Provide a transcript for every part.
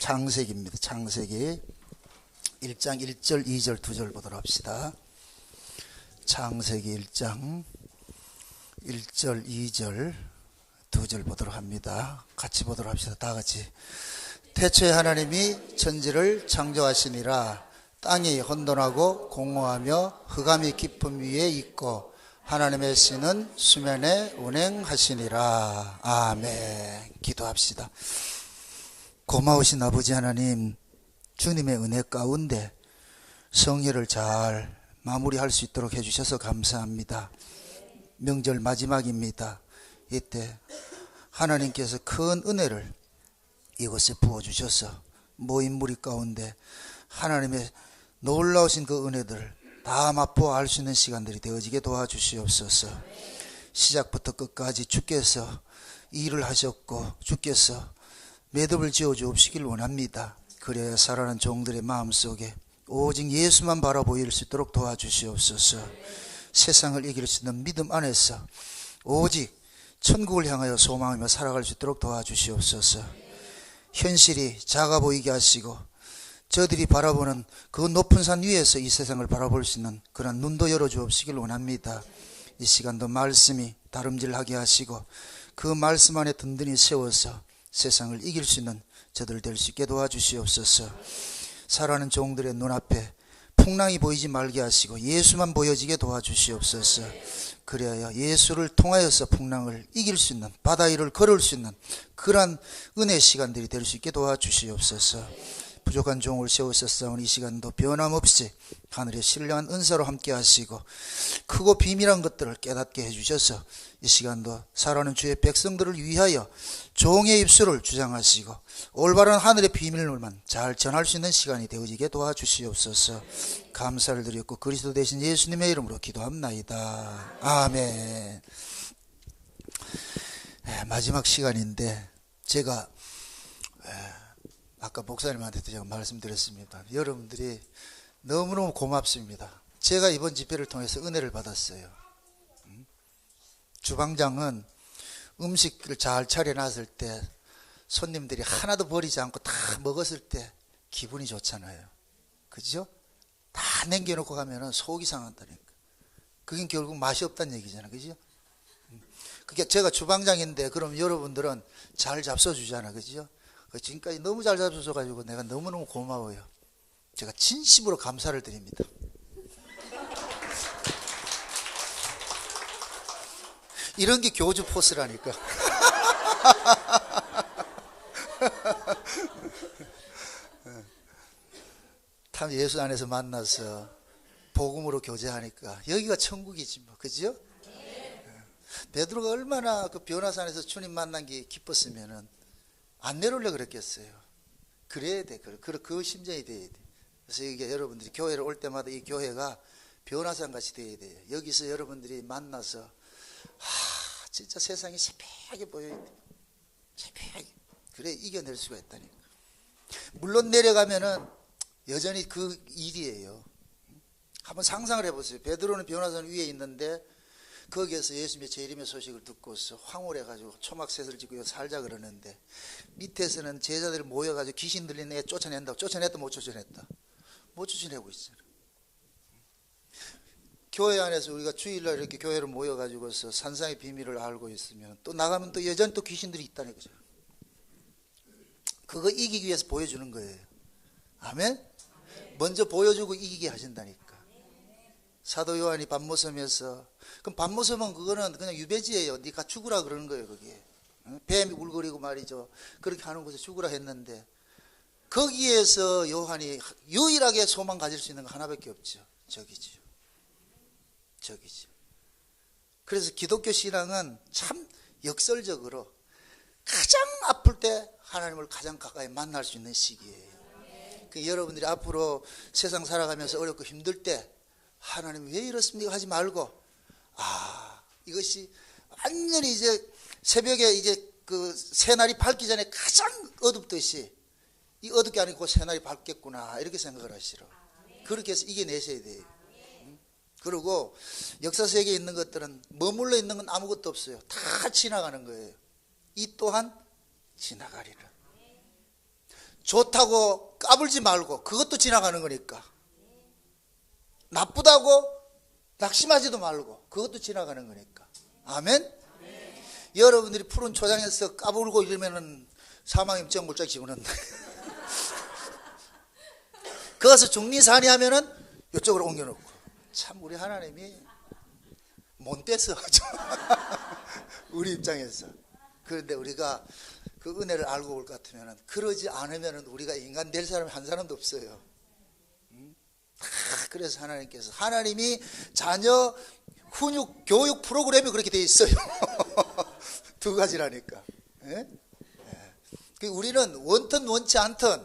창세기입니다. 창세기 1장 1절 2절 2절 보도록 합시다. 창세기 1장 1절 2절 2절 보도록 합니다. 같이 보도록 합시다. 다 같이. 태초에 하나님이 천지를 창조하시니라. 땅이 혼돈하고 공허하며 흑암이 깊음 위에 있고 하나님의 신은 수면에 운행하시니라. 아멘. 기도합시다. 고마우신 아버지 하나님, 주님의 은혜 가운데 성회를 잘 마무리할 수 있도록 해주셔서 감사합니다. 명절 마지막입니다. 이때 하나님께서 큰 은혜를 이곳에 부어주셔서 모인 무리 가운데 하나님의 놀라우신 그 은혜들을 다 맛보아 알 수 있는 시간들이 되어지게 도와주시옵소서. 시작부터 끝까지 주께서 일을 하셨고 주께서 매듭을 지어주옵시길 원합니다. 그래야 살아가는 종들의 마음속에 오직 예수만 바라보일 수 있도록 도와주시옵소서. 세상을 이길 수 있는 믿음 안에서 오직 천국을 향하여 소망하며 살아갈 수 있도록 도와주시옵소서. 현실이 작아 보이게 하시고 저들이 바라보는 그 높은 산 위에서 이 세상을 바라볼 수 있는 그런 눈도 열어주옵시길 원합니다. 이 시간도 말씀이 다름질하게 하시고 그 말씀 안에 든든히 세워서 세상을 이길 수 있는 저들 될 수 있게 도와주시옵소서. 살아가는 종들의 눈앞에 풍랑이 보이지 말게 하시고 예수만 보여지게 도와주시옵소서. 그래야 예수를 통하여서 풍랑을 이길 수 있는, 바다 위를 걸을 수 있는 그러한 은혜의 시간들이 될 수 있게 도와주시옵소서. 부족한 종을 세우셨사오니 이 시간도 변함없이 하늘의 신령한 은사로 함께 하시고 크고 비밀한 것들을 깨닫게 해주셔서 이 시간도 살아가는 주의 백성들을 위하여 종의 입술을 주장하시고 올바른 하늘의 비밀물만 잘 전할 수 있는 시간이 되어지게 도와주시옵소서. 감사를 드렸고 그리스도 되신 예수님의 이름으로 기도합나이다. 아멘. 마지막 시간인데 제가 아까 목사님한테도 제가 말씀드렸습니다. 여러분들이 너무너무 고맙습니다. 제가 이번 집회를 통해서 은혜를 받았어요. 주방장은 음식을 잘 차려놨을 때 손님들이 하나도 버리지 않고 다 먹었을 때 기분이 좋잖아요. 그죠? 다 남겨놓고 가면 속이 상한다니까. 그게 결국 맛이 없다는 얘기잖아요. 그죠? 그게 제가 주방장인데 그럼 여러분들은 잘 잡숴주잖아요. 그죠? 지금까지 너무 잘 잡숴가지고 내가 너무너무 고마워요. 제가 진심으로 감사를 드립니다. 이런 게 교주 포스라니까. 참 예수 안에서 만나서 복음으로 교제하니까 여기가 천국이지 뭐. 그죠? 베드로가 얼마나 그 변화산에서 주님 만난 게 기뻤으면은 안 내려오려 그랬겠어요. 그래야 돼. 그 심정이 돼야 돼. 그래서 이게 여러분들이 교회를 올 때마다 이 교회가 변화산 같이 돼야 돼요. 여기서 여러분들이 만나서 진짜 세상이 새벽에 보여야 돼. 새벽에. 그래 이겨낼 수가 있다니까. 물론 내려가면은 여전히 그 일이에요. 한번 상상을 해보세요. 베드로는 변화산 위에 있는데 거기에서 예수님의 재림의 소식을 듣고서 황홀해가지고 초막셋을 짓고 살자 그러는데 밑에서는 제자들이 모여가지고 귀신 들린 애 쫓아낸다고. 쫓아냈다 못 쫓아냈다? 못 쫓아내고 있어요. 교회 안에서 우리가 주일날 이렇게 교회로 모여가지고서 산상의 비밀을 알고 있으면 또 나가면 또 여전히 또 귀신들이 있다는 거죠. 그거 이기기 위해서 보여주는 거예요. 아멘? 먼저 보여주고 이기게 하신다니까. 사도 요한이 밤모섬에서, 그럼 밤모섬은 그거는 그냥 유배지예요. 네가 죽으라 그러는 거예요. 거기에 뱀이 울거리고 말이죠. 그렇게 하는 곳에 죽으라 했는데 거기에서 요한이 유일하게 소망 가질 수 있는 거 하나밖에 없죠. 저기죠. 그래서 기독교 신앙은 참 역설적으로 가장 아플 때 하나님을 가장 가까이 만날 수 있는 시기예요. 여러분들이 앞으로 세상 살아가면서 어렵고 힘들 때 하나님 왜 이렇습니까 하지 말고 이것이 완전히 이제 새벽에 이제 그 새날이 밝기 전에 가장 어둡듯이 이 어둡게 아니고 새날이 밝겠구나 이렇게 생각을 하시라. 그렇게 해서 이겨내셔야 돼요. 그리고 역사 세계에 있는 것들은 머물러 있는 건 아무것도 없어요. 다 지나가는 거예요. 이 또한 지나가리라. 좋다고 까불지 말고 그것도 지나가는 거니까. 나쁘다고 낙심하지도 말고 그것도 지나가는 거니까. 아멘? 여러분들이 푸른 초장에서 까불고 이러면은 사망임증 물짝 집어넣는다. 거기서 중리산이 하면은 이쪽으로 옮겨놓고. 참 우리 하나님이 못 떼서 우리 입장에서. 그런데 우리가 그 은혜를 알고 올 것 같으면은, 그러지 않으면은 우리가 인간 될 사람이 한 사람도 없어요. 그래서 하나님이 자녀 훈육 교육 프로그램이 그렇게 돼 있어요. 두 가지라니까. 예? 예. 우리는 원튼 원치 않든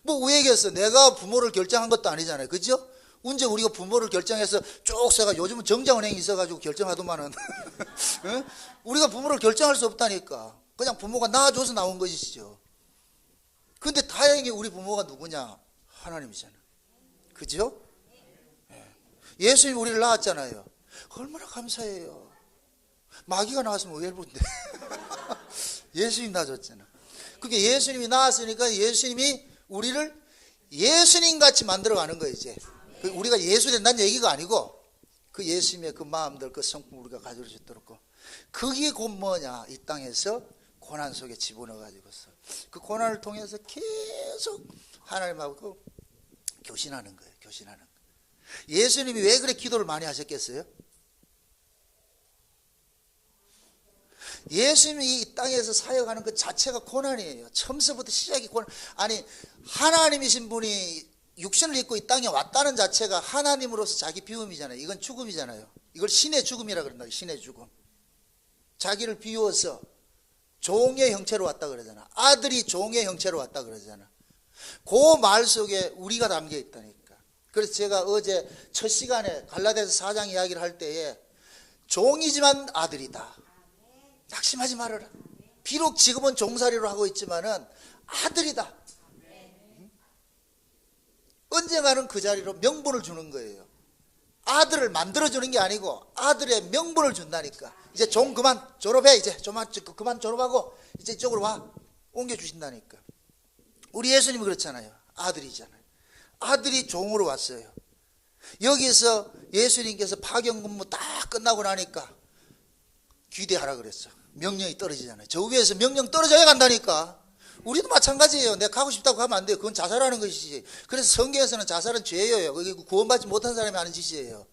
뭐 우에게서 내가 부모를 결정한 것도 아니잖아요. 그죠? 언제 우리가 부모를 결정해서 쭉 써가, 요즘은 정자은행이 있어가지고 결정하더만은 예? 우리가 부모를 결정할 수 없다니까. 그냥 부모가 낳아줘서 나온 것이죠. 근데 다행히 우리 부모가 누구냐? 하나님이잖아요. 그죠? 예수님이 우리를 낳았잖아요. 얼마나 감사해요. 마귀가 나왔으면 웰본데 예수님 낳아줬잖아. 그게 예수님이 낳았으니까 예수님이 우리를 예수님같이 만들어가는 거예요. 이제 우리가 예수 된다는 얘기가 아니고, 그 예수님의 그 마음들, 그 성품 우리가 가질 수 있도록. 그게 곧 뭐냐? 이 땅에서 고난 속에 집어넣어가지고서 그 고난을 통해서 계속 하나님하고 교신하는 거예요. 교신하는 거예요. 예수님이 왜 그래 기도를 많이 하셨겠어요? 예수님이 이 땅에서 사역하는 그 자체가 고난이에요. 처음서부터 시작이 고난. 아니, 하나님이신 분이 육신을 입고 이 땅에 왔다는 자체가 하나님으로서 자기 비움이잖아요. 이건 죽음이잖아요. 이걸 신의 죽음이라 그런다. 신의 죽음. 자기를 비워서 종의 형체로 왔다 그러잖아. 아들이 종의 형체로 왔다 그러잖아. 그 말 속에 우리가 담겨 있다니까. 그래서 제가 어제 첫 시간에 갈라디아서 4장 이야기를 할 때에 종이지만 아들이다. 낙심하지 말아라. 비록 지금은 종살이로 하고 있지만은 아들이다. 언젠가는 그 자리로 명분을 주는 거예요. 아들을 만들어주는 게 아니고 아들의 명분을 준다니까. 이제 종 그만 졸업해. 이제 그만 졸업하고 이제 이쪽으로 와. 옮겨주신다니까. 우리 예수님이 그렇잖아요. 아들이잖아요. 아들이 종으로 왔어요. 여기서 예수님께서 파견근무 다 끝나고 나니까 귀대하라 그랬어. 명령이 떨어지잖아요. 저 위에서 명령 떨어져야 간다니까. 우리도 마찬가지예요. 내가 가고 싶다고 하면 안 돼요. 그건 자살하는 것이지. 그래서 성경에서는 자살은 죄예요. 그게 구원받지 못한 사람이 하는 짓이에요.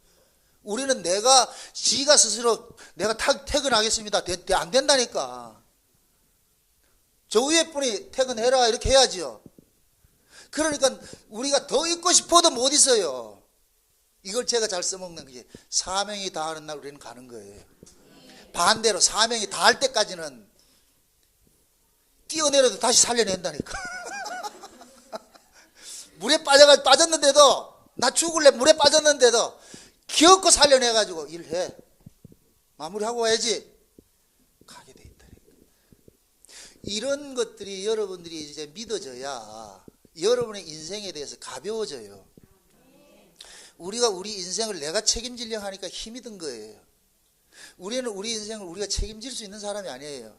우리는 지가 스스로 내가 퇴근하겠습니다. 안 된다니까. 저 위에 분이 퇴근해라 이렇게 해야지요. 그러니까 우리가 더 있고 싶어도 못 있어요. 이걸 제가 잘 써먹는 게, 사명이 다하는 날 우리는 가는 거예요. 반대로 사명이 다할 때까지는 뛰어내려도 다시 살려낸다니까. 물에 빠졌는데도, 나 죽을래 물에 빠졌는데도 기어코 살려내가지고 일해. 마무리하고 와야지. 가게 돼 있다니까. 이런 것들이 여러분들이 이제 믿어져야 여러분의 인생에 대해서 가벼워져요. 우리가 우리 인생을 내가 책임지려 하니까 힘이 든 거예요. 우리는 우리 인생을 우리가 책임질 수 있는 사람이 아니에요.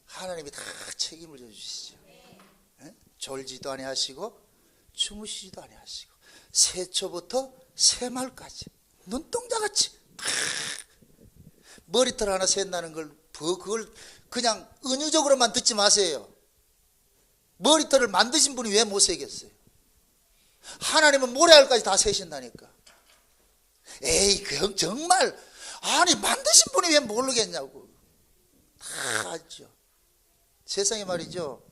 하나님이 다 책임을 져주시죠. 네? 졸지도 아니하시고 주무시지도 아니하시고 새초부터 새말까지 눈동자같이 머리털 하나 샌다는 걸 그걸 그냥 은유적으로만 듣지 마세요. 머리털을 만드신 분이 왜 못 세겠어요? 하나님은 모래알까지 다 세신다니까. 에이, 그 정말, 아니 만드신 분이 왜 모르겠냐고. 다 알죠. 세상에 말이죠.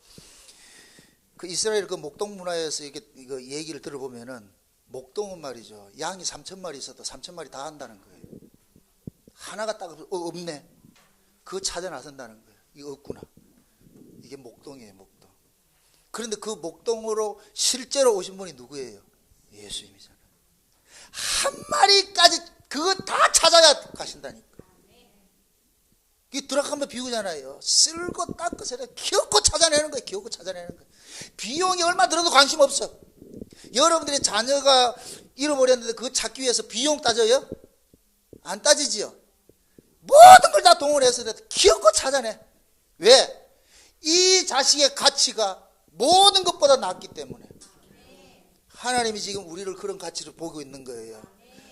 그 이스라엘 그 목동 문화에서 이거 얘기를 들어보면은, 목동은 말이죠. 양이 3,000마리 있어도 3,000마리 다 한다는 거예요. 하나가 딱 없네. 그거 찾아 나선다는 거예요. 이거 없구나. 이게 목동이에요, 목동. 그런데 그 목동으로 실제로 오신 분이 누구예요? 예수님이잖아요. 한 마리까지 그거 다 찾아야 가신다니까. 이 드라크 한번 비우잖아요. 쓸고 닦고 세려 기어코 찾아내는 거예요. 기어코 찾아내는 거예요. 비용이 얼마 들어도 관심 없어. 여러분들의 자녀가 잃어버렸는데 그거 찾기 위해서 비용 따져요? 안 따지지요. 모든 걸 다 동원해서 기어코 찾아내. 왜? 이 자식의 가치가 모든 것보다 낫기 때문에 하나님이 지금 우리를 그런 가치로 보고 있는 거예요.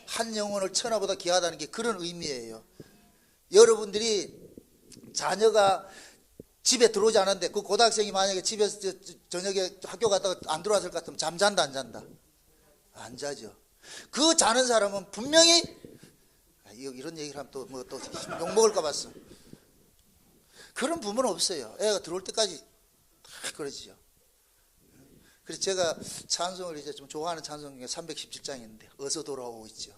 한 영혼을 천하보다 귀하다는 게 그런 의미예요. 여러분들이 자녀가 집에 들어오지 않았는데 그 고등학생이 만약에 집에서 저녁에 학교 갔다가 안 들어왔을 것 같으면 잠잔다 안 잔다? 안 자죠. 그 자는 사람은 분명히 이런 얘기를 하면 또 뭐 또 욕먹을까 봤어. 그런 부모는 없어요. 애가 들어올 때까지 다 그러지요. 그래서 제가 찬송을 이제 좀 좋아하는 찬송 중에 317장인데 어서 돌아오고 있죠.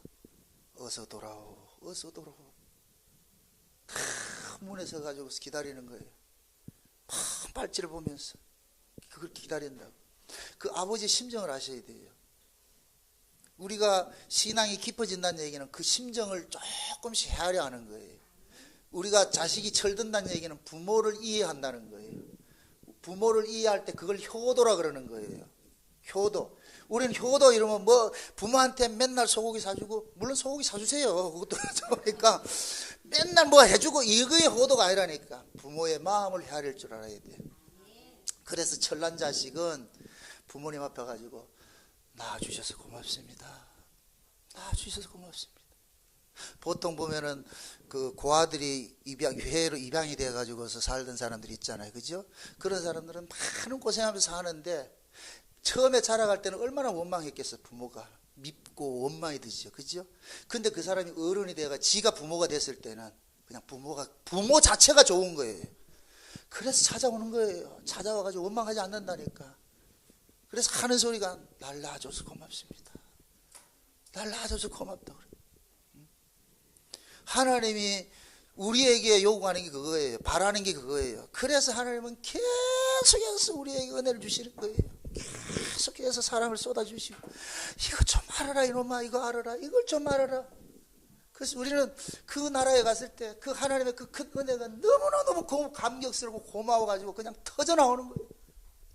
어서 돌아오, 어서 돌아오. 문에 서가지고 기다리는 거예요. 빨지를 보면서 그걸 기다린다고. 그 아버지 심정을 아셔야 돼요. 우리가 신앙이 깊어진다는 얘기는 그 심정을 조금씩 헤아려 하는 거예요. 우리가 자식이 철든다는 얘기는 부모를 이해한다는 거예요. 부모를 이해할 때 그걸 효도라 그러는 거예요. 효도. 우리는 효도 이러면 뭐 부모한테 맨날 소고기 사주고, 물론 소고기 사주세요. 그것도 그러니까 맨날 뭐 해주고 이거의 효도가 아니라니까. 부모의 마음을 헤아릴 줄 알아야 돼. 그래서 철난 자식은 부모님 앞에 가지고 낳아주셔서 고맙습니다. 낳아주셔서 고맙습니다. 보통 보면은 그 고아들이 교회로 입양이 돼가지고서 살던 사람들이 있잖아요. 그죠? 그런 사람들은 많은 고생하면서 사는데 처음에 자라갈 때는 얼마나 원망했겠어. 부모가 밉고 원망이 드시죠. 그죠? 근데 그 사람이 어른이 돼가 지가 부모가 됐을 때는 그냥 부모 자체가 좋은 거예요. 그래서 찾아오는 거예요. 찾아와가지고 원망하지 않는다니까. 그래서 하는 소리가 날 낳아줘서 고맙습니다. 날 낳아줘서 고맙다 그래. 하나님이 우리에게 요구하는 게 그거예요. 바라는 게 그거예요. 그래서 하나님은 계속해서 우리에게 은혜를 주시는 거예요. 계속해서 사랑을 쏟아주시고, 이거 좀 알아라 이놈아, 이거 알아라, 이걸 좀 알아라. 그래서 우리는 그 나라에 갔을 때 그 하나님의 그 큰 은혜가 너무너무 감격스럽고 고마워가지고 그냥 터져나오는 거예요.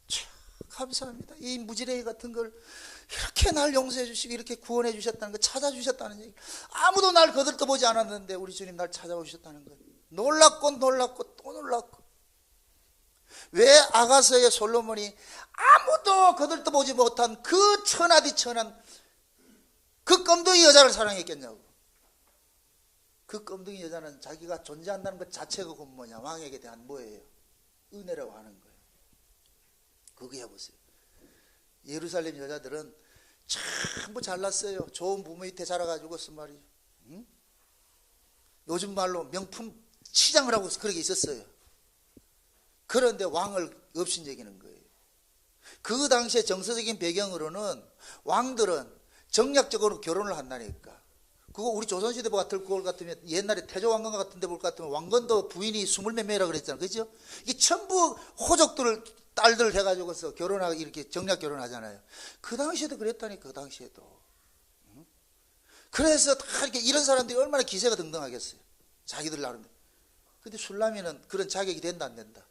참 감사합니다. 이 무지랭이 같은 걸 이렇게 날 용서해 주시고 이렇게 구원해 주셨다는 거, 찾아주셨다는 얘기. 아무도 날 거들떠보지 않았는데 우리 주님 날 찾아오셨다는 것. 놀랍고 놀랍고 또 놀랍고. 왜 아가서의 솔로몬이 아무도 거들떠보지 못한 그 천하디 천한 그 껌둥이 여자를 사랑했겠냐고. 그 껌둥이 여자는 자기가 존재한다는 것 자체가 뭐냐, 왕에게 대한 뭐예요? 은혜라고 하는 거예요. 그거 해보세요. 예루살렘 여자들은 전부 잘났어요. 좋은 부모 밑에 자라가지고서 말이죠. 응? 요즘 말로 명품 치장을 하고 그렇게 있었어요. 그런데 왕을 업신여기는 거예요. 그 당시에 정서적인 배경으로는 왕들은 정략적으로 결혼을 한다니까. 그거 우리 조선시대 같을 것 같으면 옛날에 태조왕건 같은 데 볼 것 같으면 왕건도 부인이 20몇 명이라고 그랬잖아요. 그죠? 이게 전부 호족들 딸들 해가지고서 결혼하고 이렇게 정략 결혼하잖아요. 그 당시에도 그랬다니까. 그 당시에도. 그래서 다 이렇게 이런 사람들이 얼마나 기세가 등등하겠어요. 자기들 나름대로. 근데 술라미는 그런 자격이 된다 안 된다?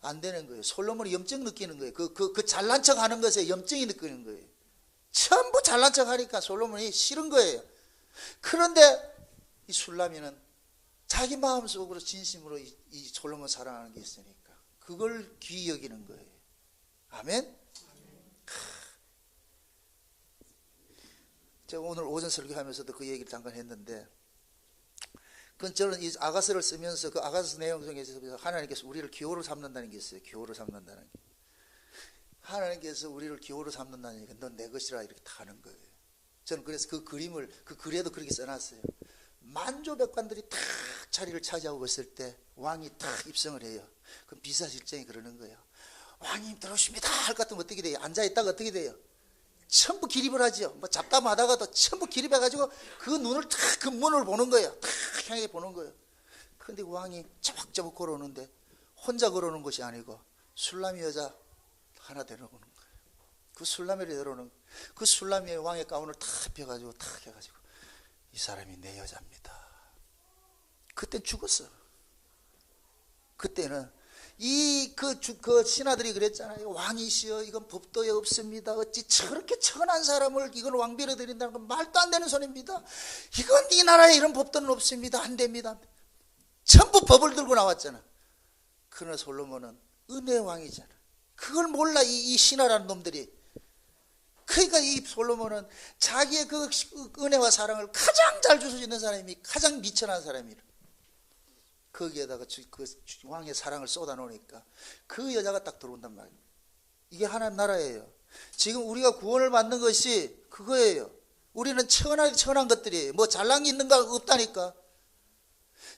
안 되는 거예요. 솔로몬이 염증 느끼는 거예요. 그 잘난 척 하는 것에 염증이 느끼는 거예요. 전부 잘난 척 하니까 솔로몬이 싫은 거예요. 그런데 이 술라미는 자기 마음속으로 진심으로 이 솔로몬 사랑하는 게 있으니까 그걸 귀히 여기는 거예요. 아멘? 제가 오늘 오전 설교하면서도 그 얘기를 잠깐 했는데, 그건 저는 이 아가서를 쓰면서 그 아가서 내용 중에서 하나님께서 우리를 기호로 삼는다는 게 있어요. 기호로 삼는다는 게. 하나님께서 우리를 기호로 삼는다는 얘기가 넌 내 것이라 이렇게 다 하는 거예요. 저는 그래서 그 그림을 그 글에도 그렇게 써놨어요. 만조백관들이 탁 자리를 차지하고 있을 때 왕이 탁 입성을 해요. 그럼 비서실장이 그러는 거예요. 왕님 들어오십니다 할 것 같으면 어떻게 돼요? 앉아있다가 어떻게 돼요? 전부 기립을 하죠. 뭐 잡담하다가도 전부 기립해가지고 그 눈을 탁 그 문을 보는 거예요. 탁 향해 보는 거예요. 그런데 왕이 쪼박쪼박 걸어오는데 혼자 걸어오는 것이 아니고 술라미 여자 하나 데려오는 거예요. 그 술라미를 데려오는 거예요. 그 술라미의 왕의 가운을 탁 펴가지고 탁 해가지고 이 사람이 내 여자입니다. 그때 죽었어. 그때는 그 신하들이 그랬잖아요. 왕이시여 이건 법도에 없습니다. 어찌 저렇게 천한 사람을 이건 왕비로 드린다는 건 말도 안 되는 소리입니다. 이건 이 나라에 이런 법도는 없습니다. 안 됩니다. 전부 법을 들고 나왔잖아. 그러나 솔로몬은 은혜의 왕이잖아. 그걸 몰라, 이 신하라는 놈들이. 그러니까 이 솔로몬은 자기의 그 은혜와 사랑을 가장 잘 줄 수 있는 사람이, 가장 미천한 사람이라. 거기에다가 그 왕의 사랑을 쏟아놓으니까 그 여자가 딱 들어온단 말이에요. 이게 하나님 나라예요. 지금 우리가 구원을 받는 것이 그거예요. 우리는 천한 것들이에요. 뭐 잘난 게 있는가? 없다니까.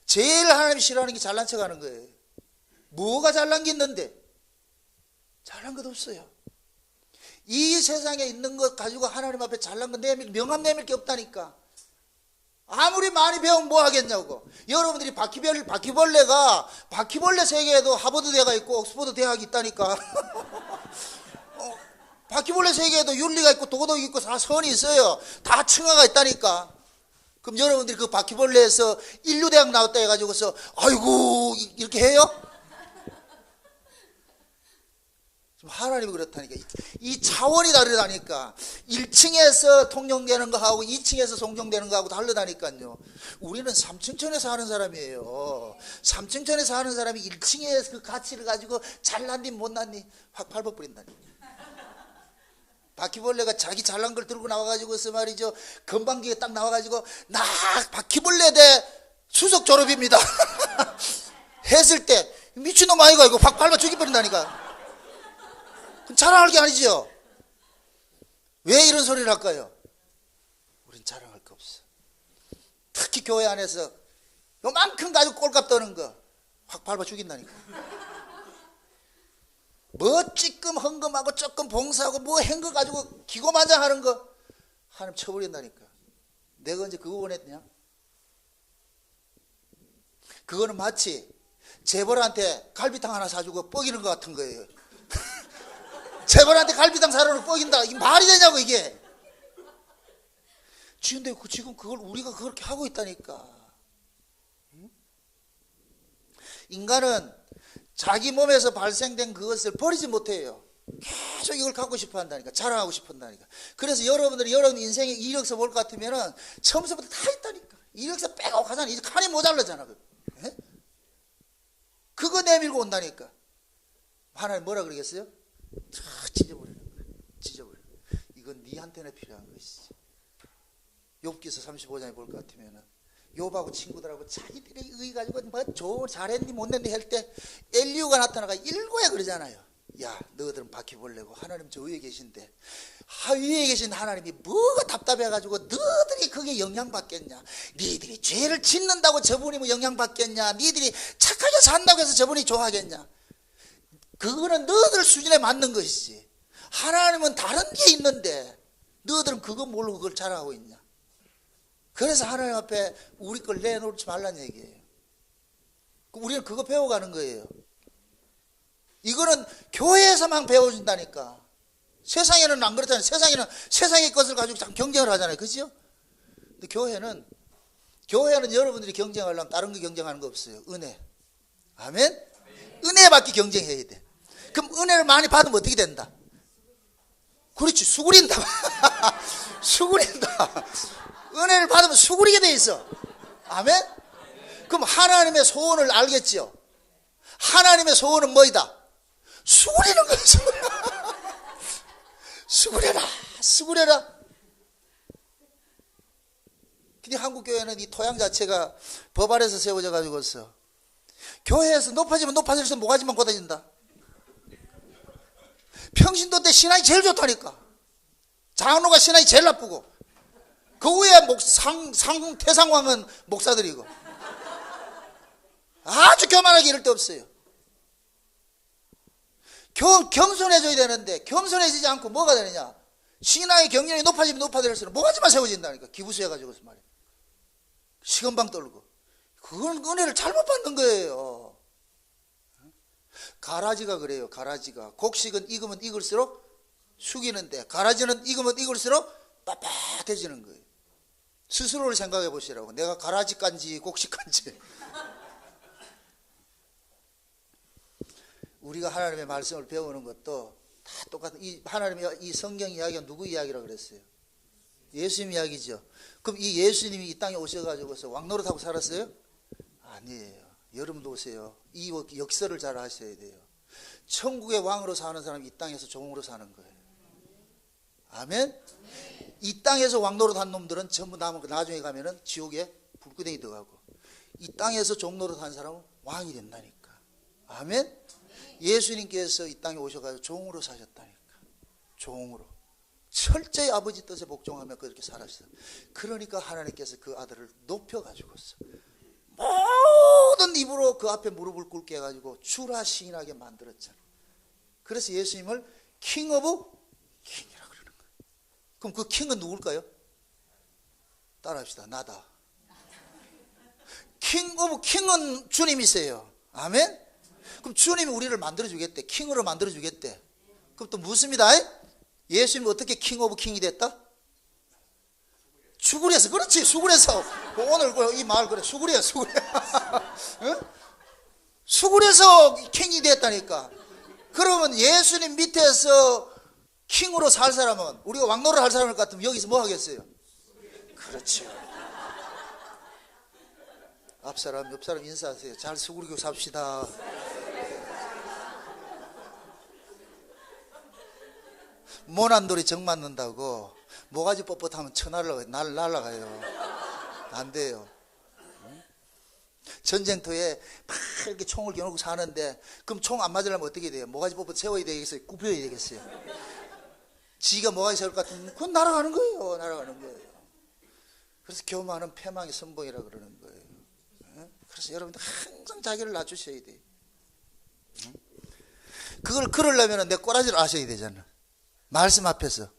제일 하나님이 싫어하는 게 잘난 척 하는 거예요. 뭐가 잘난 게 있는데? 잘난 것 없어요. 이 세상에 있는 것 가지고 하나님 앞에 잘난 것 명함 내밀 게 없다니까. 아무리 많이 배우면 뭐 하겠냐고. 여러분들이 바퀴벌레가 바퀴벌레 세계에도 하버드 대가 있고 옥스퍼드 대학이 있다니까. 바퀴벌레 세계에도 윤리가 있고 도덕이 있고 다 선이 있어요. 다 층화가 있다니까. 그럼 여러분들이 그 바퀴벌레에서 인류대학 나왔다 해가지고서 아이고 이렇게 해요? 하나님이 그렇다니까. 이 차원이 다르다니까. 1층에서 통용되는 거하고 2층에서 송정되는 거하고 다르다니까요. 우리는 3층천에 사는 사람이에요. 3층천에 사는 사람이 1층에 그 가치를 가지고 잘났니 못났니 확 밟아버린다니까. 바퀴벌레가 자기 잘난 걸 들고 나와가지고서 말이죠, 건방지게 딱 나와가지고 나 바퀴벌레 대 수석 졸업입니다 했을 때 미친놈 아이가 이거 확 밟아 죽여버린다니까. 자랑할 게 아니죠. 왜 이런 소리를 할까요? 우린 자랑할 거 없어. 특히 교회 안에서 요만큼 가지고 꼴값 떠는 거 확 밟아 죽인다니까. 뭐 찌끔 헌금하고 조금 봉사하고 뭐 한 거 가지고 기고만장하는 거 하나님 쳐버린다니까. 내가 언제 그거 원했냐? 그거는 마치 재벌한테 갈비탕 하나 사주고 뻐기는 것 같은 거예요. 재벌한테 갈비탕 사려고 뻐긴다. 이게 말이 되냐고 이게. 지금 그걸 우리가 그렇게 하고 있다니까. 인간은 자기 몸에서 발생된 그것을 버리지 못해요. 계속 이걸 갖고 싶어 한다니까. 자랑하고 싶어 한다니까. 그래서 여러분들이 여러분 인생에 이력서 볼 것 같으면은 처음부터 다 있다니까. 이력서 빼고 가잖아. 이제 칸이 모자르잖아. 그거 내밀고 온다니까. 하나님 뭐라 그러겠어요? 다 찢어버리는 거예요. 찢어버려. 이건 니한테는 필요한 것이지. 욥기서 35장에 볼 것 같으면은 욥하고 친구들하고 자기들이 의 가지고 뭐 잘했니 못했니 할 때 엘리후가 나타나가 일고야 그러잖아요. 야, 너희들은 바퀴벌레고 하나님 저 위에 계신데 위에 계신 하나님이 뭐가 답답해가지고 너희들이 그게 영향받겠냐? 니들이 죄를 짓는다고 저분이 뭐 영향받겠냐? 니들이 착하게 산다고 해서 저분이 좋아하겠냐? 그거는 너희들 수준에 맞는 것이지. 하나님은 다른 게 있는데 너희들은 그거 모르고 그걸 자랑하고 있냐? 그래서 하나님 앞에 우리 걸 내놓지 말라는 얘기예요. 우리는 그거 배워가는 거예요. 이거는 교회에서만 배워준다니까. 세상에는 안 그렇잖아요. 세상에는 세상의 것을 가지고 참 경쟁을 하잖아요. 그죠? 근데 교회는 여러분들이 경쟁하려면 다른 거 경쟁하는 거 없어요. 은혜. 아멘? 은혜 받기 경쟁해야 돼. 그럼 은혜를 많이 받으면 어떻게 된다? 그렇지, 수구린다. 수구린다. 은혜를 받으면 수구리게 돼 있어. 아멘? 그럼 하나님의 소원을 알겠죠? 하나님의 소원은 뭐이다? 수구리는 거야. 수구려라. 수구려라. 근데 한국 교회는 이 토양 자체가 법 아래서 세워져 가지고서 교회에서 높아지면 높아질수록 모가지만 걷어진다. 평신도 때 신앙이 제일 좋다니까. 장로가 신앙이 제일 나쁘고 그 위에 태상왕은 목사들이고 아주 교만하게 이럴 데 없어요. 겸손해져야 되는데 겸손해지지 않고 뭐가 되느냐? 신앙의 경륜이 높아지면 높아질수록 모가지만 세워진다니까. 기부수해가지고서 말이야. 시건방 떨고. 그건 은혜를 잘못 받는 거예요. 가라지가 그래요. 가라지가 곡식은 익으면 익을수록 숙이는데 가라지는 익으면 익을수록 빳빳해지는 거예요. 스스로를 생각해 보시라고. 내가 가라지간지 곡식간지. 우리가 하나님의 말씀을 배우는 것도 다 똑같은, 이 하나님의 이 성경 이야기가 누구 이야기라고 그랬어요? 예수님 이야기죠. 그럼 이 예수님이 이 땅에 오셔가지고서 왕노릇하고 살았어요? 아니에요. 여러분도 오세요. 이 역설을 잘 하셔야 돼요. 천국의 왕으로 사는 사람이 이 땅에서 종으로 사는 거예요. 아멘. 이 땅에서 왕노릇 한 놈들은 전부 나중에 가면은 지옥에 불구덩이 들어가고, 이 땅에서 종노릇 한 사람은 왕이 된다니까. 아멘. 예수님께서 이 땅에 오셔가지고 종으로 사셨다니까. 종으로 철저히 아버지 뜻에 복종하며 그렇게 살았어요. 그러니까 하나님께서 그 아들을 높여가지고서 모든 입으로 그 앞에 무릎을 꿇게 해가지고 주라 시인하게 만들었잖아요. 그래서 예수님을 킹 오브 킹이라 그러는 거예요. 그럼 그 킹은 누굴까요? 따라합시다. 나다. 킹 오브 킹은 주님이세요. 아멘. 그럼 주님이 우리를 만들어주겠대. 킹으로 만들어주겠대. 그럼 또 묻습니다. 예수님이 어떻게 킹 오브 킹이 됐다? 수굴에서. 그렇지, 수굴에서. 오늘 이 말 그래, 수굴이야, 수굴. 응? 수굴에서 킹이 됐다니까. 그러면 예수님 밑에서 킹으로 살 사람은, 우리가 왕노를 할 사람 같으면 여기서 뭐 하겠어요? 그렇죠. 앞사람 옆사람 인사하세요. 잘 수구리고 삽시다. 모난돌이 정 맞는다고 모가지 뻣뻣하면 천하를 날아가요. 안 돼요. 전쟁터에 막 이렇게 총을 겨누고 사는데, 그럼 총 안 맞으려면 어떻게 돼요? 모가지 뻣뻣 세워야 되겠어요? 굽혀야 되겠어요? 지가 모가지 세울 것 같으면 그건 날아가는 거예요. 날아가는 거예요. 그래서 교만은 패망의 선봉이라 그러는 거예요. 그래서 여러분들 항상 자기를 낮추셔야 돼요. 그걸 그러려면 내 꼬라지를 아셔야 되잖아. 말씀 앞에서.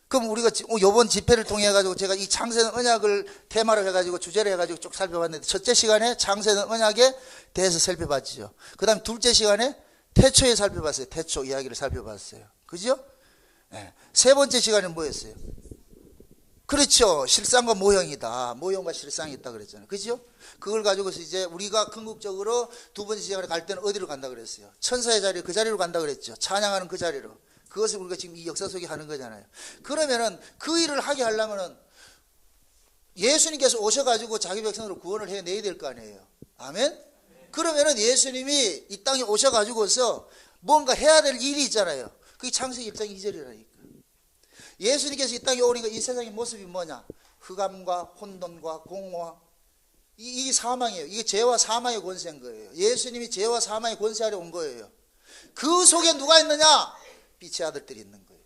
그럼 우리가 이번 집회를 통해 가지고 제가 이 창세는 언약을 테마로 해가지고 주제로 해가지고 쭉 살펴봤는데, 첫째 시간에 창세는 언약에 대해서 살펴봤죠. 그 다음 둘째 시간에 태초에 살펴봤어요. 태초 이야기를 살펴봤어요. 그죠? 네. 세 번째 시간에는 뭐였어요? 그렇죠. 실상과 모형이다. 모형과 실상이 있다 그랬잖아요. 그죠? 그걸 가지고서 이제 우리가 궁극적으로 두 번째 시간에 갈 때는 어디로 간다 그랬어요? 천사의 자리, 그 자리로 간다 그랬죠. 찬양하는 그 자리로. 그것을 우리가 지금 이 역사 속에 하는 거잖아요. 그러면은 그 일을 하게 하려면은 예수님께서 오셔가지고 자기 백성으로 구원을 해내야 될 거 아니에요. 아멘? 그러면은 예수님이 이 땅에 오셔가지고서 뭔가 해야 될 일이 있잖아요. 그게 창세기 1장 2절이라니까. 예수님께서 이 땅에 오니까 이 세상의 모습이 뭐냐? 흑암과 혼돈과 공허와 이 사망이에요. 이게 죄와 사망의 권세인 거예요. 예수님이 죄와 사망의 권세 아래 온 거예요. 그 속에 누가 있느냐? 빛의 아들들이 있는 거예요.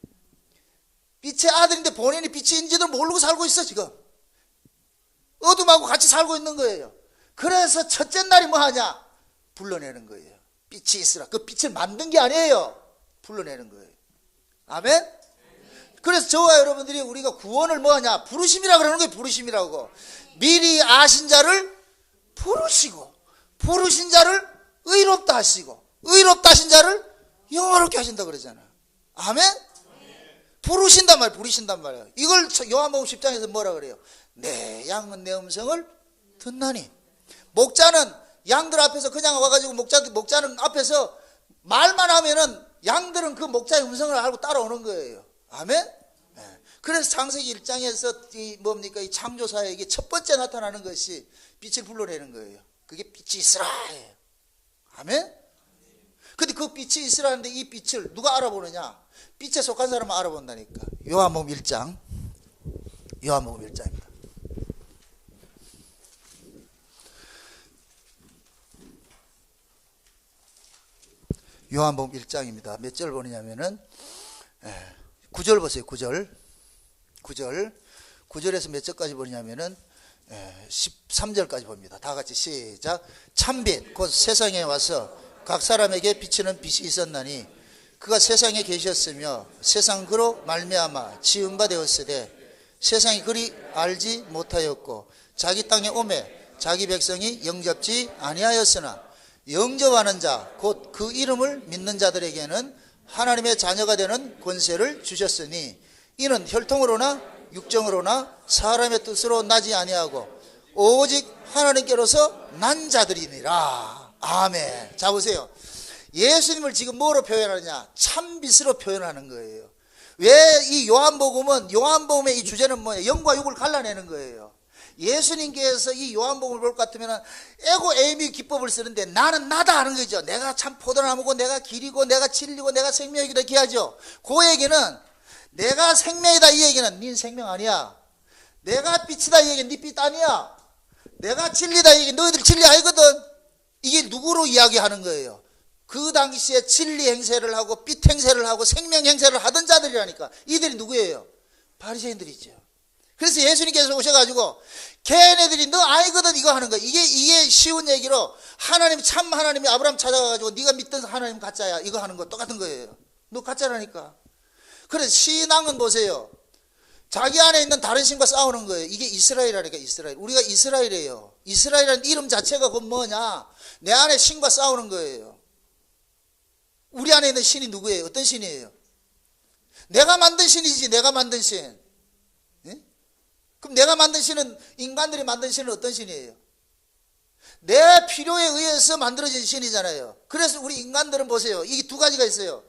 빛의 아들인데 본인이 빛인지도 모르고 살고 있어. 지금 어둠하고 같이 살고 있는 거예요. 그래서 첫째 날이 뭐 하냐? 불러내는 거예요. 빛이 있으라. 그 빛을 만든 게 아니에요. 불러내는 거예요. 아멘? 그래서 저와 여러분들이 우리가 구원을 뭐 하냐? 부르심이라 그러는 거예요. 부르심이라고. 미리 아신 자를 부르시고, 부르신 자를 의롭다 하시고, 의롭다 하신 자를 영화롭게 하신다 그러잖아. 아멘? 부르신단 말이에요. 부르신단 말이에요. 이걸 요한복음 10장에서 뭐라 그래요? 내 양은 내 음성을 듣나니. 목자는 양들 앞에서 그냥 와가지고 목자는 앞에서 말만 하면은 양들은 그 목자의 음성을 알고 따라오는 거예요. 아멘? 네. 그래서 창세기 1장에서 이 뭡니까? 이 창조사에게 첫 번째 나타나는 것이 빛을 불러내는 거예요. 그게 빛이 있으라. 아멘? 근데 그 빛이 있으라는데 이 빛을 누가 알아보느냐? 빛에 속한 사람은 알아본다니까. 요한복음 1장. 요한복음 1장입니다. 요한복음 1장입니다. 몇 절 보느냐면은 9절 보세요. 9절. 9절에서 몇 절까지 보느냐면은 13절까지 봅니다. 다 같이 시작. 참빛 곧 세상에 와서 각 사람에게 비치는 빛이 있었나니 그가 세상에 계셨으며 세상 그로 말미암아 지은 바 되었으되 세상이 그리 알지 못하였고 자기 땅에 오매 자기 백성이 영접지 아니하였으나 영접하는 자 곧 그 이름을 믿는 자들에게는 하나님의 자녀가 되는 권세를 주셨으니 이는 혈통으로나 육정으로나 사람의 뜻으로 나지 아니하고 오직 하나님께로서 난 자들이니라. 아멘. 자 보세요. 예수님을 지금 뭐로 표현하느냐? 참빛으로 표현하는 거예요. 왜 이 요한복음의 이 주제는 뭐예요? 영과 육을 갈라내는 거예요. 예수님께서 이 요한복음을 볼 것 같으면 에고 에이미 기법을 쓰는데 나는 나다 하는 거죠. 내가 참 포도나무고 내가 길이고 내가 진리고 내가 생명이다 이렇게 하죠. 그 얘기는 내가 생명이다 이 얘기는 네 생명 아니야. 내가 빛이다 이 얘기는 네 빛 아니야. 내가 진리다 이 얘기는 너희들 진리 아니거든. 이게 누구로 이야기하는 거예요? 그 당시에 진리 행세를 하고 빛 행세를 하고 생명 행세를 하던 자들이라니까. 이들이 누구예요? 바리새인들이죠. 그래서 예수님께서 오셔가지고 걔네들이 너 아니거든 이거 하는 거야. 이게 쉬운 얘기로 하나님 참 하나님이 아브라함 찾아가가지고 네가 믿던 하나님 가짜야 이거 하는 거 똑같은 거예요. 너 가짜라니까. 그래서 신앙은 보세요. 자기 안에 있는 다른 신과 싸우는 거예요. 이게 이스라엘이라니까. 이스라엘. 우리가 이스라엘이에요. 이스라엘이라는 이름 자체가 그건 뭐냐? 내 안에 신과 싸우는 거예요. 우리 안에 있는 신이 누구예요? 어떤 신이에요? 내가 만든 신이지. 내가 만든 신. 예? 그럼 내가 만든 신은 인간들이 만든 신은 어떤 신이에요? 내 필요에 의해서 만들어진 신이잖아요. 그래서 우리 인간들은 보세요. 이게 두 가지가 있어요.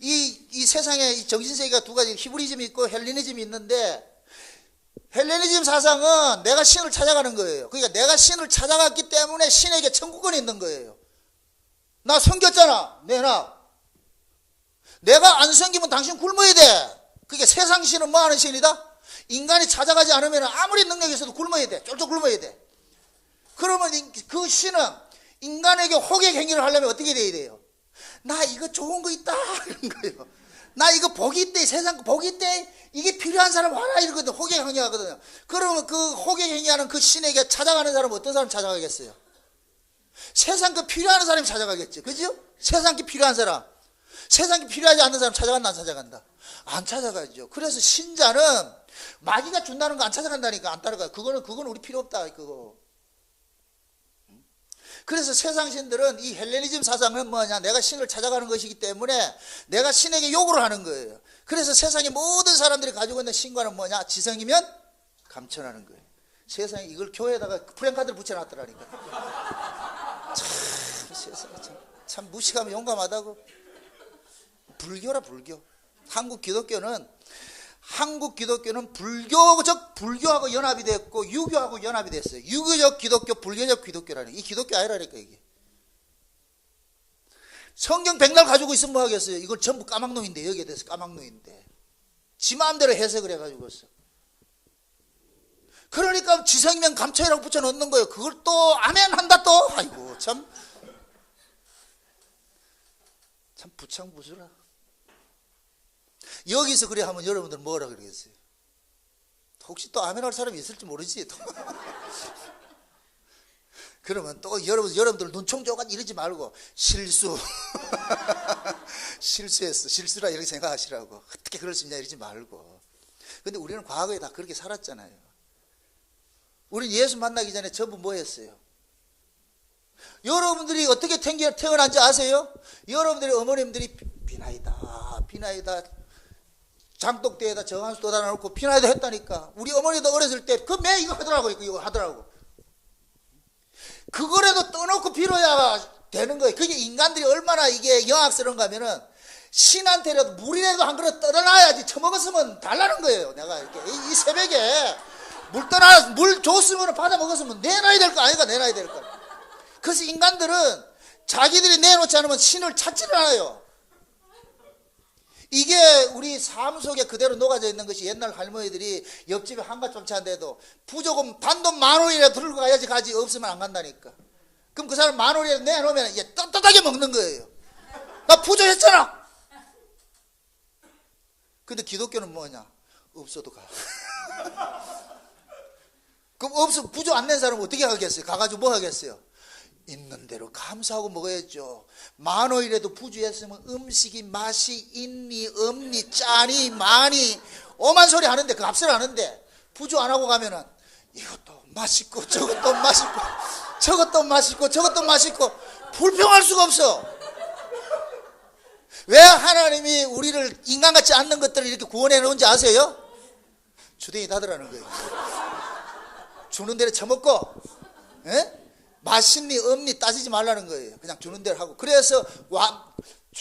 이 세상에 이 정신세계가 두 가지, 히브리즘이 있고 헬레니즘이 있는데, 헬레니즘 사상은 내가 신을 찾아가는 거예요. 그러니까 내가 신을 찾아갔기 때문에 신에게 천국권이 있는 거예요. 나 섬겼잖아. 내가 안 섬기면 당신 굶어야 돼. 그러니까 세상 신은 뭐 하는 신이다? 인간이 찾아가지 않으면 아무리 능력이 있어도 굶어야 돼. 쫄쫄 굶어야 돼. 그러면 그 신은 인간에게 호객 행위를 하려면 어떻게 돼야 돼요? 나 이거 좋은 거 있다 이런 거예요. 나 이거 복이 있대. 세상 복이 있대. 이게 필요한 사람 와라 이러거든. 호객 행위 하거든요. 그러면 그 호객 행위하는 그 신에게 찾아가는 사람은 어떤 사람 찾아가겠어요? 세상 그 필요한 사람이 찾아가겠죠. 그죠? 세상 그 필요한 사람. 세상 그 필요하지 않는 사람 찾아간다 안 찾아간다? 안 찾아가죠. 그래서 신자는 마귀가 준다는 거 안 찾아간다니까. 안 따라가요. 그건 우리 필요 없다 그거. 그래서 세상 신들은 이 헬레니즘 사상은 뭐냐? 내가 신을 찾아가는 것이기 때문에 내가 신에게 요구를 하는 거예요. 그래서 세상의 모든 사람들이 가지고 있는 신과는 뭐냐? 지성이면 감천하는 거예요. 세상에 이걸 교회에다가 프랭카드를 붙여놨더라니까. 세상에 참 무식하면 용감하다고. 불교라 불교. 한국 기독교는 불교하고 연합이 됐고 유교하고 연합이 됐어요. 유교적 기독교, 불교적 기독교라는 이 기독교 아니라니까 이게. 성경 백날 가지고 있으면 뭐 하겠어요? 이걸 전부 까막노인데 여기에 대해서 까막노인데 지 마음대로 해석을 해가지고 있어. 그러니까 지성이면 감천이라고 붙여놓는 거예요. 그걸 또 아멘 한다 또. 아이고 참 부창부수라. 여기서 그래 하면 여러분들 뭐라 그러겠어요? 혹시 또 아멘 할 사람이 있을지 모르지 또. 그러면 또 여러분들 눈총 쪼간 이러지 말고 실수했어. 실수라 이렇게 생각하시라고. 어떻게 그럴 수 있냐 이러지 말고. 근데 우리는 과거에 다 그렇게 살았잖아요. 우리는 예수 만나기 전에 전부 뭐 했어요? 여러분들이 어떻게 태어난지 아세요? 여러분들이 어머님들이 비나이다 장독대에다 정한수 떠다 놓고 비나이다 했다니까. 우리 어머니도 어렸을 때 그 매 이거 하더라고. 그거라도 떠놓고 빌어야 되는 거예요. 그게 인간들이 얼마나 이게 영악스러운가 하면은 신한테라도 물이라도 한 그릇 떠나야지. 처먹었으면 달라는 거예요. 내가 이렇게 이 새벽에 물 줬으면 받아 먹었으면 내놔야 될 거 아이가. 내놔야 될 거. 그래서 인간들은 자기들이 내놓지 않으면 신을 찾지를 않아요. 이게 우리 삶 속에 그대로 녹아져 있는 것이 옛날 할머니들이 옆집에 한가 좀 차는데도 부조금 단돈 10,000원이라도 들고 가야지 가지 없으면 안 간다니까. 그럼 그 사람 10,000원이라도 내놓으면 이제 떳떳하게 먹는 거예요. 나 부조했잖아. 근데 기독교는 뭐냐? 없어도 가. 그럼 부조 안 낸 사람은 어떻게 하겠어요? 가가지고 뭐 하겠어요? 있는 대로 감사하고 먹어야죠. 10,000원이라도 부주했으면 음식이 맛이 있니 없니 짜니 많이 오만 소리 하는데 그 값을 하는데 부주 안 하고 가면은 이것도 맛있고 저것도 맛있고 저것도 맛있고 저것도 맛있고 불평할 수가 없어. 왜 하나님이 우리를 인간같지 않는 것들을 이렇게 구원해 놓은지 아세요? 주댕이 닫으라는 거예요. 주는 대로 처먹고 맛있니 없니 따지지 말라는 거예요. 그냥 주는 대로 하고. 그래서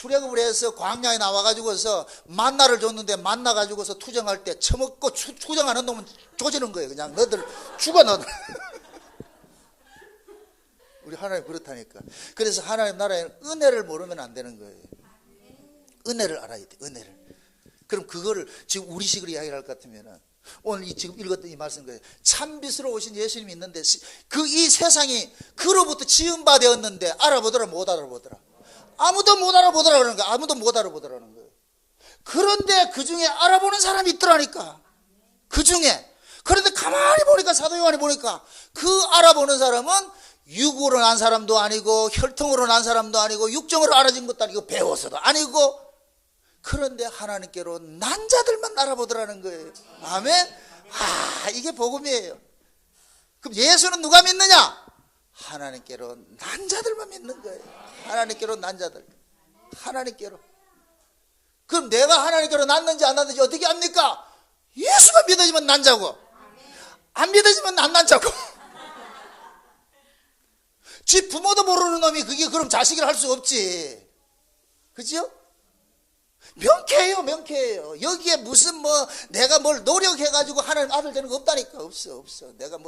출애굽을 해서 광야에 나와가지고서 만나를 줬는데 만나 가지고서 투정할 때 처먹고 투정하는 놈은 조지는 거예요. 그냥 너들 죽어 너들. 우리 하나님 그렇다니까. 그래서 하나님 나라에는 은혜를 모르면 안 되는 거예요. 은혜를 알아야 돼. 은혜를. 그럼 그거를 지금 우리식으로 이야기를 할 것 같으면은 오늘 지금 읽었던 이 말씀 거예요. 참빛으로 오신 예수님이 있는데 이 세상이 그로부터 지은 바 되었는데 알아보더라 못 알아보더라. 아무도 못 알아보더라 그러는 거야. 아무도 못 알아보더라는 거예요. 그런데 그 중에 알아보는 사람이 있더라니까. 그 중에. 그런데 가만히 보니까 사도 요한이 보니까 그 알아보는 사람은 육으로 난 사람도 아니고 혈통으로 난 사람도 아니고 육정으로 알아진 것도 아니고 배워서도 아니고 그런데 하나님께로 난 자들만 알아보더라는 거예요. 아멘. 이게 복음이에요. 그럼 예수는 누가 믿느냐? 하나님께로 난 자들만 믿는 거예요. 하나님께로 난 자들. 하나님께로. 그럼 내가 하나님께로 났는지 안 났는지 어떻게 압니까? 예수가 믿어지면 난 자고 안 믿어지면 안 난 자고. 지 부모도 모르는 놈이 그게 그럼 자식이라 할 수 없지. 그죠? 명쾌해요, 명쾌해요. 여기에 무슨 내가 뭘 노력해가지고 하나님 아들 되는 거 없다니까. 없어. 내가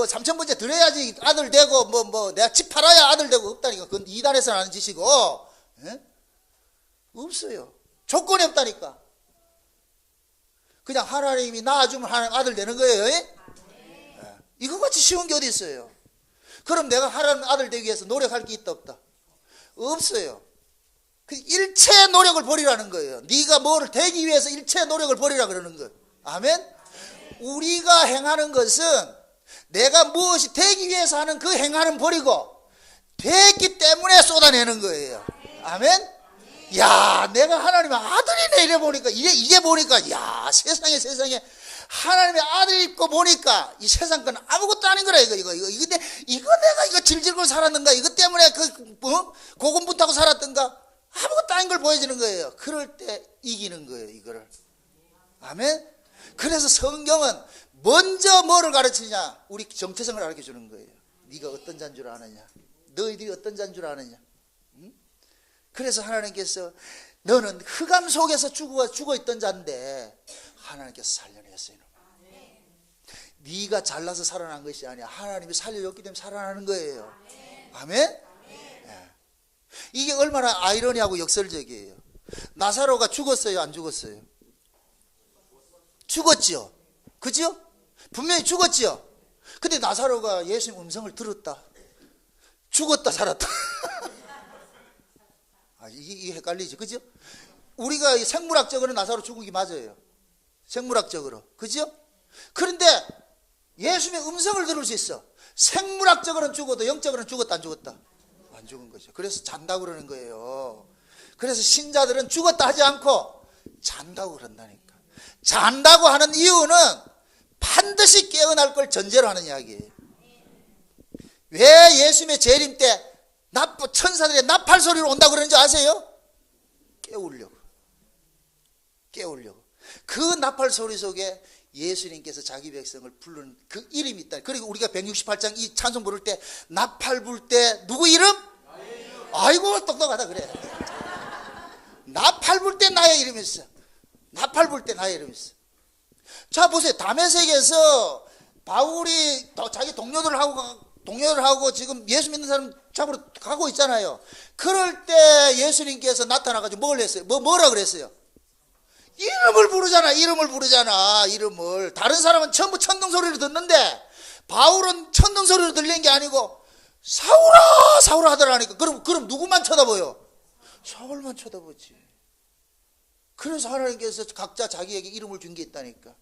삼천번째 드려야지 아들 되고, 내가 집 팔아야 아들 되고 없다니까. 그건 이단에서는 하는 짓이고, 예? 없어요. 조건이 없다니까. 그냥 하나님이 낳아주면 하나님 아들 되는 거예요. 예? 이거 같이 쉬운 게 어디 있어요? 그럼 내가 하나님 아들 되기 위해서 노력할 게 있다, 없다? 없어요. 일체의 노력을 버리라는 거예요. 네가 뭐를 되기 위해서 일체의 노력을 버리라 그러는 거예요. 아멘? 우리가 행하는 것은 내가 무엇이 되기 위해서 하는 그 행하는 버리고 됐기 때문에 쏟아내는 거예요. 아멘? 야, 내가 하나님의 아들이네 이래 보니까 이게 보니까 야, 세상에 하나님의 아들 입고 보니까 이 세상 건 아무것도 아닌 거라 이거 내가 이거 질질걸 살았는가? 이것 때문에 고군분투하고 살았던가? 아무것도 아닌 걸 보여주는 거예요. 그럴 때 이기는 거예요, 이거를. 아멘? 그래서 성경은 먼저 뭐를 가르치냐? 우리 정체성을 가르쳐 주는 거예요. 네가 어떤 자인 줄 아느냐? 너희들이 어떤 자인 줄 아느냐? 응? 그래서 하나님께서 너는 흑암 속에서 죽어 있던 자인데 하나님께서 살려냈어요. 네가 잘나서 살아난 것이 아니야. 하나님이 살려줬기 때문에 살아나는 거예요. 아멘? 이게 얼마나 아이러니하고 역설적이에요. 나사로가 죽었어요, 안 죽었어요? 죽었지요. 그죠? 분명히 죽었지요. 근데 나사로가 예수님 음성을 들었다. 죽었다, 살았다. 이게 헷갈리죠. 그죠? 우리가 생물학적으로 나사로 죽은 게 맞아요. 생물학적으로. 그죠? 그런데 예수님의 음성을 들을 수 있어. 생물학적으로는 죽어도 영적으로는 죽었다, 안 죽었다? 안 죽은 거죠. 그래서 잔다고 그러는 거예요. 그래서 신자들은 죽었다 하지 않고 잔다고 그런다니까. 잔다고 하는 이유는 반드시 깨어날 걸 전제로 하는 이야기예요. 왜 예수님의 재림 때 천사들의 나팔 소리로 온다고 그러는지 아세요? 깨우려고. 그 나팔 소리 속에 예수님께서 자기 백성을 부르는 그 이름이 있다. 그리고 우리가 168장 이 찬송 부를 때 나팔 불 때 누구 이름? 아이고 똑똑하다 그래. 나팔 불 때 나의 이름이 있어. 나팔 불 때 나의 이름이 있어. 자 보세요. 다메섹에서 바울이 자기 동료들하고 지금 예수 믿는 사람 잡으러 가고 있잖아요. 그럴 때 예수님께서 나타나가지고 뭘 했어요? 뭐라 그랬어요? 이름을 부르잖아. 이름을. 다른 사람은 전부 천둥 소리를 듣는데 바울은 천둥 소리로 들리는 게 아니고 사울아 하더라니까. 그럼 누구만 쳐다보여? 사울만 쳐다보지. 그래서 하나님께서 각자 자기에게 이름을 준 게 있다니까.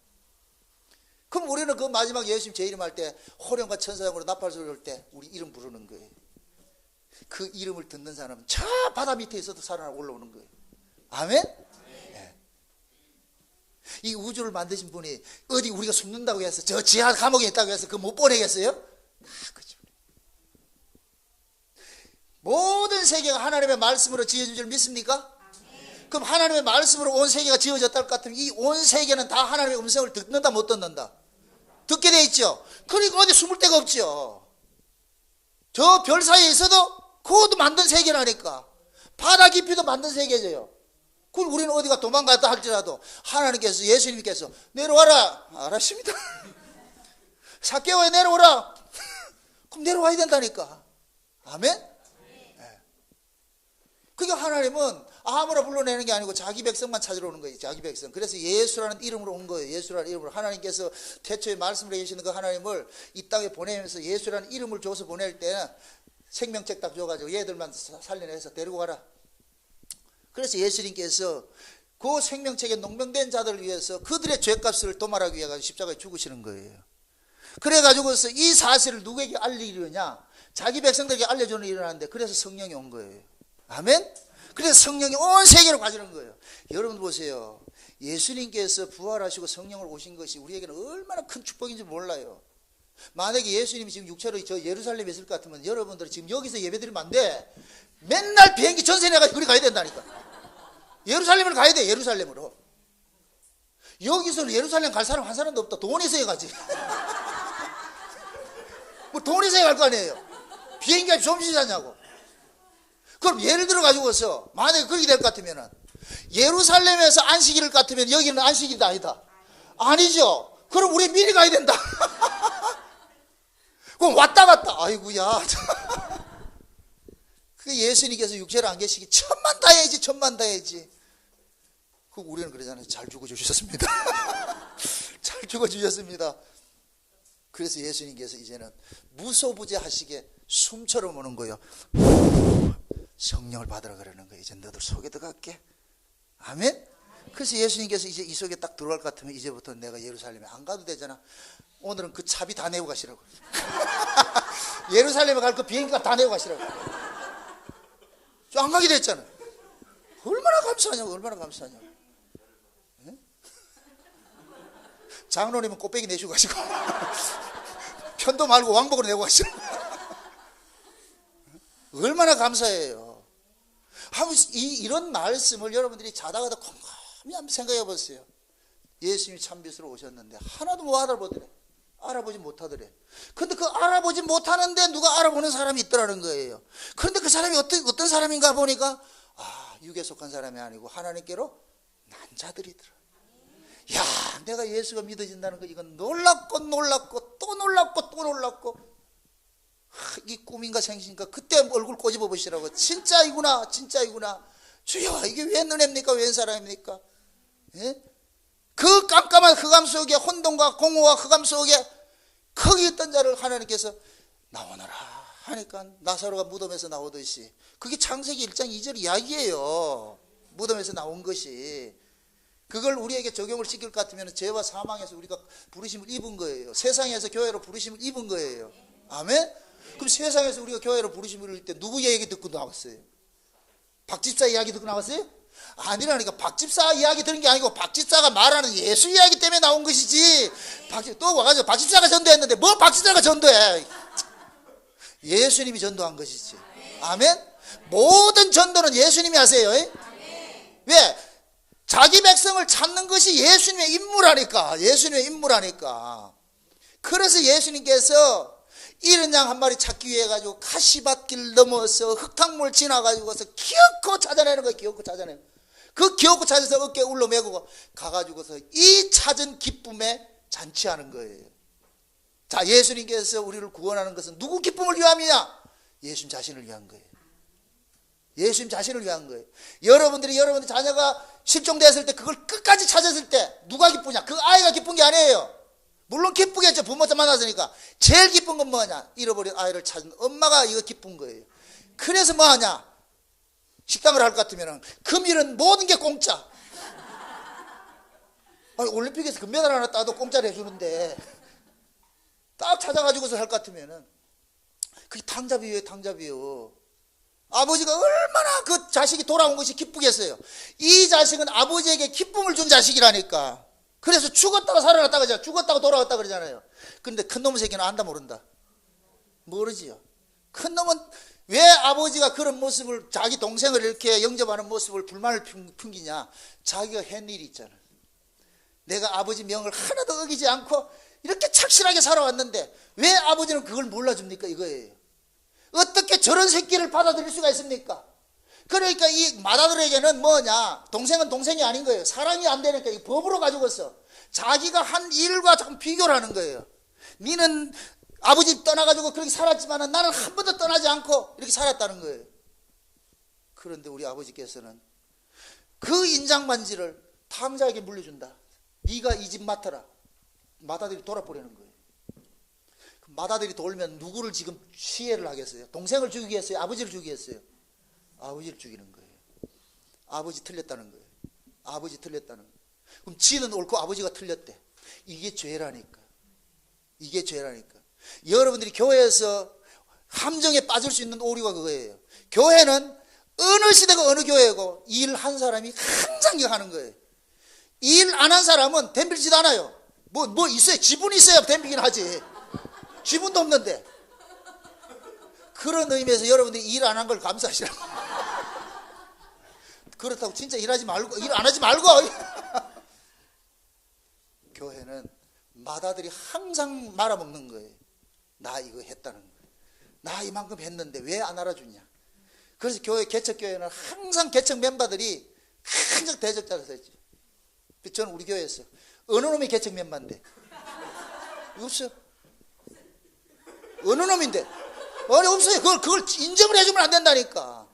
그럼 우리는 그 마지막 예수님 재림할 때 호령과 천사장으로 나팔 소리 올 때 우리 이름 부르는 거예요. 그 이름을 듣는 사람은 저 바다 밑에 있어도 살아나 올라오는 거예요. 아멘? 네. 이 우주를 만드신 분이 어디 우리가 숨는다고 해서 저 지하 감옥에 있다고 해서 그 못 보내겠어요? 그죠. 모든 세계가 하나님의 말씀으로 지어진 줄 믿습니까? 그럼 하나님의 말씀으로 온 세계가 지어졌다 할 것 같으면 이 온 세계는 다 하나님의 음성을 듣는다 못 듣는다? 듣게 돼 있죠. 그러니까 어디 숨을 데가 없죠. 저 별 사이에 있어도 그것도 만든 세계라니까. 바다 깊이도 만든 세계죠. 그럼 우리는 어디가 도망갔다 할지라도 하나님께서, 예수님께서 내려와라. 알았습니다. 삭개오에 내려오라. 그럼 내려와야 된다니까. 아멘? 네. 그게 하나님은 아무나 불러내는 게 아니고 자기 백성만 찾으러 오는 거예요. 자기 백성. 그래서 예수라는 이름으로 온 거예요. 예수라는 이름으로. 하나님께서 태초에 말씀을 해주시는 그 하나님을 이 땅에 보내면서 예수라는 이름을 줘서 보낼 때는 생명책 딱 줘가지고 얘들만 살려내서 데리고 가라. 그래서 예수님께서 그 생명책에 농명된 자들을 위해서 그들의 죄값을 도말하기 위해 십자가에 죽으시는 거예요. 그래가지고서 이 사실을 누구에게 알리려냐? 자기 백성들에게 알려주는 일을 하는데, 그래서 성령이 온 거예요. 아멘? 그래서 성령이 온 세계로 가지는 거예요. 여러분 보세요. 예수님께서 부활하시고 성령을 오신 것이 우리에게는 얼마나 큰 축복인지 몰라요. 만약에 예수님이 지금 육체로 저 예루살렘에 있을 것 같으면 여러분들이 지금 여기서 예배드리면 안 돼. 맨날 비행기 전세 내가지고 그리 가야 된다니까. 예루살렘을 가야 돼. 예루살렘으로. 여기서는 예루살렘 갈 사람 한 사람도 없다. 돈 있어야 가지. 뭐 돈 있어야 갈 거 아니에요. 비행기가 좀 비싸냐고. 그럼 예를 들어 가지고서 만약에 그렇게 될 것 같으면은 예루살렘에서 안식일을 같으면 여기는 안식일이 아니다. 아니죠. 그럼 우리 미리 가야 된다. 그럼 왔다 갔다. 아이고야. 그 예수님께서 육체로 안 계시기 천만 다해야지, 천만 다해야지. 그 우리는 그러잖아요. 잘 죽어주셨습니다. 잘 죽어주셨습니다. 그래서 예수님께서 이제는 무소부재하시게 숨처럼 오는 거예요. 성령을 받으라 그러는 거예요. 이제 너들 속에 들어갈게. 아멘? 그래서 예수님께서 이제 이 속에 딱 들어갈 것 같으면 이제부터 내가 예루살렘에 안 가도 되잖아. 오늘은 그 차비 다 내고 가시라고. 예루살렘에 갈 그 비행기값 다 내고 가시라고. 안 가게 됐잖아. 얼마나 감사하냐고. 얼마나 감사하냐고. 네? 장로님은 꽃배기 내시고 가시고 편도 말고 왕복으로 내고 가시고. 얼마나 감사해요. 이런 말씀을 여러분들이 자다가도 곰곰이 한번 생각해 보세요. 예수님이 참빛으로 오셨는데 하나도 못 알아보더래. 알아보지 못하더래. 근데 그 알아보지 못하는데 누가 알아보는 사람이 있더라는 거예요. 그런데 그 사람이 어떤 사람인가 보니까 육에 속한 사람이 아니고 하나님께로 난 자들이더라. 야, 내가 예수가 믿어진다는 거 이건 놀랍고 놀랍고 또 놀랍고 또 놀랍고, 이 꿈인가 생신인가 그때 얼굴 꼬집어 보시라고. 진짜이구나, 진짜이구나. 주여, 이게 웬 은혜입니까? 웬 사람입니까? 예? 그 깜깜한 흑암 속에, 혼돈과 공허와 흑암 속에 거기 있던 자를 하나님께서 나오너라 하니까 나사로가 무덤에서 나오듯이, 그게 창세기 1장 2절 이야기예요. 무덤에서 나온 것이. 그걸 우리에게 적용을 시킬 것 같으면 죄와 사망에서 우리가 부르심을 입은 거예요. 세상에서 교회로 부르심을 입은 거예요. 아멘? 그럼 세상에서 우리가 교회로 부르심을 입을 때 누구 얘기 듣고 나왔어요? 박집사 이야기 듣고 나왔어요? 아니라니까. 박집사 이야기 들은 게 아니고 박집사가 말하는 예수 이야기 때문에 나온 것이지. 또 와가지고 박집사가 전도했는데 뭐 박집사가 전도해. 예수님이 전도한 것이지. 아멘? 모든 전도는 예수님이 하세요. 왜? 자기 백성을 찾는 것이 예수님의 임무라니까. 예수님의 임무라니까. 그래서 예수님께서 이른 양 한 마리 찾기 위해 가지고 가시밭길 넘어서 흙탕물 지나가지고서 기어코 찾아내는 거예요. 기어코 찾아내는. 그 기어코 찾아서 어깨에 울러매고 가가지고서 이 찾은 기쁨에 잔치하는 거예요. 자, 예수님께서 우리를 구원하는 것은 누구 기쁨을 위함이냐? 예수님 자신을 위한 거예요. 예수님 자신을 위한 거예요. 여러분들 자녀가 실종되었을 때 그걸 끝까지 찾았을 때 누가 기쁘냐? 그 아이가 기쁜 게 아니에요. 물론 기쁘겠죠. 부모자 만났으니까. 제일 기쁜 건 뭐냐? 잃어버린 아이를 찾은 엄마가 이거 기쁜 거예요. 그래서 뭐하냐? 식당을 할 것 같으면 금일은 모든 게 공짜. 아니, 올림픽에서 금메달 하나 따도 공짜로 해주는데 딱 찾아가지고서 할 것 같으면은 그게 탕자비예요. 탕자비요. 아버지가 얼마나 그 자식이 돌아온 것이 기쁘겠어요. 이 자식은 아버지에게 기쁨을 준 자식이라니까. 그래서 죽었다가 살아났다 그러잖아요. 죽었다가 돌아왔다 그러잖아요. 그런데 큰 놈의 새끼는 안다 모른다. 모르지요. 큰 놈은 왜 아버지가 그런 모습을, 자기 동생을 이렇게 영접하는 모습을 불만을 풍기냐? 자기가 한 일이 있잖아. 내가 아버지 명을 하나도 어기지 않고 이렇게 착실하게 살아왔는데 왜 아버지는 그걸 몰라줍니까? 이거예요. 어떻게 저런 새끼를 받아들일 수가 있습니까? 그러니까 이 맏아들에게는 뭐냐, 동생은 동생이 아닌 거예요. 사랑이 안 되니까 이 법으로 가지고서 자기가 한 일과 자꾸 비교를 하는 거예요. 니는 아버지 떠나가지고 그렇게 살았지만 나는 한 번도 떠나지 않고 이렇게 살았다는 거예요. 그런데 우리 아버지께서는 그 인장반지를 탕자에게 물려준다. 네가 이 집 맡아라. 맏아들이 돌아버리는 거예요. 맏아들이 돌면 누구를 지금 시해를 하겠어요? 동생을 죽이겠어요? 아버지를 죽이겠어요? 아버지를 죽이는 거예요. 아버지 틀렸다는 거예요. 아버지 틀렸다는 거예요. 그럼 지는 옳고 아버지가 틀렸대. 이게 죄라니까. 이게 죄라니까. 여러분들이 교회에서 함정에 빠질 수 있는 오류가 그거예요. 교회는 어느 시대가 어느 교회고 일 한 사람이 항상 하는 거예요. 일 안 한 사람은 덤빌지도 않아요. 뭐 있어요. 지분이 있어야 덤비긴 하지. 지분도 없는데. 그런 의미에서 여러분들이 일 안 한 걸 감사하시라고. 그렇다고 진짜 일하지 말고, 일 안 하지 말고. 교회는 맏아들이 항상 말아먹는 거예요. 나 이거 했다는 거예요. 나 이만큼 했는데 왜 안 알아주냐. 그래서 교회 개척교회는 항상 개척 멤버들이 항상 대적자가 됐죠. 저는 우리 교회에서 어느 놈이 개척 멤버인데? 없어요. 어느 놈인데? 아니 없어요. 그걸 인정을 해주면 안 된다니까.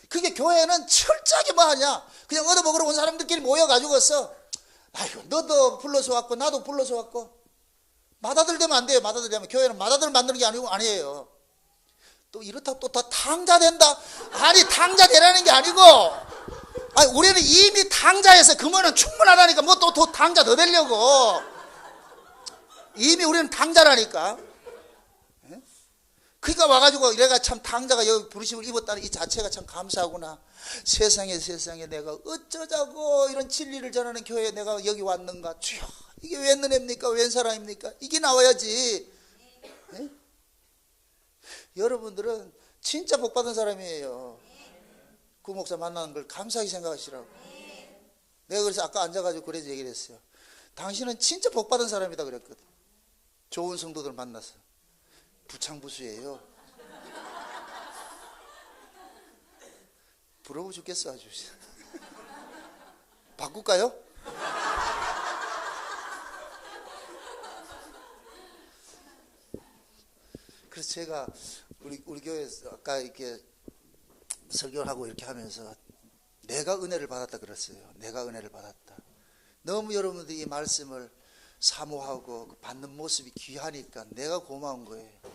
그게 교회는 철저하게 뭐 하냐, 그냥 얻어먹으러 온 사람들끼리 모여가지고서 아이고 너도 불러서 왔고 나도 불러서 왔고. 맏아들 되면 안 돼요. 맏아들 되면. 교회는 맏아들 만드는 게 아니에요. 또 이렇다고 또 다 탕자 된다? 아니 탕자 되라는 게 아니고, 아니 우리는 이미 탕자에서 그거는 충분하다니까. 뭐 또 탕자 더 되려고. 이미 우리는 탕자라니까. 그러니까 와가지고 내가 참 탕자가 여기 부르심을 입었다는 이 자체가 참 감사하구나. 세상에 내가 어쩌자고 이런 진리를 전하는 교회에 내가 여기 왔는가. 주여, 이게 웬 은혜입니까? 웬 사랑입니까? 이게 나와야지. 네? 여러분들은 진짜 복받은 사람이에요. 그 목사 만나는 걸 감사하게 생각하시라고. 내가 그래서 아까 앉아가지고 그래서 얘기를 했어요. 당신은 진짜 복받은 사람이다 그랬거든. 좋은 성도들 만나서. 부창부수예요. 부러워 죽겠어 아주. 바꿀까요? 그래서 제가 우리 교회에서 아까 이렇게 설교를 하고 이렇게 하면서 내가 은혜를 받았다 그랬어요. 내가 은혜를 받았다. 너무 여러분들이 이 말씀을 사모하고 받는 모습이 귀하니까 내가 고마운 거예요.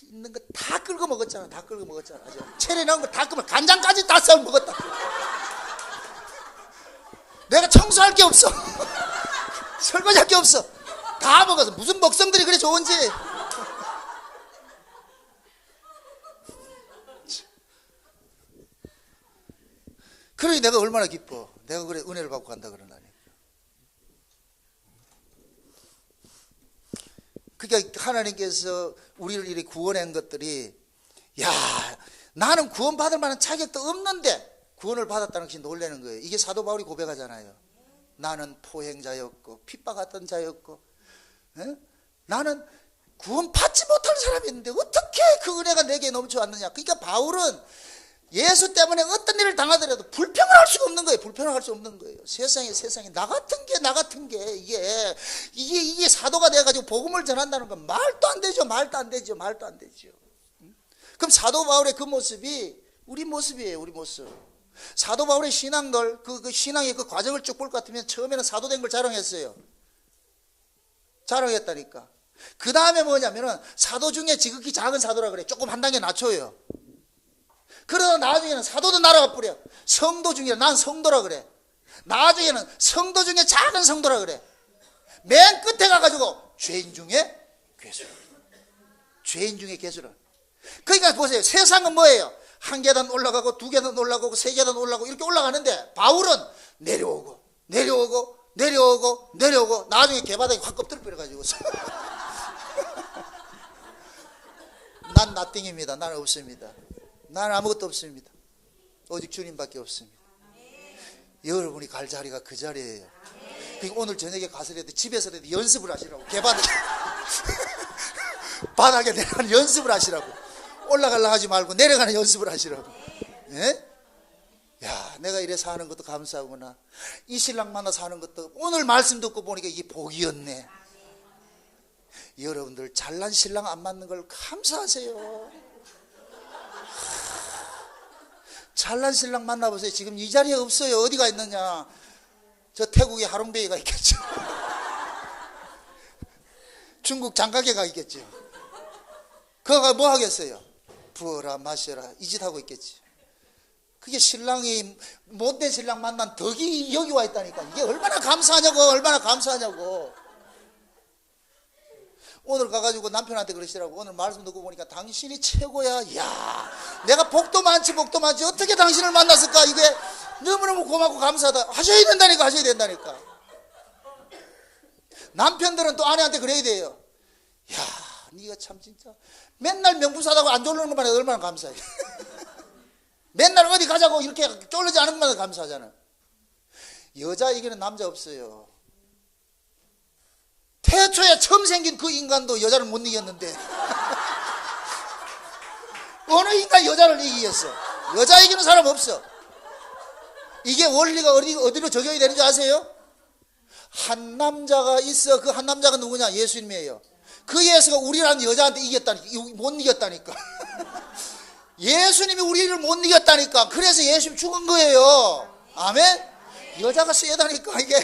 있는 거 다 끓고 먹었잖아. 다 끓고 먹었잖아. 체리 나온 거 다 끓고 간장까지 다 썰어 먹었다. 내가 청소할 게 없어. 설거지할 게 없어. 다 먹었어. 무슨 먹성들이 그래 좋은지. 그러니 내가 얼마나 기뻐. 내가 그래 은혜를 받고 간다 그러나니. 그러니까 하나님께서 우리를 이렇게 구원한 것들이, 야, 나는 구원받을 만한 자격도 없는데 구원을 받았다는 것이 놀라는 거예요. 이게 사도 바울이 고백하잖아요. 나는 포행자였고 핍박했던 자였고, 에? 나는 구원받지 못할 사람이었는데 어떻게 그 은혜가 내게 넘쳐왔느냐. 그러니까 바울은 예수 때문에 어떤 일을 당하더라도 불평을 할 수가 없는 거예요. 불평을 할 수 없는 거예요. 세상에 나 같은 게 이게 사도가 돼가지고 복음을 전한다는 건 말도 안 되죠. 그럼 사도 바울의 그 모습이 우리 모습이에요. 우리 모습. 사도 바울의 신앙들, 그 신앙의 그 과정을 쭉 볼 것 같으면 처음에는 사도된 걸 자랑했어요. 자랑했다니까. 그 다음에 뭐냐면은 사도 중에 지극히 작은 사도라 그래. 조금 한 단계 낮춰요. 그러다 나중에는 사도도 날아가 뿌려. 성도 중에 난 성도라 그래. 나중에는 성도 중에 작은 성도라 그래. 맨 끝에 가가지고 죄인 중에 괴수라. 죄인 중에 괴수라. 그러니까 보세요. 세상은 뭐예요? 한 계단 올라가고 두 계단 올라가고 세 계단 올라가고 이렇게 올라가는데 바울은 내려오고 나중에 개바닥에 확 엎드려 버려가지고 난 나띵입니다. 나는 없습니다. 나는 아무것도 없습니다. 오직 주님밖에 없습니다. 여러분이 갈 자리가 그 자리예요. 그러니까 오늘 저녁에 가서라도 집에서라도 연습을 하시라고. 개바닥에 바닥에 내려가는 연습을 하시라고. 올라가려고 하지 말고 내려가는 연습을 하시라고. 예? 야, 내가 이래 사는 것도 감사하구나. 이 신랑 만나 사는 것도 오늘 말씀 듣고 보니까 이게 복이었네. 여러분들 잘난 신랑 안 맞는 걸 감사하세요. 잘난 신랑 만나보세요. 지금 이 자리에 없어요. 어디가 있느냐. 저 태국에 하롱베이가 있겠죠. 중국 장가게가 있겠죠. 그거가 뭐 하겠어요? 부어라 마셔라 이 짓 하고 있겠지. 그게 신랑이 못된 신랑 만난 덕이 여기 와 있다니까. 이게 얼마나 감사하냐고. 얼마나 감사하냐고. 오늘 가가지고 남편한테 그러시더라고. 오늘 말씀 듣고 보니까 당신이 최고야. 야, 내가 복도 많지 어떻게 당신을 만났을까. 이게 너무너무 고맙고 감사하다. 하셔야 된다니까. 하셔야 된다니까. 남편들은 또 아내한테 그래야 돼요. 야, 네가 참 진짜 맨날 명분사다고 안 졸르는 것만 해도 얼마나 감사해. 맨날 어디 가자고 이렇게 쫄르지 않은 것만 해도 감사하잖아. 여자 이기는 남자 없어요. 태초에 처음 생긴 그 인간도 여자를 못 이겼는데 어느 인간 여자를 이기겠어? 여자 이기는 사람 없어. 이게 원리가 어디로 적용이 되는 줄 아세요? 한 남자가 있어. 그 한 남자가 누구냐? 예수님이에요. 그 예수가 우리라는 여자한테 못 이겼다니까. 예수님이 우리를 못 이겼다니까. 그래서 예수님 죽은 거예요. 아멘? 여자가 세다니까 이게.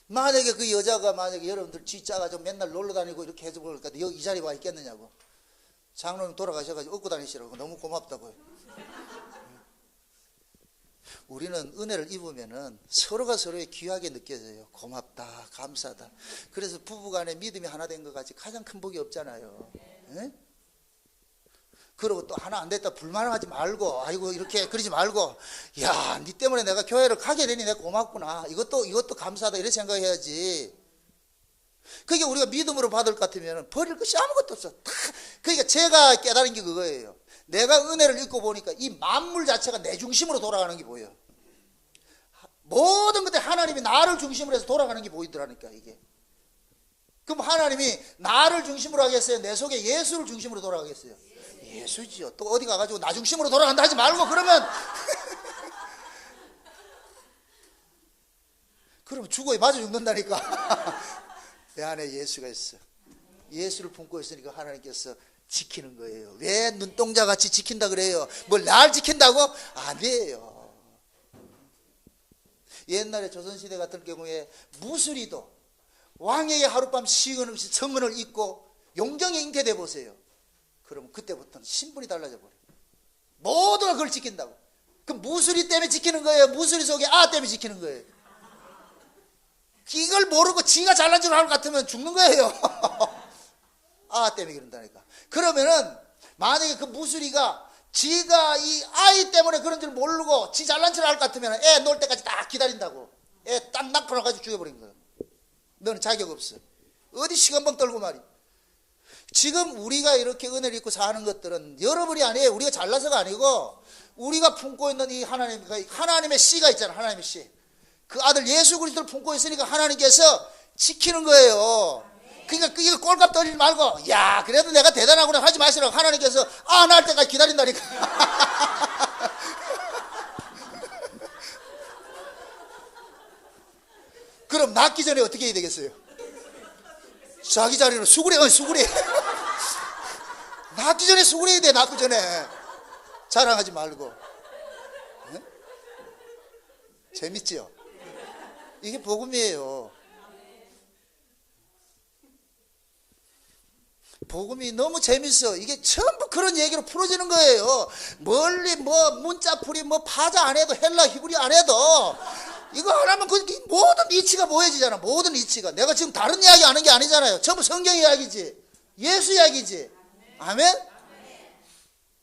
만약에 그 여자가 만약에 여러분들 쥐짜가 좀 맨날 놀러 다니고 이렇게 해서 볼까 여기 이 자리에 와 있겠느냐고. 장로님 돌아가셔가지고 업고 다니시라고. 너무 고맙다고요. 우리는 은혜를 입으면은 서로가 서로의 귀하게 느껴져요. 고맙다, 감사다. 그래서 부부간에 믿음이 하나 된 것 같이 가장 큰 복이 없잖아요. 예? 그리고 또 하나 안 됐다 불만하지 말고, 아이고 이렇게 그러지 말고, 야, 니 때문에 내가 교회를 가게 되니 내가 고맙구나. 이것도 감사하다 이렇게 생각해야지. 그게 우리가 믿음으로 받을 것 같으면 버릴 것이 아무것도 없어. 다. 그러니까 제가 깨달은 게 그거예요. 내가 은혜를 읽고 보니까 이 만물 자체가 내 중심으로 돌아가는 게 보여. 모든 것들이 하나님이 나를 중심으로 해서 돌아가는 게 보이더라니까 이게. 그럼 하나님이 나를 중심으로 하겠어요? 내 속에 예수를 중심으로 돌아가겠어요? 예수지요. 또 어디 가가지고 나 중심으로 돌아간다 하지 말고 그러면 그러면 죽어야 맞아 죽는다니까. 내 안에 예수가 있어. 예수를 품고 있으니까 하나님께서 지키는 거예요. 왜 눈동자같이 지킨다 그래요? 뭘 날 지킨다고? 아니에요. 옛날에 조선시대 같은 경우에 무술이도 왕에게 하룻밤 시간 없이 성은을 입고 용정에 잉태돼 보세요. 그러면 그때부터는 신분이 달라져 버려요. 모두가 그걸 지킨다고. 그 무술이 때문에 지키는 거예요? 무술이 속에 아 때문에 지키는 거예요? 이걸 모르고 지가 잘난 줄 알고 같으면 죽는 거예요. 아 때문에 그런다니까. 그러면은 만약에 그 무술이가 지가 이 아이 때문에 그런 줄 모르고 지 잘난 줄 알 것 같으면 애 놀 때까지 딱 기다린다고. 애 딱 낳고나가지고 죽여버린 거예요. 너는 자격 없어. 어디 시간방 떨고 말이야. 지금 우리가 이렇게 은혜를 입고 사는 것들은 여러분이 아니에요. 우리가 잘나서가 아니고 우리가 품고 있는 이 하나님의 씨가 있잖아. 하나님의 씨. 그 아들 예수 그리스도를 품고 있으니까 하나님께서 지키는 거예요. 그러니까 이거 꼴값 떨리지 말고 야 그래도 내가 대단하구나 하지 마시라고. 하나님께서 아 날 때까지 기다린다니까. 그럼 낳기 전에 어떻게 해야 되겠어요? 자기 자리로 수그려. 낳기 전에 수그려야 돼. 낳기 전에 자랑하지 말고. 네? 재밌지요? 이게 복음이에요. 복음이 너무 재밌어. 이게 전부 그런 얘기로 풀어지는 거예요. 멀리 뭐 문자풀이 뭐 파자 안 해도 헬라 히브리 안 해도 이거 하나면 그 모든 이치가 보여지잖아. 모든 이치가. 내가 지금 다른 이야기 하는 게 아니잖아요. 전부 성경 이야기지. 예수 이야기지. 아멘?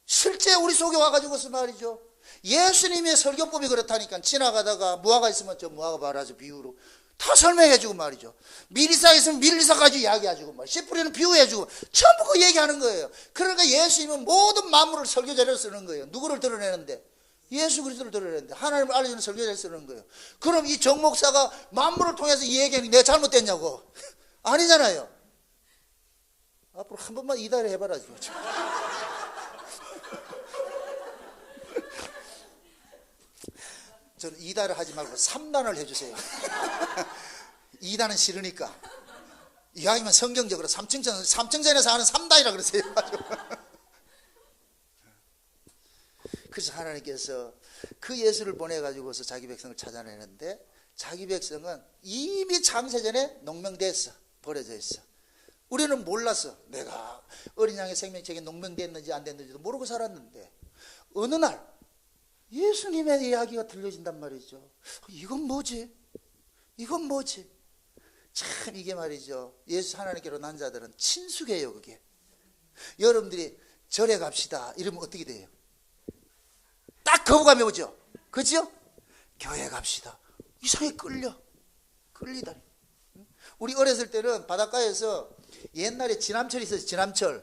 실제 우리 속에 와가지고서 말이죠. 예수님의 설교법이 그렇다니까. 지나가다가 무화과 있으면 저 무화과 봐라 저 비유로 다 설명해주고 말이죠. 밀리사 있으면 밀리사까지 이야기해주고 말이죠. 씨 뿌리는 비유해주고 전부 그 얘기하는 거예요. 그러니까 예수님은 모든 만물을 설교자를 쓰는 거예요. 누구를 드러내는데? 예수 그리스도를 드러내는데 하나님을 알려주는 설교자를 쓰는 거예요. 그럼 이 정 목사가 만물을 통해서 이 얘기하는 게 내가 잘못됐냐고? 아니잖아요. 앞으로 한 번만 이달에 해봐라. 저는 2단을 하지 말고 3단을 해주세요. 2단은 싫으니까. 이왕이면 성경적으로 삼층전에서 하는 3단이라 그러세요. 그래서 하나님께서 그 예수를 보내가지고서 자기 백성을 찾아내는데, 자기 백성은 이미 창세전에 농명됐어. 버려져 있어. 우리는 몰랐어. 내가 어린 양의 생명책에 농명됐는지 안 됐는지도 모르고 살았는데, 어느 날 예수님의 이야기가 들려진단 말이죠. 이건 뭐지? 이건 뭐지? 참 이게 말이죠. 예수 하나님께로 난 자들은 친숙해요. 그게. 여러분들이 절에 갑시다 이러면 어떻게 돼요? 딱 거부감이 오죠. 그죠? 교회 갑시다. 이상하게 끌리다. 우리 어렸을 때는 바닷가에서 옛날에 지남철이 있었어요.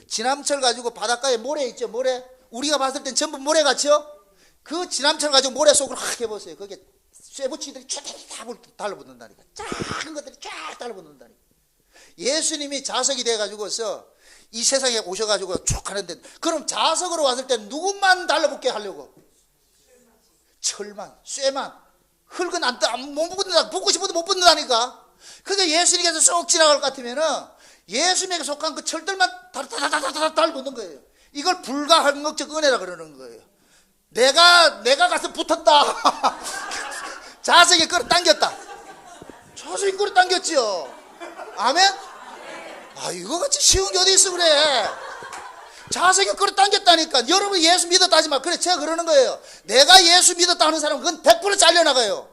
지남철 가지고 바닷가에 모래 있죠. 모래. 우리가 봤을 땐 전부 모래 같죠? 그 지남철 가지고 모래 속으로 확 해보세요. 거기에 쇠붙이들이 쫙 달라붙는다니까. 작은 것들이 쫙 달라붙는다니까. 예수님이 자석이 돼가지고서 이 세상에 오셔가지고 쭉 하는데, 그럼 자석으로 왔을 때 누구만 달라붙게 하려고? 철만, 쇠만. 흙은 못 붙는다. 붙고 싶어도 못 붙는다니까. 그러니까 예수님께서 쏙 지나갈 것 같으면은 예수님에게 속한 그 철들만 달붙는 거예요. 이걸 불가항력적 은혜라 그러는 거예요. 내가 가서 붙었다. 자석이 끌어당겼다. 자석이 끌어당겼지요. 아멘? 아, 이거 같이 쉬운 게 어디 있어 그래. 자석이 끌어당겼다니까. 여러분 예수 믿었다 하지 마. 그래, 제가 그러는 거예요. 내가 예수 믿었다 하는 사람은 그건 100% 잘려나가요.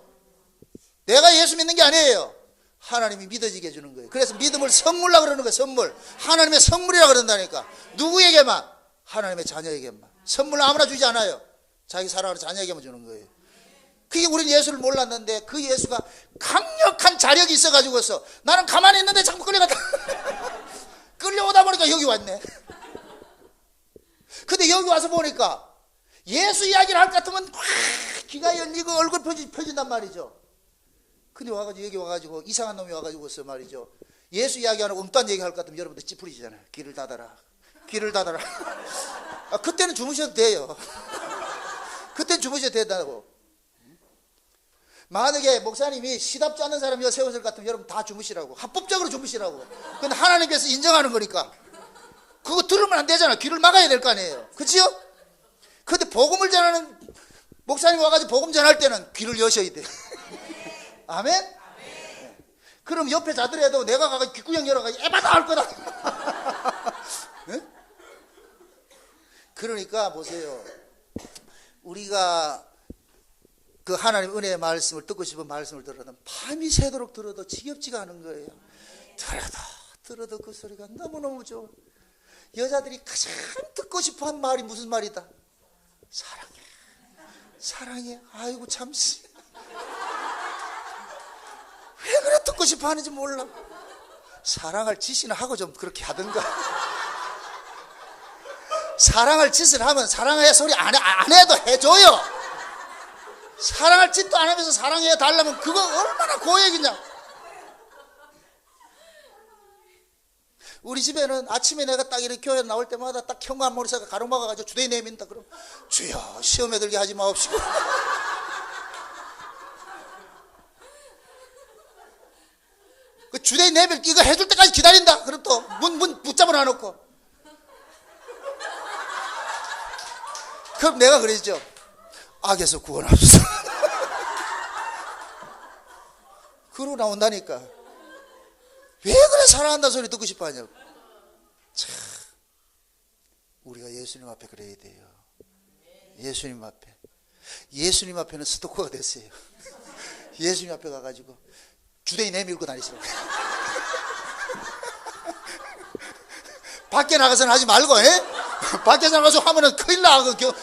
내가 예수 믿는 게 아니에요. 하나님이 믿어지게 해주는 거예요. 그래서 믿음을 선물라 그러는 거예요. 선물. 하나님의 선물이라 그런다니까. 누구에게만? 하나님의 자녀에게만. 선물 아무나 주지 않아요. 자기 사랑하는 자녀에게만 주는 거예요. 그게 우리는 예수를 몰랐는데, 그 예수가 강력한 자력이 있어가지고서 나는 가만히 있는데 자꾸 끌려갔다. 끌려오다 보니까 여기 왔네. 근데 여기 와서 보니까 예수 이야기를 할 것 같으면 귀가 열리고 얼굴 펴진단 말이죠. 근데 와가지고 여기 와가지고 이상한 놈이 와가지고서 말이죠. 예수 이야기하는 엉뚱한 얘기 할 것 같으면 여러분들 찌푸리시잖아요. 귀를 닫아라. 귀를 닫아라. 아, 그때는 주무셔도 돼요. 그때는 주무셔도 된다고. 만약에 목사님이 시답지 않는 사람이 세웠을 것 같으면 여러분 다 주무시라고. 합법적으로 주무시라고. 근데 하나님께서 인정하는 거니까. 그거 들으면 안 되잖아. 귀를 막아야 될 거 아니에요. 그치요? 근데 복음을 전하는 목사님 와가지고 복음 전할 때는 귀를 여셔야 돼. 아멘? 네. 그럼 옆에 자더라도 내가 가서 귓구녕 열어가지고 에바다 할 거다. 네? 그러니까 보세요. 우리가 그 하나님 은혜의 말씀을 듣고 싶은 말씀을 들어도 밤이 새도록 들어도 지겹지가 않은 거예요. 들어도 그 소리가 너무너무 좋아. 여자들이 가장 듣고 싶어한 말이 무슨 말이다? 사랑해. 아이고 참. 왜 그래 듣고 싶어 하는지 몰라. 사랑할 짓이나 하고 좀 그렇게 하든가. 사랑할 짓을 하면 사랑해 소리 안 해도 해줘요. 사랑할 짓도 안 하면서 사랑해 달라면 그거 얼마나 고액이냐. 우리 집에는 아침에 내가 딱 이렇게 교회 나올 때마다 딱 현관 머리사가 가로막아가지고 주대 내민다. 그럼 주여 시험에 들게 하지 마옵시고. 그 주대 내밀 이거 해줄 때까지 기다린다. 그럼 또 문 붙잡아 놔놓고. 그럼 내가 그러죠. 악에서 구원하소서. 그러고 나온다니까. 왜 그래 사랑한다는 소리 듣고 싶어 하냐고. 참, 우리가 예수님 앞에 그래야 돼요. 예수님 앞에. 예수님 앞에는 스토커가 됐어요. 예수님 앞에 가가지고 주댕이 내밀고 다니시라고. 밖에 나가서는 하지 말고, 밖에 나가서 하면은 큰일 나.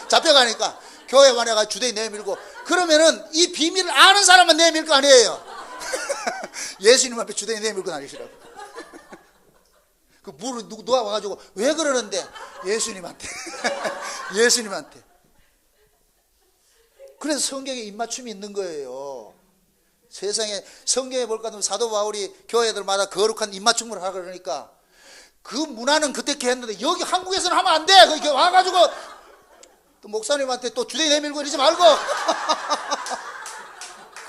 잡혀가니까. 교회 와내가 주댕이 내밀고. 그러면은 이 비밀을 아는 사람만 내밀 거 아니에요. 예수님 앞에 주댕이 내밀고 다니시라고. 그 물을 누가 와가지고 왜 그러는데? 예수님한테. 예수님한테. 그래서 성경에 입맞춤이 있는 거예요. 세상에 성경에 볼까 하면 사도 바울이 교회들마다 거룩한 입맞춤을 하라 그러니까 그 문화는 그때께 했는데 여기 한국에서는 하면 안 돼. 그렇게 와가지고 또 목사님한테 또 주댕이 내밀고 이러지 말고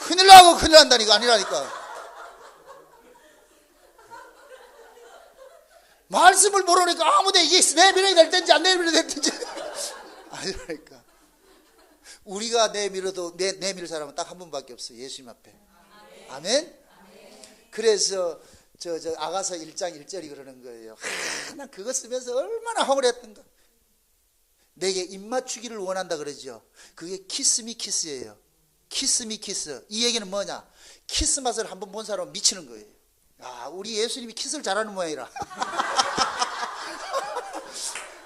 큰일 나고 큰일 난다니까. 아니라니까. 말씀을 모르니까 아무데 이게 내밀어야 될 텐지 안 내밀어야 될 텐지 아니라니까. 우리가 내밀어도 내밀 사람은 딱 한 분밖에 없어요. 예수님 앞에. 아멘. 그래서 저 아가서 1장 1절이 그러는 거예요. 난 그거 쓰면서 얼마나 황홀했던가. 내게 입맞추기를 원한다 그러죠. 그게 키스미 키스예요. 키스미 키스. 이 얘기는 뭐냐? 키스 맛을 한번 본 사람은 미치는 거예요. 아, 우리 예수님이 키스를 잘하는 모양이라.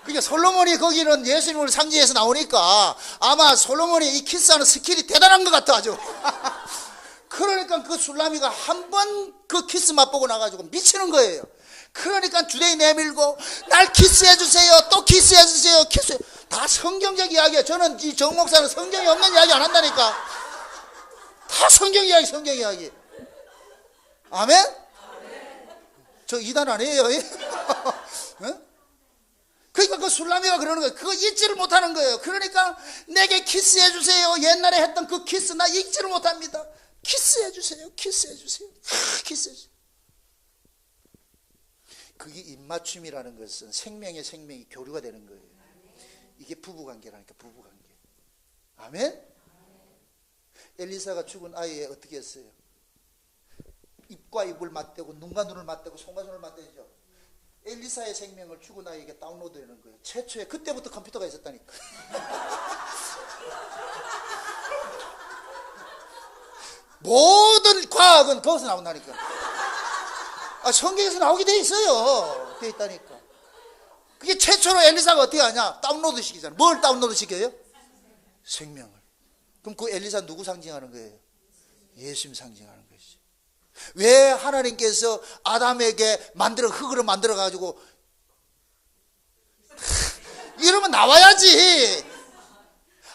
그러니까 솔로몬이 거기는 예수님을 상징해서 나오니까 아마 솔로몬이 이 키스하는 스킬이 대단한 것 같아 아주. 그러니까 그 술라미가 한 번 그 키스 맛보고 나가지고 미치는 거예요. 그러니까 주댕이 내밀고 날 키스해 주세요. 또 키스해 주세요. 키스. 다 성경적 이야기야. 저는 이 정 목사는 성경이 없는 이야기 안 한다니까. 다 성경 이야기, 성경 이야기. 아멘? 저 이단 아니에요? 그러니까 그 술라미가 그러는 거예요. 그거 잊지를 못하는 거예요. 그러니까 내게 키스해 주세요. 옛날에 했던 그 키스 나 잊지를 못합니다. 키스해 주세요. 키스해 주세요. 키스해 주세요. 그게 입맞춤이라는 것은 생명의 생명이 교류가 되는 거예요. 이게 부부관계라니까. 부부관계. 아멘? 엘리사가 죽은 아이에 어떻게 했어요? 입과 입을 맞대고 눈과 눈을 맞대고 손과 손을 맞대죠. 엘리사의 생명을 죽은 아이에게 다운로드되는 거예요. 최초에 그때부터 컴퓨터가 있었다니까. 모든 과학은 거기서 나온다니까. 아, 성경에서 나오게 돼 있어요. 돼 있다니까. 그게 최초로 엘리사가 어떻게 하냐? 다운로드 시키잖아. 뭘 다운로드 시켜요? 생명을. 그럼 그 엘리사 누구 상징하는 거예요? 예수님 상징하는 것이죠. 왜 하나님께서 아담에게 흙으로 만들어 가지고 이러면 나와야지.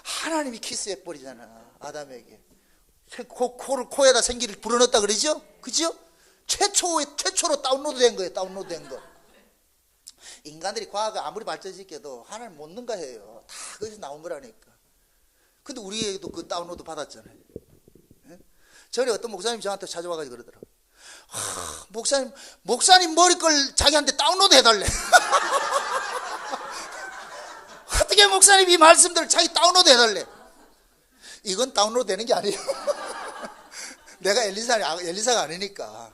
하나님이 키스해 버리잖아. 아담에게 코에다 생기를 불어넣었다 그러죠? 그죠? 최초로 다운로드 된 거예요. 다운로드 된 거. 인간들이 과학을 아무리 발전시켜도 하나님 못 능가해요. 다 거기서 나온 거라니까. 근데 우리에게도 그 다운로드 받았잖아요. 전에 어떤 목사님이 저한테 찾아와가지고 그러더라고요. 목사님 머리걸 자기한테 다운로드 해달래. 어떻게 목사님 이 말씀들을 자기 다운로드 해달래. 이건 다운로드 되는 게 아니에요. 내가 엘리사가 아니니까.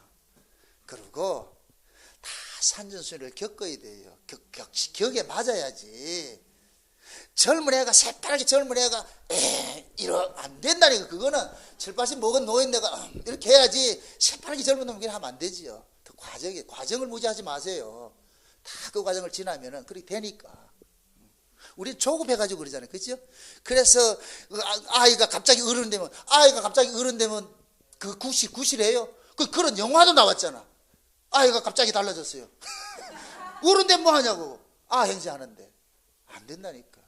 그리고 다 산전수를 겪어야 돼요. 격에 맞아야지. 젊은 애가 새파랗게 젊은 애가 이러 안 된다니까. 그거는 7, 80 먹은 노인네가 이렇게 해야지. 새파랗게 젊은 놈이 하면 안 되지요. 그 과정을 무시하지 마세요. 다 그 과정을 지나면은 그렇게 되니까. 우리 조급해가지고 그러잖아요. 그죠? 그래서 아이가 갑자기 어른 되면 그 구실해요. 그런 영화도 나왔잖아. 아이가 갑자기 달라졌어요. 어른 되면 뭐 하냐고. 행세하는데. 안 된다니까.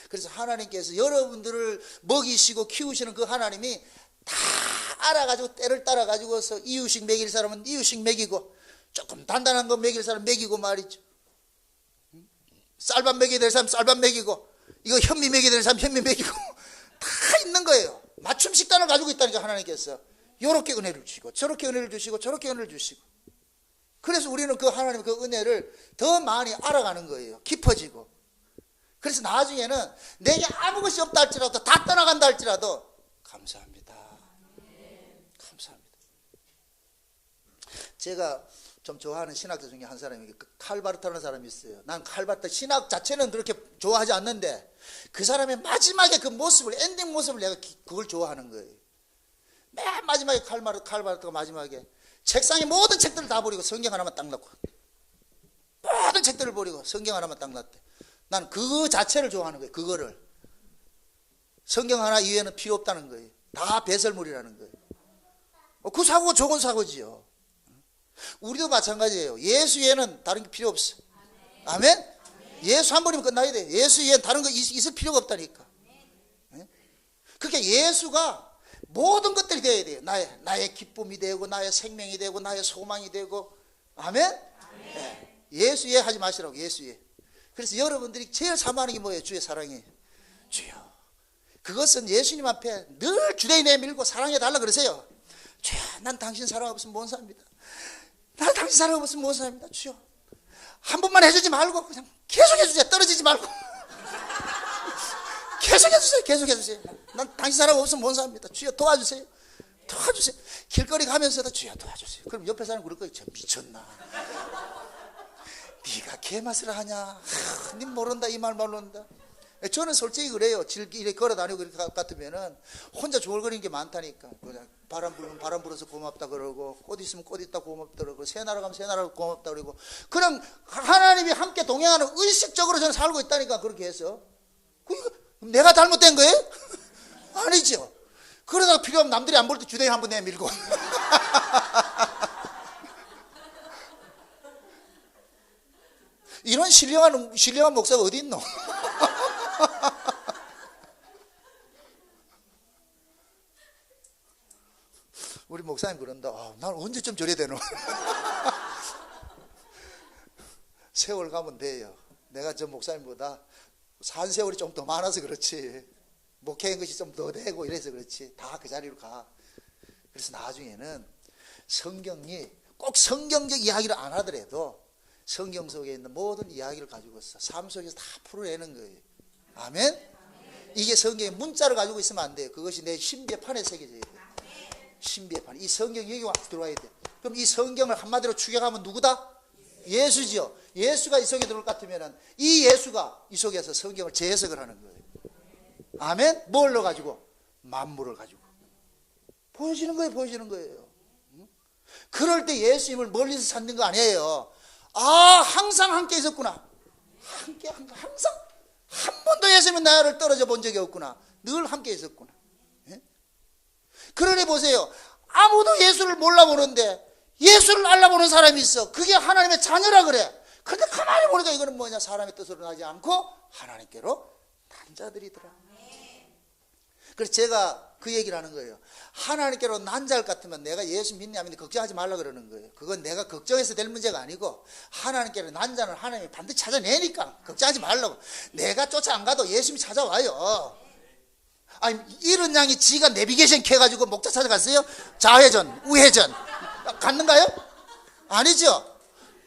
그래서 하나님께서 여러분들을 먹이시고 키우시는 그 하나님이 다 알아가지고 때를 따라가지고서 이유식 먹일 사람은 이유식 먹이고 조금 단단한 거 먹일 사람 먹이고 말이죠. 쌀밥 먹여야 될 사람 쌀밥 먹이고 이거 현미 먹여야 될 사람 현미 먹이고 다 있는 거예요. 맞춤 식단을 가지고 있다니까. 하나님께서 요렇게 은혜를 주시고 저렇게 은혜를 주시고 저렇게 은혜를 주시고. 그래서 우리는 그 하나님의 그 은혜를 더 많이 알아가는 거예요. 깊어지고. 그래서 나중에는 내게 아무 것이 없다 할지라도 다 떠나간다 할지라도 감사합니다. 감사합니다. 제가 좀 좋아하는 신학자 중에 한 사람이 칼바르트라는 사람이 있어요. 난 칼바르트 신학 자체는 그렇게 좋아하지 않는데 그 사람의 마지막에 그 모습을, 엔딩 모습을 내가 그걸 좋아하는 거예요. 맨 마지막에 칼바르트가 마지막에 책상에 모든 책들을 다 버리고 성경 하나만 딱 놓고 모든 책들을 버리고 성경 하나만 딱 놨대. 난 그 자체를 좋아하는 거예요. 그거를. 성경 하나 이외에는 필요 없다는 거예요. 다 배설물이라는 거예요. 그 사고가 좋은 사고지요. 우리도 마찬가지예요. 예수 외에는 다른 게 필요 없어. 아멘? 예수 한 번이면 끝나야 돼. 예수 외에는 다른 거 있을 필요가 없다니까. 그러니까 예수가 모든 것들이 되어야 돼요. 나의 기쁨이 되고 나의 생명이 되고 나의 소망이 되고. 아멘? 네. 예수예 하지 마시라고. 예수예. 그래서 여러분들이 제일 사모하는 게 뭐예요? 주의 사랑이에요. 주여. 그것은 예수님 앞에 늘 주đề 내밀고 사랑해 달라 그러세요. 주여, 난 당신 사랑 없으면 못 삽니다. 난 당신 사랑 없으면 못 삽니다. 주여, 한 번만 해주지 말고 그냥 계속 해주세요. 떨어지지 말고 계속 해주세요. 계속 해주세요. 난 당신 사랑 없으면 못 삽니다. 주여, 도와주세요. 도와주세요. 길거리 가면서도 주여 도와주세요. 그럼 옆에 사람 그럴 거예요. 저 미쳤나? 네가 개맛을 하냐? 님 모른다. 이 말 모른다. 저는 솔직히 그래요. 이렇게 걸어다니고 그렇게 같으면은 혼자 중얼거리는 게 많다니까. 그냥 바람 불면 바람 불어서 고맙다 그러고, 꽃 있으면 꽃 있다 고맙다 그러고, 새 나라 가면 새 나라 고맙다 그러고, 그냥 하나님이 함께 동행하는 의식적으로 저는 살고 있다니까. 그렇게 해서 내가 잘못된 거예요? 아니죠. 그러다가 필요하면 남들이 안 볼 때 주댕이 한번 내밀고 이런 신령한 목사가 어디 있노? 우리 목사님 그런다. 난 언제쯤 저래 되노? 세월 가면 돼요. 내가 저 목사님보다 산 세월이 좀 더 많아서 그렇지, 목회한 것이 좀 더 되고 이래서 그렇지, 다 그 자리로 가. 그래서 나중에는 성경이 꼭 성경적 이야기를 안 하더라도 성경 속에 있는 모든 이야기를 가지고서 삶 속에서 다 풀어내는 거예요. 아멘? 이게 성경의 문자를 가지고 있으면 안 돼요. 그것이 내 신비판에 새겨져야 돼요. 신비판. 이 성경이 여기 와서 들어와야 돼. 그럼 이 성경을 한마디로 추격하면 누구다? 예수지요. 예수가 이 속에 들어올 것 같으면 이 예수가 이 속에서 성경을 재해석을 하는 거예요. 아멘? 뭘로 가지고? 만물을 가지고. 보여지는 거예요. 보여지는 거예요. 그럴 때 예수님을 멀리서 찾는 거 아니에요. 항상 함께 있었구나. 항상 한 번도 예수님은 나를 떨어져 본 적이 없구나. 늘 함께 있었구나. 예? 그러니 보세요. 아무도 예수를 몰라보는데 예수를 알아보는 사람이 있어. 그게 하나님의 자녀라 그래. 그런데 가만히 보니까 이거는 뭐냐? 사람의 뜻으로 나지 않고 하나님께로 난 자들이더라. 그래서 제가 그 얘기를 하는 거예요. 하나님께로 난 자 같으면 내가 예수 믿냐 안 믿냐 걱정하지 말라 그러는 거예요. 그건 내가 걱정해서 될 문제가 아니고 하나님께로 난 자는 하나님이 반드시 찾아내니까 걱정하지 말라고. 내가 쫓아 안 가도 예수님이 찾아와요. 아니, 이런 양이 지가 내비게이션 켜가지고 목자 찾아갔어요? 좌회전, 우회전 갔는가요? 아니죠.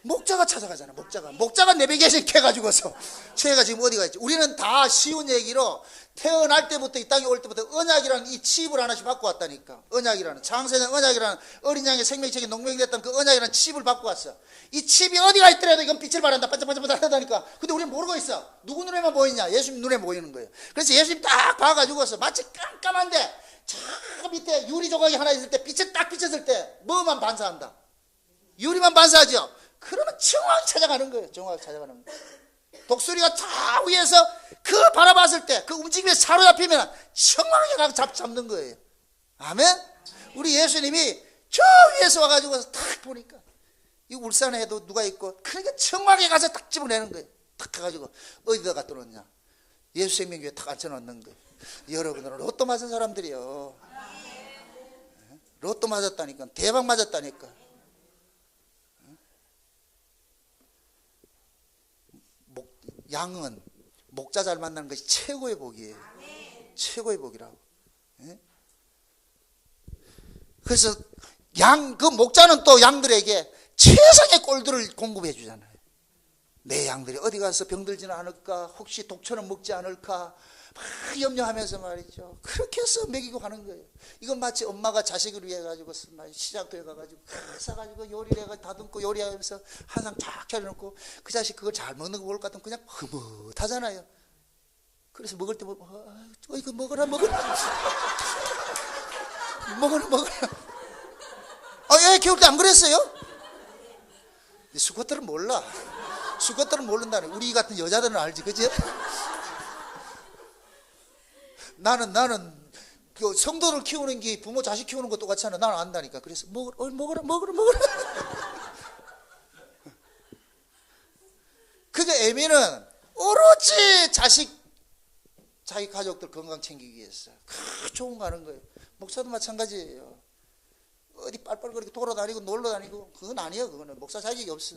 목자가 찾아가잖아. 목자가 내비게이션 켜가지고서 쟤가 지금 어디가 있지? 우리는 다 쉬운 얘기로 태어날 때부터 이 땅에 올 때부터 언약이라는 이 칩을 하나씩 받고 왔다니까. 언약이라는, 장세전 언약이라는, 어린 양의 생명책이 농명됐던 그 언약이라는 칩을 받고 왔어. 이 칩이 어디가 있더라도 이건 빛을 발한다. 반짝반짝 하다니까. 근데 우리는 모르고 있어. 누구 눈에만 보이냐? 예수님 눈에 보이는 거예요. 그래서 예수님 딱 봐가지고서 마치 깜깜한데 저 밑에 유리 조각이 하나 있을 때 빛이 딱 비쳤을 때 뭐만 반사한다? 유리만 반사하죠. 그러면 정확히 찾아가는 거예요. 정확히 찾아가는 거예요. 독수리가 저 위에서 그 바라봤을 때 그 움직임에 사로잡히면 정확하게 가서 잡는 거예요. 아멘? 우리 예수님이 저 위에서 와가지고 딱 보니까 이 울산에도 누가 있고 그러니까 정확하게 가서 딱 집어내는 거예요. 딱 가가지고 어디다 갖다 놓냐? 예수 생명교회에 딱 앉혀놓는 거예요. 여러분들은 로또 맞은 사람들이요. 로또 맞았다니까. 대박 맞았다니까. 양은 목자 잘 만나는 것이 최고의 복이에요. 최고의 복이라고. 예? 그래서 그 목자는 또 양들에게 최상의 꼴들을 공급해 주잖아요. 내 양들이 어디 가서 병들지는 않을까, 혹시 독처럼 먹지 않을까 막 염려하면서 말이죠. 그렇게 해서 먹이고 가는 거예요. 이건 마치 엄마가 자식을 위해 가지고 시장터에 가가지고 사가지고 요리를 해가지고 다듬고 요리하면서 항상 쫙 차려놓고 그 자식 그걸 잘 먹는 거 볼 것 같으면 그냥 흐뭇하잖아요. 그래서 먹을 때 이거 먹어라 먹어라 애 키울 때 안 그랬어요? 수컷들은 몰라. 수컷들은 모른다네. 우리 같은 여자들은 알지, 그치? 나는 그 성도를 키우는 게 부모 자식 키우는 거 똑같이 하나 나는 안다니까. 그래서 먹어라. 그게 애미는 오로지 자기 가족들 건강 챙기기 위해서 그 좋은 거 하는 거예요. 목사도 마찬가지예요. 어디 빨빨거리고 돌아다니고 놀러 다니고 그건 아니에요. 그거는 목사 자격이 없어.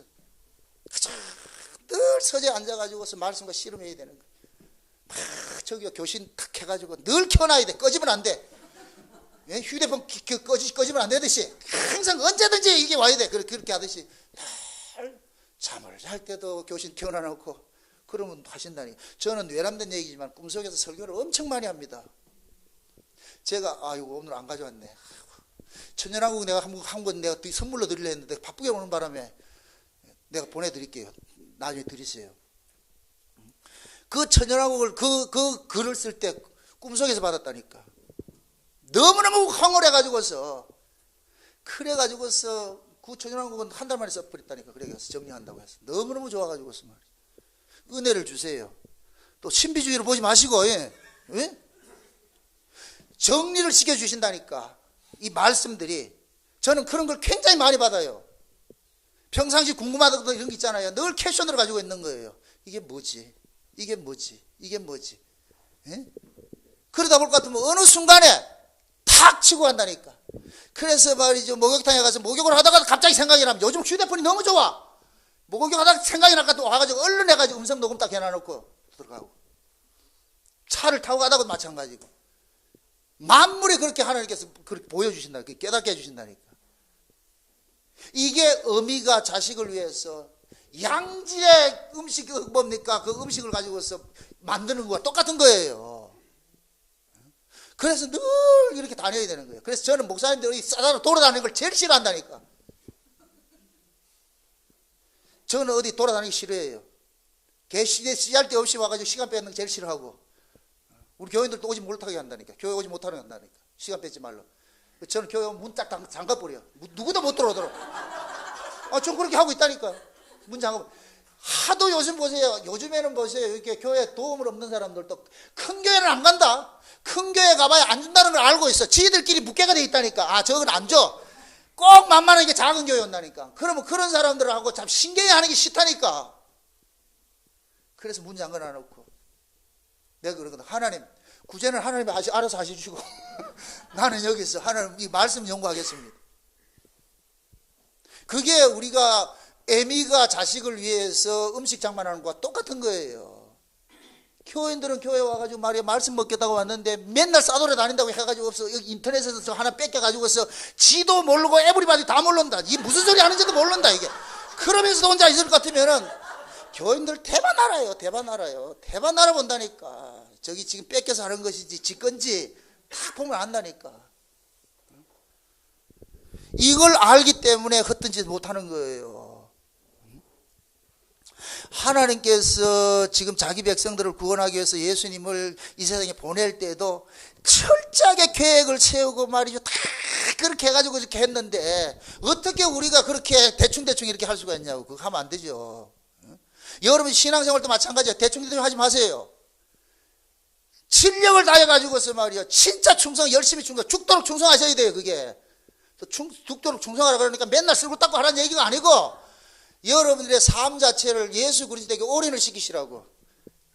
그저 늘 서재에 앉아가지고서 말씀과 씨름해야 되는 거예요. 막 저기요 교신 탁 해가지고 늘 켜놔야 돼. 꺼지면 안 돼. 예? 휴대폰 꺼지면 안 되듯이 항상 언제든지 이게 와야 돼. 그렇게 하듯이 늘 잠을 잘 때도 교신 켜놔놓고 그러면 하신다니. 저는 외람된 얘기지만 꿈속에서 설교를 엄청 많이 합니다. 제가 이거 오늘 안 가져왔네. 천연왕국 내가 한번 내가 선물로 드리려 했는데 바쁘게 오는 바람에 내가 보내드릴게요. 나중에 드리세요. 그 천연왕국을 그 글을 쓸 때 꿈속에서 받았다니까. 너무너무 황홀해가지고서 그래가지고서 그 천연왕국은 한 달 만에 써버렸다니까. 그래서 정리한다고 해서 너무너무 좋아가지고서 말이야. 은혜를 주세요. 또 신비주의로 보지 마시고, 예? 정리를 시켜주신다니까. 이 말씀들이 저는 그런 걸 굉장히 많이 받아요. 평상시 궁금하다고 이런 게 있잖아요. 늘 캡션으로 가지고 있는 거예요. 이게 뭐지? 이게 뭐지? 이게 뭐지? 예? 그러다 볼 것 같으면 어느 순간에 탁 치고 간다니까. 그래서 말이죠. 목욕탕에 가서 목욕을 하다가 갑자기 생각이 나면 요즘 휴대폰이 너무 좋아. 목욕하다가 생각이 날까 또 와가지고 얼른 해가지고 음성 녹음 딱 해놔놓고 들어가고. 차를 타고 가다가 마찬가지고. 만물이 그렇게 하나님께서 그렇게 보여주신다. 깨닫게 해주신다니까. 이게 어미가 자식을 위해서 양질의 음식 뭡니까? 그 음식을 가지고서 만드는 거와 똑같은 거예요. 그래서 늘 이렇게 다녀야 되는 거예요. 그래서 저는 목사님들이 싸다로 돌아다니는 걸 제일 싫어한다니까. 저는 어디 돌아다니기 싫어해요. 씨알 데 없이 와가지고 시간 뺏는 거 제일 싫어하고. 우리 교인들도 오지 못하게 한다니까. 교회 오지 못하게 한다니까. 시간 뺏지 말로. 저는 교회 문 딱 잠가버려. 누구도 못 들어오도록. 전 그렇게 하고 있다니까. 문 잠가버려. 하도 요즘 보세요. 요즘에는 보세요. 이렇게 교회에 도움을 없는 사람들도 큰 교회는 안 간다. 큰 교회 가봐야 안 준다는 걸 알고 있어. 지들끼리 묵계가 돼 있다니까. 저건 안 줘. 꼭 만만하게 작은 교회 온다니까. 그러면 그런 사람들하고 참 신경이 하는 게 싫다니까. 그래서 문 잠궈 놔놓고. 내가 그러거든. 하나님, 구제는 하나님이 알아서 하시주시고 나는 여기서 하나님 이 말씀 연구하겠습니다. 그게 우리가 애미가 자식을 위해서 음식 장만하는 것과 똑같은 거예요. 교인들은 교회 와가지고 말이야 말씀 먹겠다고 왔는데 맨날 싸돌아 다닌다고 해가지고 없어. 여기 인터넷에서 하나 뺏겨가지고서 지도 모르고 에브리바디 다 모른다. 이게 무슨 소리 하는지도 모른다 이게. 그러면서도 혼자 있을 것 같으면은 교인들 대반 알아요. 대반 알아요. 대반 알아본다니까. 저기 지금 뺏겨서 하는 것이지 지 건지 딱 보면 안다니까. 이걸 알기 때문에 헛된 짓 못하는 거예요. 하나님께서 지금 자기 백성들을 구원하기 위해서 예수님을 이 세상에 보낼 때도 철저하게 계획을 세우고 말이죠. 다 그렇게 해가지고 이렇게 했는데 어떻게 우리가 그렇게 대충대충 이렇게 할 수가 있냐고. 그거 하면 안 되죠. 여러분 신앙생활도 마찬가지야. 대충대충 하지 마세요. 진력을 다해가지고서 말이요. 진짜 충성, 열심히 충성, 죽도록 충성하셔야 돼요, 그게. 죽도록 충성하라 그러니까 맨날 쓸고 닦고 하라는 얘기가 아니고, 여러분들의 삶 자체를 예수 그리스도에게 올인을 시키시라고.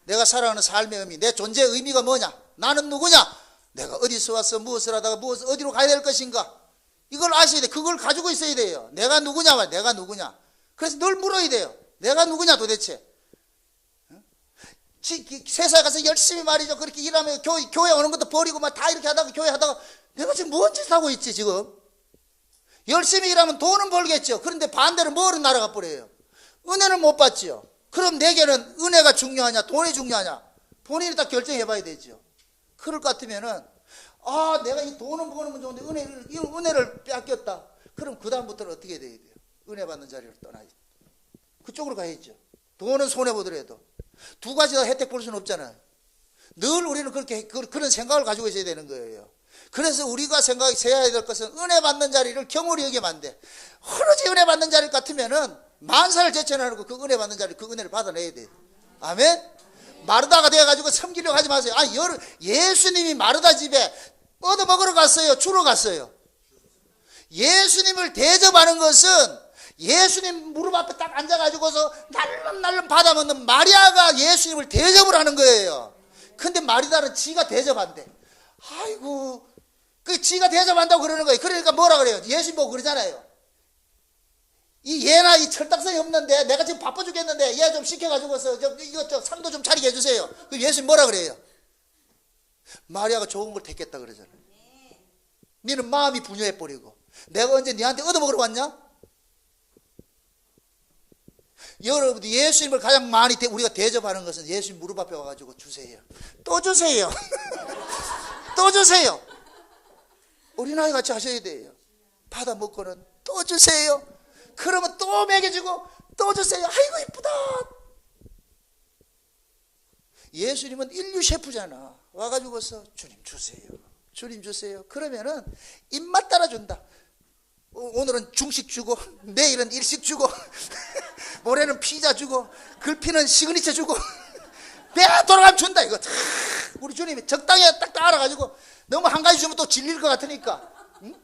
내가 살아가는 삶의 의미, 내 존재의 의미가 뭐냐? 나는 누구냐? 내가 어디서 와서 무엇을 하다가 어디로 가야 될 것인가? 이걸 아셔야 돼. 그걸 가지고 있어야 돼요. 내가 누구냐? 내가 누구냐? 그래서 늘 물어야 돼요. 내가 누구냐 도대체? 세상에 가서 열심히 말이죠. 그렇게 일하면 교회 오는 것도 버리고 막 다 이렇게 하다가 교회 하다가 내가 지금 뭔 짓 하고 있지 지금? 열심히 일하면 돈은 벌겠죠. 그런데 반대로 뭐를 날아가 버려요. 은혜는 못 받지요. 그럼 내게는 은혜가 중요하냐 돈이 중요하냐? 본인이 다 결정해 봐야 되죠. 그럴 것 같으면은 내가 이 돈은 버는 건 좋은데 은혜를 뺏겼다. 그럼 그 다음부터는 어떻게 돼야 돼요? 은혜 받는 자리를 떠나야죠. 그쪽으로 가야죠. 돈은 손해보더라도 두 가지 다 혜택 볼 수는 없잖아요. 늘 우리는 그렇게 그런 생각을 가지고 있어야 되는 거예요. 그래서 우리가 생각해야 될 것은 은혜 받는 자리를 경홀히 여기면 안 돼. 오로지 은혜 받는 자리 같으면은 만사를 제쳐내고 그 은혜 받는 자리 그 은혜를 받아내야 돼요. 아멘. 마르다가 되어가지고 섬기려고 하지 마세요. 예수님이 마르다 집에 얻어먹으러 갔어요? 주러 갔어요? 예수님을 대접하는 것은 예수님 무릎 앞에 딱 앉아가지고서 날름날름 받아먹는 마리아가 예수님을 대접을 하는 거예요. 근데 마리다는 지가 대접한대. 아이고, 그 지가 대접한다고 그러는 거예요. 그러니까 뭐라 그래요? 예수님 보고 그러잖아요. 이 얘나 이 철딱선이 없는데 내가 지금 바빠 죽겠는데 얘 좀 시켜가지고서 이거 상도 좀 차리게 해주세요. 그럼 예수님 뭐라 그래요? 마리아가 좋은 걸 택했다 그러잖아요. 너는 마음이 분유해버리고 내가 언제 너한테 얻어먹으러 왔냐? 여러분들 예수님을 가장 많이 우리가 대접하는 것은 예수님 무릎 앞에 와가지고 주세요. 또 주세요. 또 주세요. 어린아이 같이 하셔야 돼요. 받아 먹고는 또 주세요. 그러면 또 먹여주고 또 주세요. 아이고 이쁘다. 예수님은 인류 셰프잖아. 와가지고서 주님 주세요. 주님 주세요. 그러면은 입맛 따라준다. 오늘은 중식 주고 내일은 일식 주고 모레는 피자 주고 글피는 시그니처 주고 내가 돌아가면 준다. 이거 우리 주님이 적당히 딱 알아가지고 너무 한 가지 주면 또 질릴 것 같으니까 응?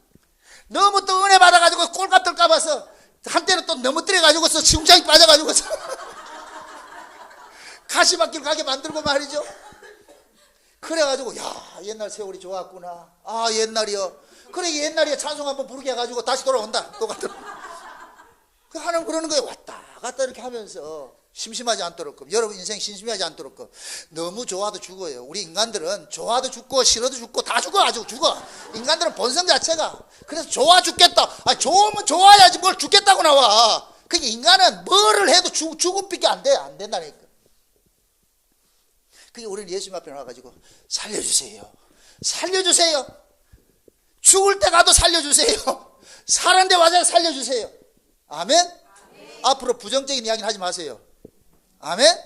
너무 또 은혜 받아가지고 꼴값들 까봐서 한때는 또 넘어뜨려가지고서 시궁창이 빠져가지고서 가시밭길 가게 만들고 말이죠. 그래가지고 야 옛날 세월이 좋았구나. 아 옛날이요. 그래 옛날에 찬송 한번 부르게 해가지고 다시 돌아온다. 똑같은. 그 하나님 그러는 거예요. 왔다 갔다 이렇게 하면서 심심하지 않도록. 여러분 인생 심심하지 않도록. 너무 좋아도 죽어요. 우리 인간들은 좋아도 죽고 싫어도 죽고 다 죽어. 아주 죽어. 인간들은 본성 자체가. 그래서 좋아 죽겠다. 아 좋으면 좋아야지 뭘 죽겠다고 나와. 그게 인간은 뭐를 해도 죽음밖에 안 돼. 안 된다니까. 그게 우리는 예수님 앞에 나와가지고 살려주세요. 살려주세요. 죽을 때 가도 살려주세요. 사는데 와서 살려주세요. 아멘? 아멘. 앞으로 부정적인 이야기는 하지 마세요. 아멘?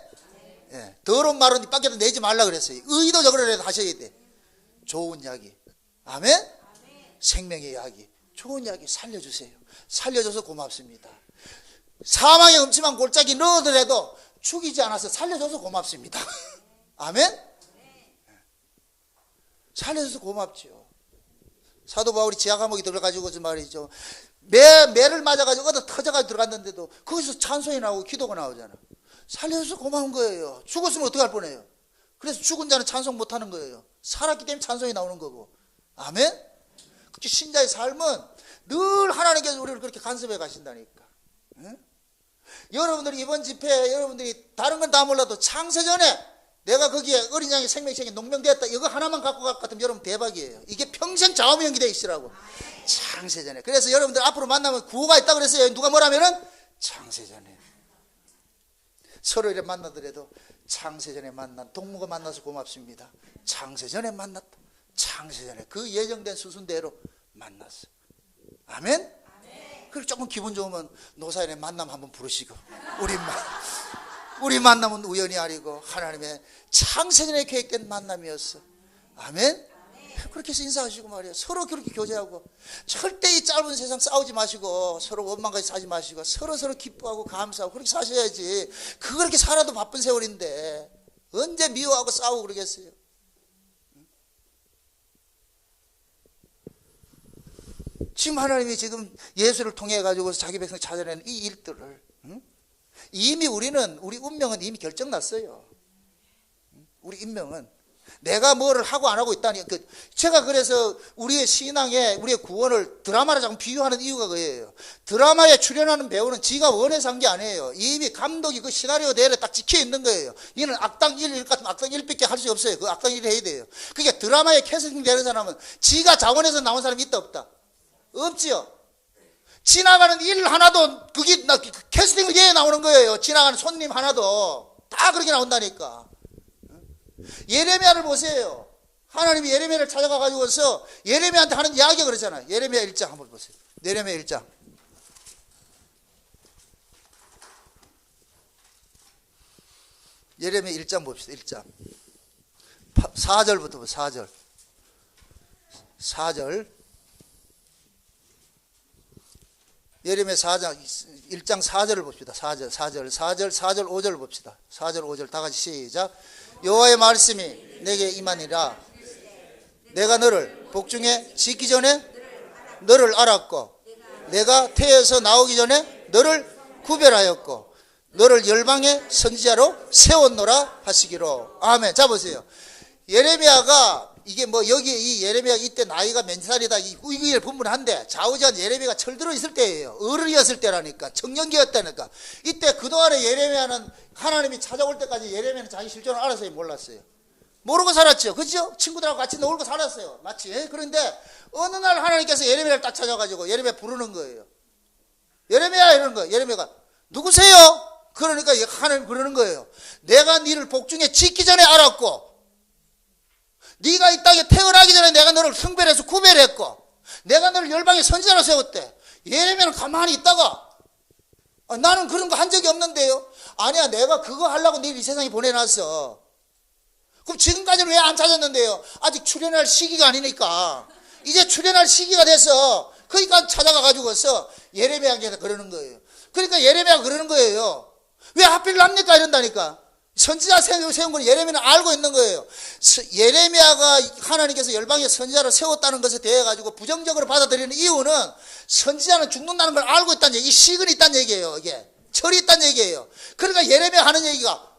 예, 더러운 말은 밖에도 내지 말라 그랬어요. 의도적으로라도 하셔야 돼. 좋은 이야기. 아멘? 아멘. 생명의 이야기. 좋은 이야기 살려주세요. 살려줘서 고맙습니다. 사망의 음침한 골짜기 넣어더라도 죽이지 않아서 살려줘서 고맙습니다. 아멘? 살려줘서 고맙죠. 사도 바울이 지하 감옥에 들어가지고 말이죠. 매를 맞아가지고 얻어 터져가지고 들어갔는데도 거기서 찬송이 나오고 기도가 나오잖아. 살려줘서 고마운 거예요. 죽었으면 어떡할 뻔해요. 그래서 죽은 자는 찬송 못하는 거예요. 살았기 때문에 찬송이 나오는 거고. 아멘? 그렇게 신자의 삶은 늘 하나님께서 우리를 그렇게 간섭해 가신다니까. 응? 여러분들이 이번 집회에 여러분들이 다른 건 다 몰라도 창세전에 내가 거기에 어린 양의 생명책에 농명되었다. 이거 하나만 갖고 갈 것 같으면 여러분 대박이에요. 이게 평생 좌우명 연기되어 있으라고. 창세전에. 그래서 여러분들 앞으로 만나면 구호가 있다고 그랬어요. 누가 뭐라면은 창세전에. 서로 이렇게 만나더라도 창세전에 만난 동무가 만나서 고맙습니다. 창세전에 만났다. 창세전에 그 예정된 수순대로 만났어. 아멘? 그리고 조금 기분 좋으면 노사연의 만남 한번 부르시고 우리 만남은 우연이 아니고 하나님의 창세전에 계획된 만남이었어. 아멘? 그렇게 해서 인사하시고 말이에요. 서로 그렇게 교제하고 절대 이 짧은 세상 싸우지 마시고 서로 원망까지 사지 마시고 서로 기뻐하고 감사하고 그렇게 사셔야지. 그렇게 살아도 바쁜 세월인데 언제 미워하고 싸우고 그러겠어요. 지금 하나님이 지금 예수를 통해 가지고 자기 백성 찾아내는 이 일들을 이미 우리 운명은 이미 결정났어요. 우리 운명은 내가 뭐를 하고 안 하고 있다니. 제가 그래서 우리의 신앙에 우리의 구원을 드라마를 자꾸 비유하는 이유가 그거예요. 드라마에 출연하는 배우는 지가 원해서 한 게 아니에요. 이미 감독이 그 시나리오대로 딱 찍혀 있는 거예요. 이는 악당 1 같으면 악당 1밖에 할 수 없어요. 그 악당 1 해야 돼요. 그게 드라마에 캐스팅 되는 사람은 지가 자원해서 나온 사람이 있다 없다? 없지요. 지나가는 일 하나도 그게 캐스팅을 예 나오는 거예요. 지나가는 손님 하나도 다 그렇게 나온다니까. 예레미야를 보세요. 하나님이 예레미야를 찾아가 가지고서 예레미야한테 하는 이야기가 그러잖아요. 예레미야 1장 한번 보세요. 예레미야 1장. 예레미야 1장 봅시다. 1장 4절부터 보세요. 4절. 예레미야 4장 1장 4절을 봅시다. 4절 5절 봅시다. 4절 5절 다 같이 시작. 여호와의 말씀이 내게 임하니라. 내가 너를 복중에 짓기 전에 너를 알았고 내가 태에서 나오기 전에 너를 구별하였고 너를 열방의 선지자로 세웠노라 하시기로. 아멘. 자 보세요. 예레미야가 이게 뭐 여기 이 예레미야 이때 나이가 몇 살이다 이게 분분한데 좌우전 예레미야가 철들어 있을 때예요. 어른이었을 때라니까. 청년기였다니까. 이때 그동안에 예레미야는 하나님이 찾아올 때까지 예레미야는 자기 실존을 알았어요, 몰랐어요? 모르고 살았죠. 그죠? 친구들하고 같이 놀고 살았어요. 맞지? 그런데 어느 날 하나님께서 예레미야를 딱 찾아가지고 예레미야 부르는 거예요. 예레미야 이러는 거예요. 예레미야가 누구세요? 그러니까 하나님 그러는 거예요. 내가 너를 복중에 짓기 전에 알았고 네가 이 땅에 태어나기 전에 내가 너를 성별해서 구별했고 내가 너를 열방의 선지자로 세웠대. 예레미야는 가만히 있다가 나는 그런 거 한 적이 없는데요. 아니야, 내가 그거 하려고 너를 이 세상에 보내놨어. 그럼 지금까지는 왜 안 찾았는데요? 아직 출현할 시기가 아니니까. 이제 출현할 시기가 돼서 그러니까 찾아가가지고서 예레미야한테 그러는 거예요. 그러니까 예레미야가 그러는 거예요. 왜 하필 납니까? 이런다니까. 선지자 세운 걸 예레미야는 알고 있는 거예요. 예레미야가 하나님께서 열방의 선지자를 세웠다는 것에 대해 가지고 부정적으로 받아들이는 이유는 선지자는 죽는다는 걸 알고 있다는 얘기, 이 시근이 있다는 얘기예요. 이게 철이 있다는 얘기예요. 그러니까 예레미야 하는 얘기가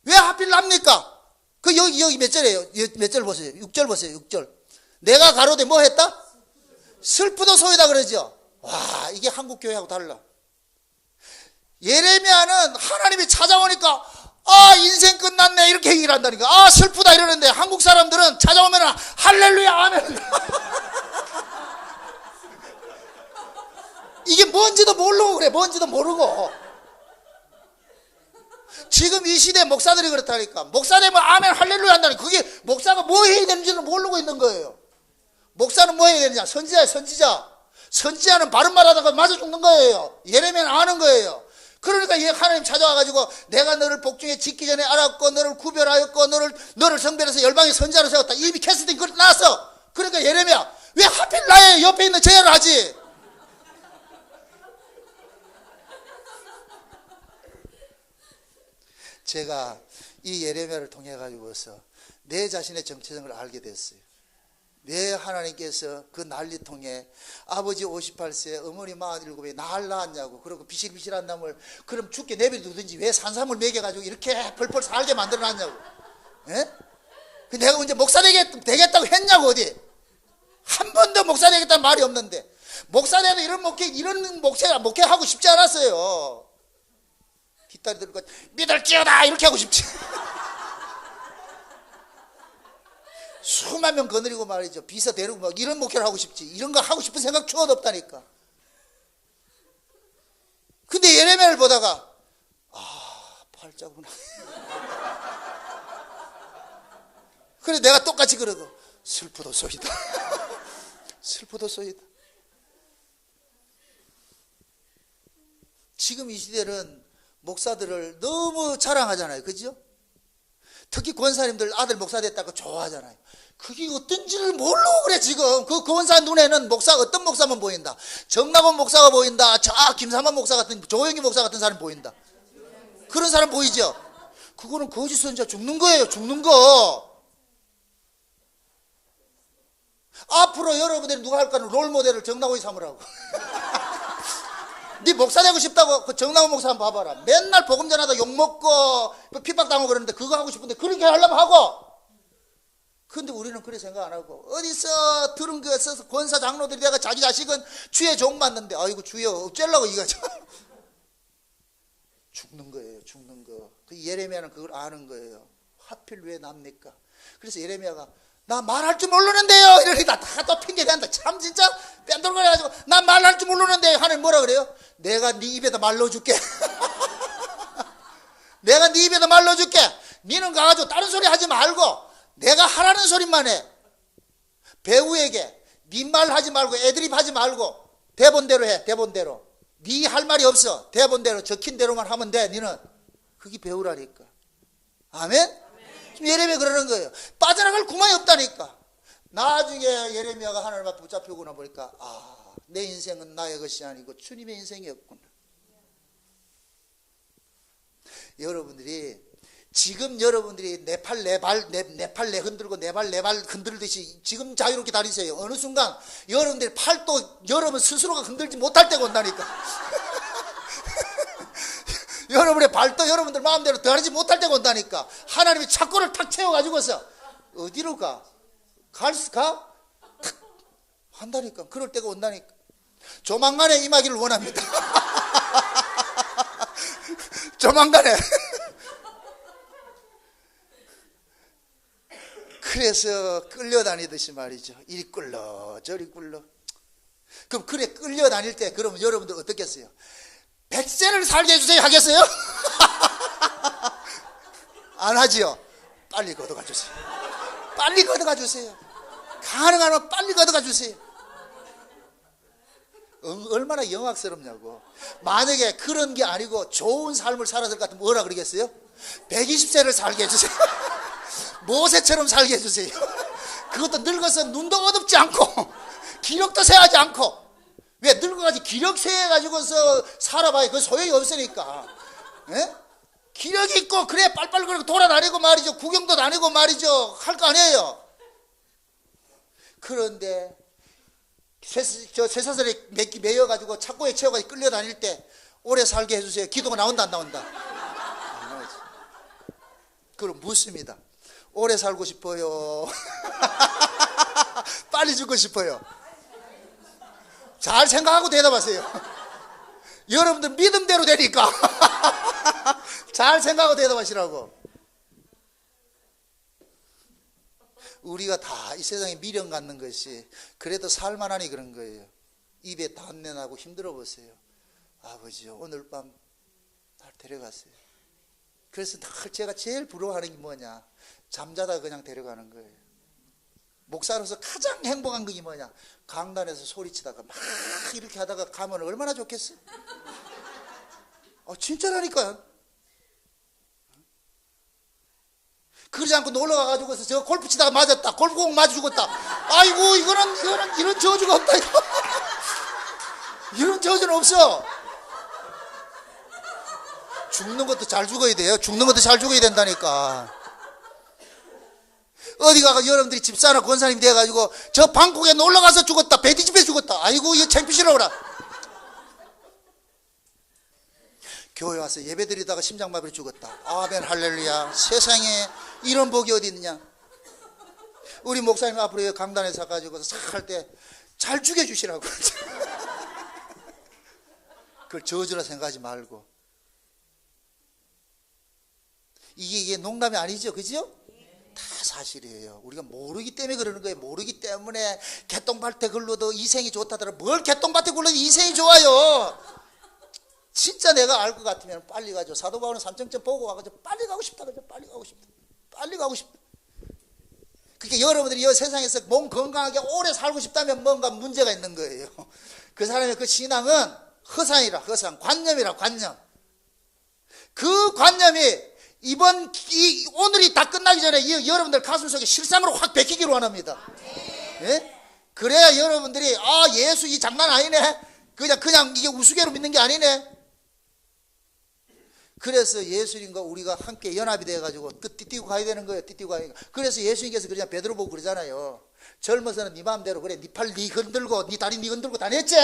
왜 하필 납니까? 그 여기 몇 절이에요? 몇 절 보세요. 6절 보세요. 6절. 내가 가로되 뭐 했다? 슬프도 소이다 그러죠. 와, 이게 한국 교회하고 달라. 예레미야는 하나님이 찾아오니까 인생 끝났네 이렇게 얘기를 한다니까. 슬프다 이러는데 한국 사람들은 찾아오면 할렐루야 아멘. 이게 뭔지도 모르고 그래. 뭔지도 모르고. 지금 이 시대 목사들이 그렇다니까. 목사 되면 아멘 할렐루야 한다니까. 그게 목사가 뭐 해야 되는지를 모르고 있는 거예요. 목사는 뭐 해야 되느냐? 선지자야, 선지자. 선지자는 바른 말 하다가 맞아 죽는 거예요. 예레미야는 아는 거예요. 그러니까 하나님 찾아와가지고 내가 너를 복중에 짓기 전에 알았고 너를 구별하였고 너를 성별해서 열방의 선지자로 세웠다. 이미 캐스팅 그걸 나왔어. 그러니까 예레미야 왜 하필 나의 옆에 있는 제야를 하지? 제가 이 예레미야를 통해 가지고서 내 자신의 정체성을 알게 됐어요. 왜 하나님께서 그 난리통에 아버지 58세 어머니 47에 날 낳았냐고. 그리고 비실비실한 나물 그럼 죽게 내버려두든지 왜 산삼을 먹여가지고 이렇게 펄펄 살게 만들어놨냐고. 예? 내가 언제 목사 되겠다고 했냐고. 어디 한 번도 목사 되겠다는 말이 없는데 목사 되도 이런 목회하고 싶지 않았어요. 뒷다리 들고 믿을지어다 이렇게 하고 싶지. 수만 명 거느리고 말이죠. 비서 데리고 막 이런 목회를 하고 싶지. 이런 거 하고 싶은 생각 추워도 없다니까. 근데 예레미야를 보다가 팔자구나. 그래 내가 똑같이 그러고 슬프도 소이다. 슬프도 소이다. 지금 이 시대는 목사들을 너무 자랑하잖아요. 그죠? 특히 권사님들 아들 목사 됐다고 좋아하잖아요. 그게 어떤지를 모르고 그래 지금. 그 권사 눈에는 어떤 목사만 보인다. 정남원 목사가 보인다. 김삼환 목사 같은, 조영기 목사 같은 사람 보인다. 그런 사람 보이죠? 그거는 거짓 선지자 죽는 거예요. 죽는 거. 앞으로 여러분들이 누가 할까는 롤모델을 정남원이 삼으라고. 네 목사 되고 싶다고 그 정남원 목사 한번 봐봐라. 맨날 복음 전하다 욕먹고 핍박당하고 그러는데 그거 하고 싶은데 그렇게 하려면 하고. 근데 우리는 그렇게 생각 안 하고 어디서 들은 거 써서 권사 장로들이 내가 자기 자식은 주의 종 받는데 아이고 주여 어쩌려고 이거 죽는 거예요. 죽는 거. 그 예레미야는 그걸 아는 거예요. 하필 왜 납니까? 그래서 예레미야가 나 말할 줄 모르는데요 이러니까 다 또 핑계 댄다. 참 진짜 뺀돌거려가지고 나 말할 줄 모르는데 하나님 뭐라 그래요? 내가 네 입에다 말로 줄게. 내가 네 입에다 말로 줄게. 니는 가가지고 다른 소리 하지 말고 내가 하라는 소리만 해. 배우에게 네 말 하지 말고 애드립 하지 말고 대본대로 해. 대본대로. 네 할 말이 없어. 대본대로 적힌 대로만 하면 돼. 니는 그게 배우라니까. 아멘? 지금 예레미야 그러는 거예요. 빠져나갈 구멍이 없다니까. 나중에 예레미야가 하나님 앞에 붙잡히고 나 보니까 내 인생은 나의 것이 아니고 주님의 인생이었구나. 여러분들이 지금 여러분들이 내 팔 내 흔들고 내 발 흔들듯이 지금 자유롭게 다니세요. 어느 순간 여러분들이 팔도 여러분 스스로가 흔들지 못할 때가 온다니까. 여러분의 발도 여러분들 마음대로 다니지 못할 때가 온다니까. 하나님이 착고를 탁 채워가지고서 어디로 가? 가? 탁 한다니까. 그럴 때가 온다니까. 조만간에 임하기를 원합니다. 조만간에. 그래서 끌려다니듯이 말이죠. 이리 끌러 저리 끌러. 그럼 그래 끌려다닐 때 그러면 여러분들 어떻겠어요? 100세를 살게 해주세요 하겠어요? 안 하지요. 빨리 걷어가 주세요. 빨리 걷어가 주세요. 가능하면 빨리 걷어가 주세요. 얼마나 영악스럽냐고. 만약에 그런 게 아니고 좋은 삶을 살았을 것 같으면 뭐라 그러겠어요? 120세를 살게 해주세요. 모세처럼 살게 해주세요. 그것도 늙어서 눈도 어둡지 않고 기력도 세하지 않고. 왜? 늙어가지고 기력 세해가지고서 살아봐야 그 소용이 없으니까. 예? 기력이 있고 그래 빨빨 거리고 돌아다니고 말이죠. 구경도 다니고 말이죠. 할 거 아니에요. 그런데 쇠사슬에 매여가지고 착고에 채워가지고 끌려다닐 때 오래 살게 해주세요. 기도가 나온다 안 나온다? 안 나오지. 그럼 묻습니다. 오래 살고 싶어요? 빨리 죽고 싶어요? 잘 생각하고 대답하세요. 여러분들 믿음대로 되니까. 잘 생각하고 대답하시라고. 우리가 다 이 세상에 미련 갖는 것이 그래도 살만하니 그런 거예요. 입에 단내 나고 힘들어 보세요. 아버지요, 오늘 밤 날 데려가세요. 그래서 늘 제가 제일 부러워하는 게 뭐냐? 잠자다 그냥 데려가는 거예요. 목사로서 가장 행복한 게 뭐냐? 강단에서 소리치다가 막 이렇게 하다가 가면 얼마나 좋겠어? 진짜라니까요. 그러지 않고 놀러 가가지고서 저 골프 치다가 맞았다. 골프공 맞아 죽었다. 아이고, 이런 저주가 없다. 이거. 이런 저주는 없어. 죽는 것도 잘 죽어야 돼요. 죽는 것도 잘 죽어야 된다니까. 어디 가가 여러분들이 집사나 권사님 돼가지고 저 방콕에 놀러 가서 죽었다. 베디집에 죽었다. 아이고, 이거 창피시라고라. 교회 와서 예배 드리다가 심장마비로 죽었다. 아멘 할렐루야. 세상에 이런 복이 어디 있느냐. 우리 목사님 앞으로 강단에 서가지고 싹 할 때 잘 죽여주시라고. 그걸 저주라 생각하지 말고. 이게 농담이 아니죠, 그죠? 다 사실이에요. 우리가 모르기 때문에 그러는 거예요. 모르기 때문에 개똥밭에 굴러도 이생이 좋다더라. 뭘 개똥밭에 굴러도 이생이 좋아요. 진짜 내가 알 것 같으면 빨리 가죠. 사도 바울은 삼청점 보고 와가지고 빨리 가고 싶다 그러죠. 빨리 가고 싶다. 빨리 가고 싶다. 그러니까 여러분들이 이 세상에서 몸 건강하게 오래 살고 싶다면 뭔가 문제가 있는 거예요. 그 사람의 그 신앙은 허상이라, 허상. 관념이라, 관념. 그 관념이 오늘이 다 끝나기 전에 여러분들 가슴 속에 실상으로 확 베끼기를 원합니다. 예? 그래야 여러분들이 예수 이 장난 아니네. 그냥 이게 우스개로 믿는 게 아니네. 그래서 예수님과 우리가 함께 연합이 돼가지고 띠띠고 가야 되는 거예요. 띠띠고 가야 되는 거예요. 그래서 예수님께서 그냥 베드로 보고 그러잖아요. 젊어서는 네 마음대로 그래. 네 팔 네 흔들고 네 다리 네 흔들고 다녔지?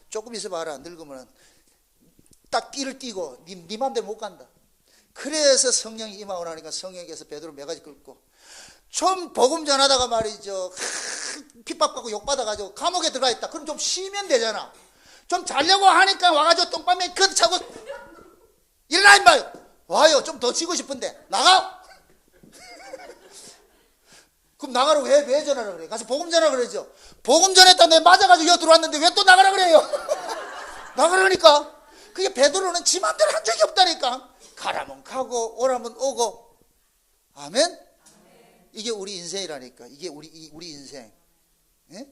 조금 있어봐라. 늙으면 딱 띠를 띠고 네 마음대로 못 간다. 그래서 성령이 임하고 나니까 성령께서 베드로 매가지 끌고 좀 복음 전하다가 말이죠. 핍박받고 욕받아가지고 감옥에 들어가 있다. 그럼 좀 쉬면 되잖아. 좀 자려고 하니까 와가지고 똥방에 차고 일어나 임마. 와요. 좀 더 쉬고 싶은데 나가. 그럼 나가라고 왜 전화를 그래? 가서 복음 전하라 그러죠. 복음 전했다 내 맞아가지고 여기 들어왔는데 왜 또 나가라 그래요? 나가라니까. 그게 베드로는 지 맘대로 한 적이 없다니까. 가라면 가고 오라면 오고. 아멘. 이게 우리 인생이라니까. 이게 우리 인생. 예?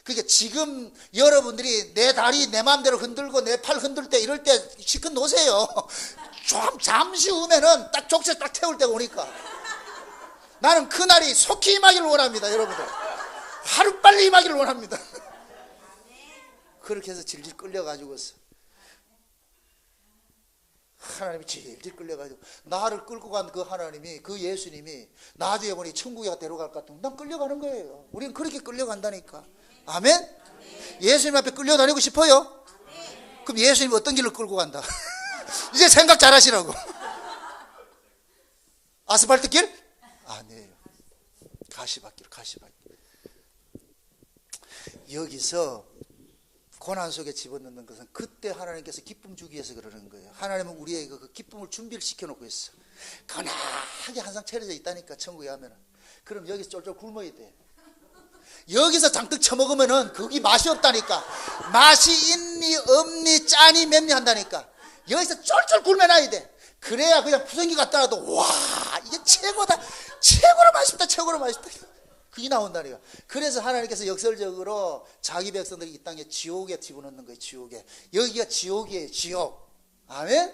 그러니까 지금 여러분들이 내 다리 내 마음대로 흔들고 내 팔 흔들 때 이럴 때 시컷 놓으세요. 잠시 후면은 딱 족쇄 딱 태울 때가 오니까. 나는 그날이 속히 임하기를 원합니다. 여러분들 하루빨리 임하기를 원합니다. 그렇게 해서 질질 끌려가지고서 하나님이 질질 끌려가지고 나를 끌고 간 그 하나님이, 그 예수님이 나중에 보니 천국에 데려갈 것 같으면 난 끌려가는 거예요. 우리는 그렇게 끌려간다니까. 아멘? 예수님 앞에 끌려다니고 싶어요? 그럼 예수님 어떤 길로 끌고 간다? 이제 생각 잘 하시라고. 아스팔트 길? 아니에요. 가시밭길. 여기서 고난 속에 집어넣는 것은 그때 하나님께서 기쁨 주기 위해서 그러는 거예요. 하나님은 우리에게 그 기쁨을 준비를 시켜놓고 있어. 건하게 항상 차려져 있다니까, 천국에 가면은. 그럼 여기서 쫄쫄 굶어야 돼. 여기서 장뜩 처먹으면은 그게 맛이 없다니까. 맛이 있니 없니 짜니 맵니 한다니까. 여기서 쫄쫄 굶어놔야 돼. 그래야 그냥 부성기 갖다 놔도 와 이게 최고다, 최고로 맛있다, 최고로 맛있다, 그게 나온다니까. 그래서 하나님께서 역설적으로 자기 백성들이 이 땅에 지옥에 집어넣는 거예요. 지옥에. 여기가 지옥이에요. 지옥. 아멘.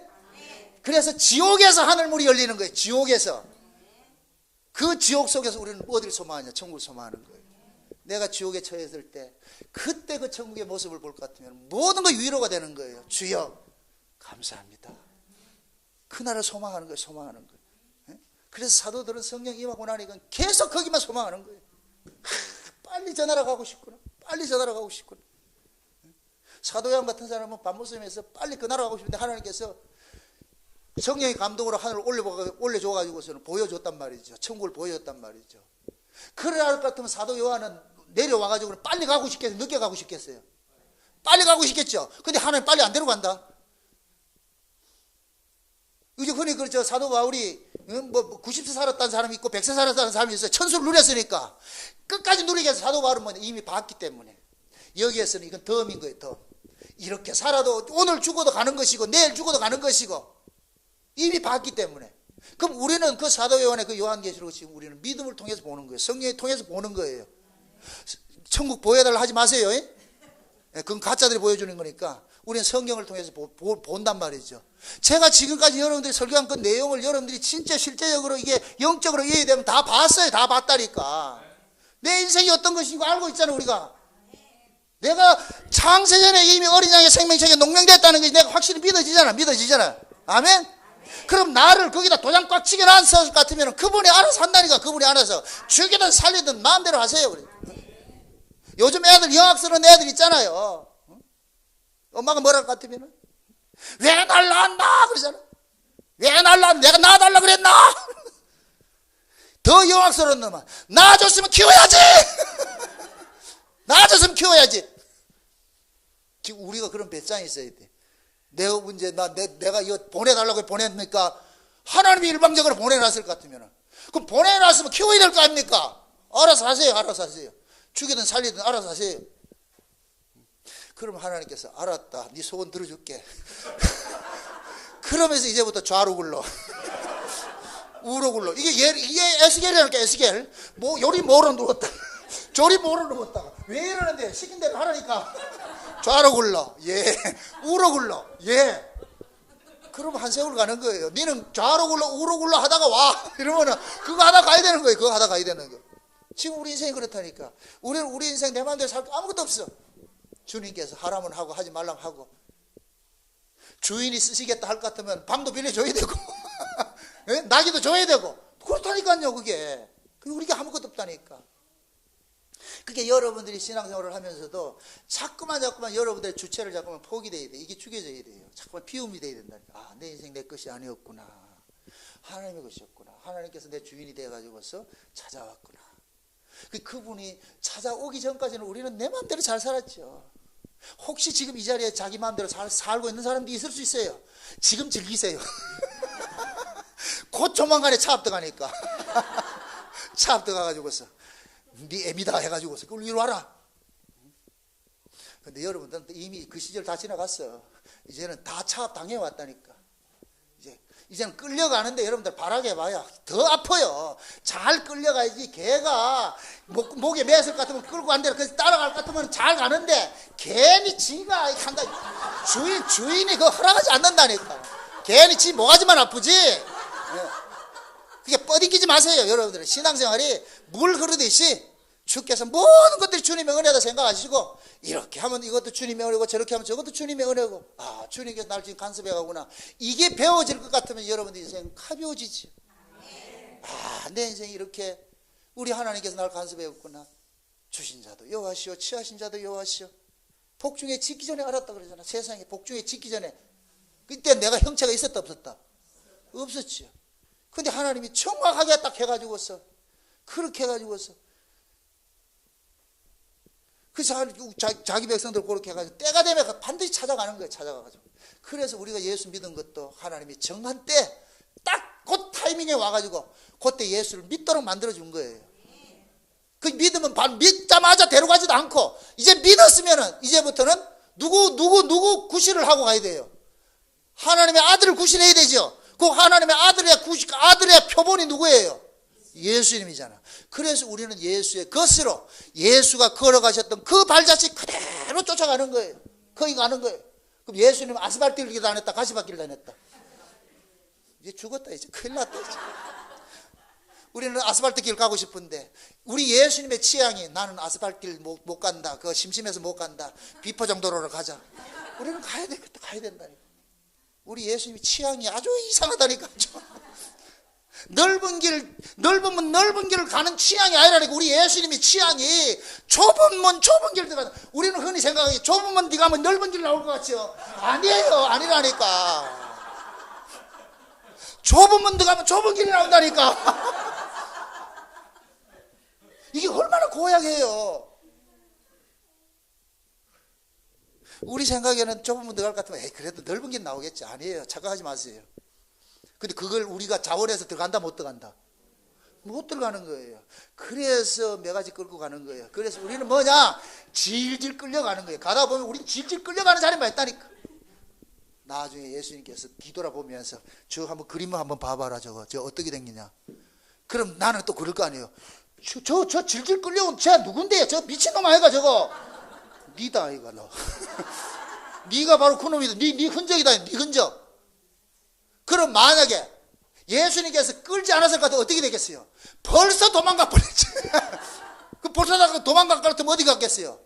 그래서 지옥에서 하늘문이 열리는 거예요. 지옥에서. 그 지옥 속에서 우리는 어디를 소망하냐? 천국을 소망하는 거예요. 내가 지옥에 처했을 때 그때 그 천국의 모습을 볼 것 같으면 모든 거 위로가 되는 거예요. 주여 감사합니다. 그날을 소망하는 거예요. 소망하는 거예요. 그래서 사도들은 성령 임하고 나니까 계속 거기만 소망하는 거예요. 빨리 전하러 가고 싶구나. 빨리 전하러 가고 싶구나. 사도 요한 같은 사람은 밤모섬에서 빨리 그 나라 가고 싶은데 하나님께서 성령의 감동으로 하늘을 올려줘가지고서는 보여줬단 말이죠. 천국을 보여줬단 말이죠. 그럴 것 같으면 사도 요한은 내려와가지고 빨리 가고 싶겠어요? 늦게 가고 싶겠어요? 빨리 가고 싶겠죠? 근데 하나님 빨리 안 데려간다? 이제 흔히 그렇죠. 사도 바울이 90세 살았다는 사람이 있고 100세 살았다는 사람이 있어요. 천수를 누렸으니까 끝까지 누리게 해서 사도 바울은 뭐냐? 이미 봤기 때문에. 여기에서는 이건 덤인 거예요. 덤. 이렇게 살아도 오늘 죽어도 가는 것이고 내일 죽어도 가는 것이고 이미 봤기 때문에. 그럼 우리는 그 사도 요한의 그 요한계시록을 지금 우리는 믿음을 통해서 보는 거예요. 성령을 통해서 보는 거예요. 천국 보여달라 하지 마세요. 그건 가짜들이 보여주는 거니까 우리는 성경을 통해서 본단 말이죠. 제가 지금까지 여러분들이 설교한 그 내용을 여러분들이 진짜 실제적으로 이게 영적으로 이해되면 다 봤어요. 다 봤다니까. 내 인생이 어떤 것인가 알고 있잖아요. 우리가. 내가 창세전에 이미 어린 양의 생명책에 농명됐다는 것이 내가 확실히 믿어지잖아. 아멘? 그럼 나를 거기다 도장 꽉 찍어놨을 것 같으면 그분이 알아서 한다니까. 그분이 알아서 죽이든 살리든 마음대로 하세요. 그래. 요즘 애들 영악스러운 애들 있잖아요. 엄마가 뭐랄 것 같으면 왜 날 낳았나 그러잖아. 왜 날 낳았나? 내가 낳아달라 그랬나? 더 영악스러운 놈은 낳아줬으면 키워야지. 낳아줬으면 키워야지. 지금 우리가 그런 배짱이 있어야 돼. 내가 문제 내가 이거 보내달라고 보냈니까 하나님이 일방적으로 보내놨을 것 같으면 그럼 보내놨으면 키워야 될 거 아닙니까? 알아서 하세요. 알아서 하세요. 죽이든 살리든 알아서 하세요. 그럼 하나님께서 알았다. 네 소원 들어줄게. 그러면서 이제부터 좌로 굴러 우로 굴러. 이게 에스겔이라니까. 에스겔. 뭐 요리 뭐로 누웠다 조리 뭐로 누웠다. 왜 이러는데 시킨 대로 하라니까. 좌로 굴러. 예. 우로 굴러. 예. 그럼 한 세월 가는 거예요. 니는 좌로 굴러 우로 굴러 하다가 와 이러면은 그거 하다 가야 되는 거예요. 그거 하다 가야 되는 거. 지금 우리 인생이 그렇다니까. 우리는 우리 인생 내 마음대로 살 아무것도 없어. 주님께서 하라면 하고 하지 말라면 하고. 주인이 쓰시겠다 할 것 같으면 방도 빌려줘야 되고 나기도 줘야 되고 그렇다니까요. 그게 우리가 아무것도 없다니까. 그게 여러분들이 신앙생활을 하면서도 자꾸만 여러분들의 주체를 자꾸만 포기돼야 돼. 이게 죽여져야 돼요. 자꾸만 비움이 돼야 된다니까. 아, 내 인생 내 것이 아니었구나. 하나님의 것이었구나. 하나님께서 내 주인이 돼가지고서 찾아왔구나. 그분이 찾아오기 전까지는 우리는 내 마음대로 잘 살았죠. 혹시 지금 이 자리에 자기 마음대로 잘 살고 있는 사람도 있을 수 있어요. 지금 즐기세요. 곧 조만간에 차 앞들어가니까. 차 앞들어가가지고서 네 애미다 해가지고서 그걸 이리 와라. 근데 여러분들은 이미 그 시절 다 지나갔어. 이제는 다 차 앞 당해왔다니까. 이제는 끌려가는데 여러분들 바라게 봐야 더 아파요. 잘 끌려가야지. 개가 목에 매실 것 같으면 끌고 간대로 그래서 따라갈 것 같으면 잘 가는데 괜히 지가 한다. 주인이 그거 허락하지 않는다니까. 괜히 지 모가지만 아프지. 그게 뻗이기지 마세요. 여러분들 신앙생활이 물 흐르듯이 주께서 모든 것들이 주님의 은혜다 생각하시고 이렇게 하면 이것도 주님의 은혜고 저렇게 하면 저것도 주님의 은혜고 아 주님께서 날 지금 간섭해 가구나. 이게 배워질 것 같으면 여러분들 인생 가벼워지지. 아 내 인생이 이렇게 우리 하나님께서 날 간섭해 왔구나. 주신 자도 여호와시오 취하신 자도 여호와시오. 복중에 짓기 전에 알았다 그러잖아. 세상에 복중에 짓기 전에. 그때 내가 형체가 있었다 없었다? 없었지요. 근데 하나님이 정확하게 딱 해가지고서 그렇게 해가지고서 그래서 자기 백성들 그렇게 해가지고 때가 되면 반드시 찾아가는 거예요. 찾아가가지고. 그래서 우리가 예수 믿은 것도 하나님이 정한 때 딱 그 타이밍에 와가지고 그때 예수를 믿도록 만들어준 거예요. 그 믿으면 바로 믿자마자 데려가지도 않고 이제 믿었으면은 이제부터는 누구 구실을 하고 가야 돼요. 하나님의 아들을 구실해야 되죠. 그 하나님의 아들의 표본이 누구예요? 예수님이잖아. 그래서 우리는 예수의 것으로 예수가 걸어가셨던 그 발자취 그대로 쫓아가는 거예요. 거기 가는 거예요. 그럼 예수님은 아스팔트 길 다녔다, 가시밭길 다녔다. 이제 죽었다, 이제 큰일 났다. 이제. 우리는 아스팔트 길 가고 싶은데 우리 예수님의 취향이 나는 아스팔트 길 못 간다. 그거 심심해서 못 간다. 비포장 도로로 가자. 우리는 가야 돼. 그때 가야 된다니까. 우리 예수님의 취향이 아주 이상하다니까. 넓은 길을 가는 취향이 아니라니까. 우리 예수님의 취향이 좁은 길 들어가는. 우리는 흔히 생각하기 좁은 문 네가 가면 넓은 길 나올 것 같죠? 아니에요. 아니라니까. 좁은 문 들어가면 좁은 길이 나온다니까. 이게 얼마나 고약해요. 우리 생각에는 좁은 문 들어갈 것 같으면 그래도 넓은 길 나오겠지. 아니에요. 착각하지 마세요. 근데 그걸 우리가 자원해서 들어간다 못 들어간다? 못 들어가는 거예요. 그래서 매가지 끌고 가는 거예요. 그래서 우리는 뭐냐? 질질 끌려가는 거예요. 가다 보면 우리 질질 끌려가는 자리만 있다니까. 나중에 예수님께서 뒤돌아보면서 저 한번 그림을 한번 봐봐라. 저 어떻게 생기냐. 그럼 나는 또 그럴 거 아니에요. 저 질질 끌려온 쟤 누군데? 저 미친놈 아이가 저거. 니다 아이가 너. 네가 바로 그놈이다. 네 흔적이다. 네 흔적. 그럼 만약에 예수님께서 끌지 않았을 것 같으면 어떻게 되겠어요? 벌써 도망가 버렸지. 그 벌써 도망갈 것 같으면 어디 갔겠어요?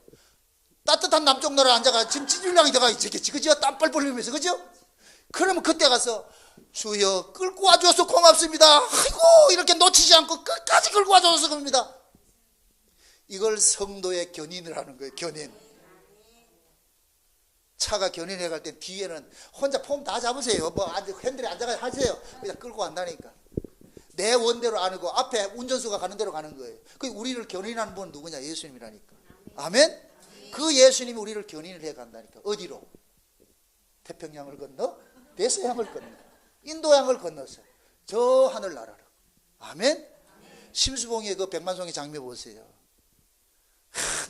따뜻한 남쪽 나라에 앉아가 지금 찌질랑이 들어가 있겠지. 그죠? 땀빨 벌리면서. 그죠? 그러면 그때 가서 주여 끌고 와줘서 고맙습니다. 아이고 이렇게 놓치지 않고 끝까지 끌고 와줘서 겁니다. 이걸 성도의 견인을 하는 거예요. 견인. 차가 견인해 갈 때 뒤에는 혼자 폼 다 잡으세요. 뭐 핸들에 앉아가 하세요. 그냥 끌고 간다니까. 내 원대로 안 하고 앞에 운전수가 가는 대로 가는 거예요. 그 우리를 견인하는 분은 누구냐? 예수님이라니까. 아멘. 그 예수님이 우리를 견인을 해 간다니까. 어디로? 태평양을 건너 대서양을 건너 인도양을 건너서 저 하늘나라로. 아멘. 심수봉의 그 백만송이 장미 보세요.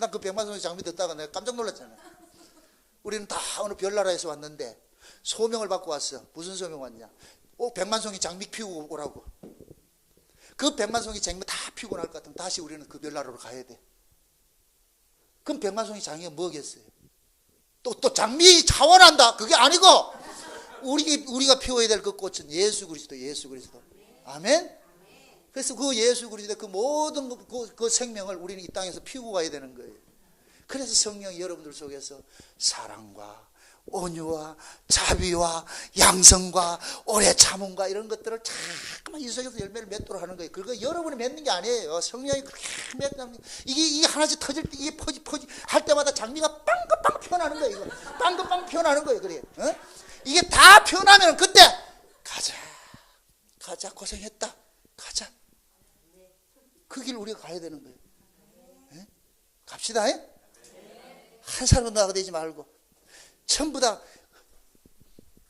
난 그 백만송이 장미 듣다가 내가 깜짝 놀랐잖아. 우리는 다 어느 별나라에서 왔는데 소명을 받고 왔어. 무슨 소명 왔냐? 백만송이 장미 피우고 오라고. 그 백만송이 장미 다 피우고 날 것 같으면 다시 우리는 그 별나라로 가야 돼. 그럼 백만송이 장미가 뭐겠어요? 또 장미 자원한다. 그게 아니고 우리가 피워야 될 그 꽃은 예수 그리스도. 아멘. 그래서 그 예수 그리스도 그 모든 그 생명을 우리는 이 땅에서 피우고 가야 되는 거예요. 그래서 성령이 여러분들 속에서 사랑과 온유와 자비와 양성과 오래 참음과 이런 것들을 자꾸만 이 속에서 열매를 맺도록 하는 거예요. 그거 여러분이 맺는 게 아니에요. 성령이 그렇게 맺는 이게 하나씩 터질 때 이게 퍼지 할 때마다 장미가 빵긋빵 피어나는 거예요. 이거 빵긋빵 피어나는 거예요. 그래. 어? 이게 다 피어나면 그때 가자 고생했다. 가자. 그 길 우리가 가야 되는 거예요. 네? 갑시다. 한 사람도 나가되지 말고 전부 다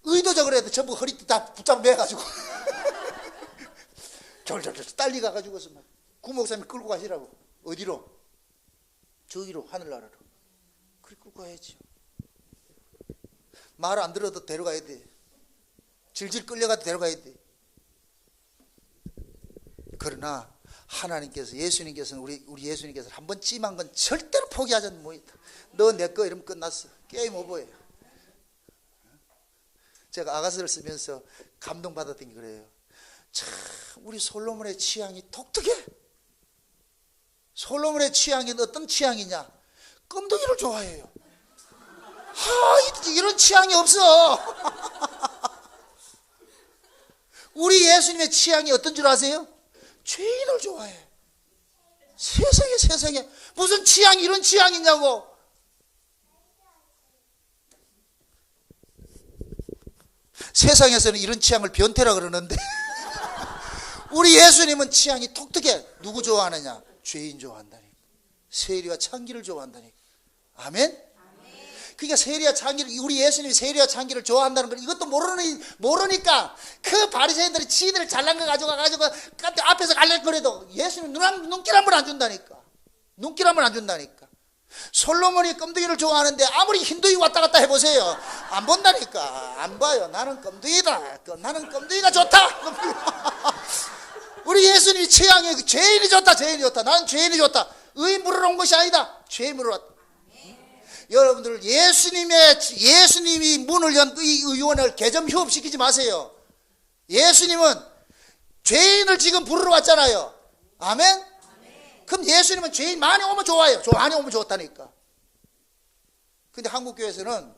의도적으로 해도 전부 허리띠 다 붙잡아 매가지고 졸졸졸 딸리 가가지고서 막 구목사님 끌고 가시라고. 어디로? 저기로 하늘나라로. 그래 끌고 가야지. 말 안 들어도 데려가야 돼. 질질 끌려가도 데려가야 돼. 그러나 하나님께서 예수님께서는 우리 예수님께서 한번 찜한 건 절대로 포기하지 않는 모이다. 너 내 거 이러면 끝났어. 게임 오버예요. 제가 아가서를 쓰면서 감동받았던 게 그래요. 참 우리 솔로몬의 취향이 독특해. 솔로몬의 취향이 어떤 취향이냐? 껌둥이를 좋아해요. 이런 취향이 없어. 우리 예수님의 취향이 어떤 줄 아세요? 죄인을 좋아해. 세상에 무슨 취향이 이런 취향이냐고. 세상에서는 이런 취향을 변태라 그러는데 우리 예수님은 취향이 독특해. 누구 좋아하느냐? 죄인 좋아한다니. 세리와 창기를 좋아한다니. 아멘? 그러니까 세리와 창기를, 우리 예수님이 세리와 창기를 좋아한다는 걸 이것도 모르니까 그 바리새인들이 지들을 잘난 거 가지고 앞에서 갈래거려도 예수님 눈길 한 번 안 준다니까. 눈길 한 번 안 준다니까. 솔로몬이 껌둥이를 좋아하는데 아무리 힌두이 왔다 갔다 해보세요. 안 본다니까. 안 봐요. 나는 껌둥이다. 나는 껌둥이가 좋다. 우리 예수님이 취향이 죄인이 좋다. 죄인이 좋다. 나는 죄인이 좋다. 의인 물으러 온 것이 아니다. 죄인 물으러 왔다. 여러분들 예수님이 문을 연 이 의원을 개점 휴업시키지 마세요. 예수님은 죄인을 지금 부르러 왔잖아요. 아멘? 그럼 예수님은 죄인 많이 오면 좋아요. 많이 오면 좋다니까. 근데 한국교회에서는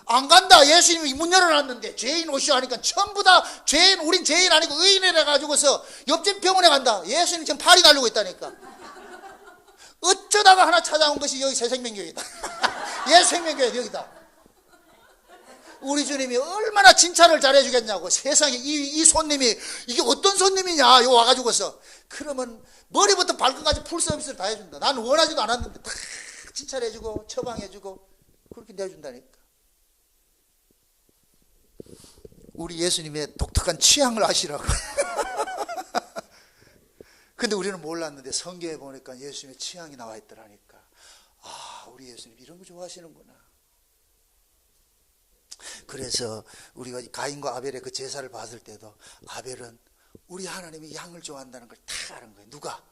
안 간다. 예수님이 문 열어놨는데 죄인 오시오 하니까 전부 다 죄인, 우린 죄인 아니고 의인이라 가지고서 옆집 병원에 간다. 예수님 지금 팔이 날리고 있다니까. 어쩌다가 하나 찾아온 것이 여기 새생명교회다. 예수생명교회 여기다. 우리 주님이 얼마나 진찰을 잘해주겠냐고. 세상에 이 손님이 이게 어떤 손님이냐 요 와가지고서. 그러면 머리부터 발끝까지 풀 서비스를 다 해준다. 나는 원하지도 않았는데 다 진찰해주고 처방해주고 그렇게 내준다니까. 우리 예수님의 독특한 취향을 아시라고. 근데 우리는 몰랐는데 성경에 보니까 예수님의 취향이 나와 있더라니까. 아, 우리 예수님 이런 거 좋아하시는구나. 그래서 우리가 가인과 아벨의 그 제사를 봤을 때도 아벨은 우리 하나님이 양을 좋아한다는 걸 다 아는 거예요. 누가?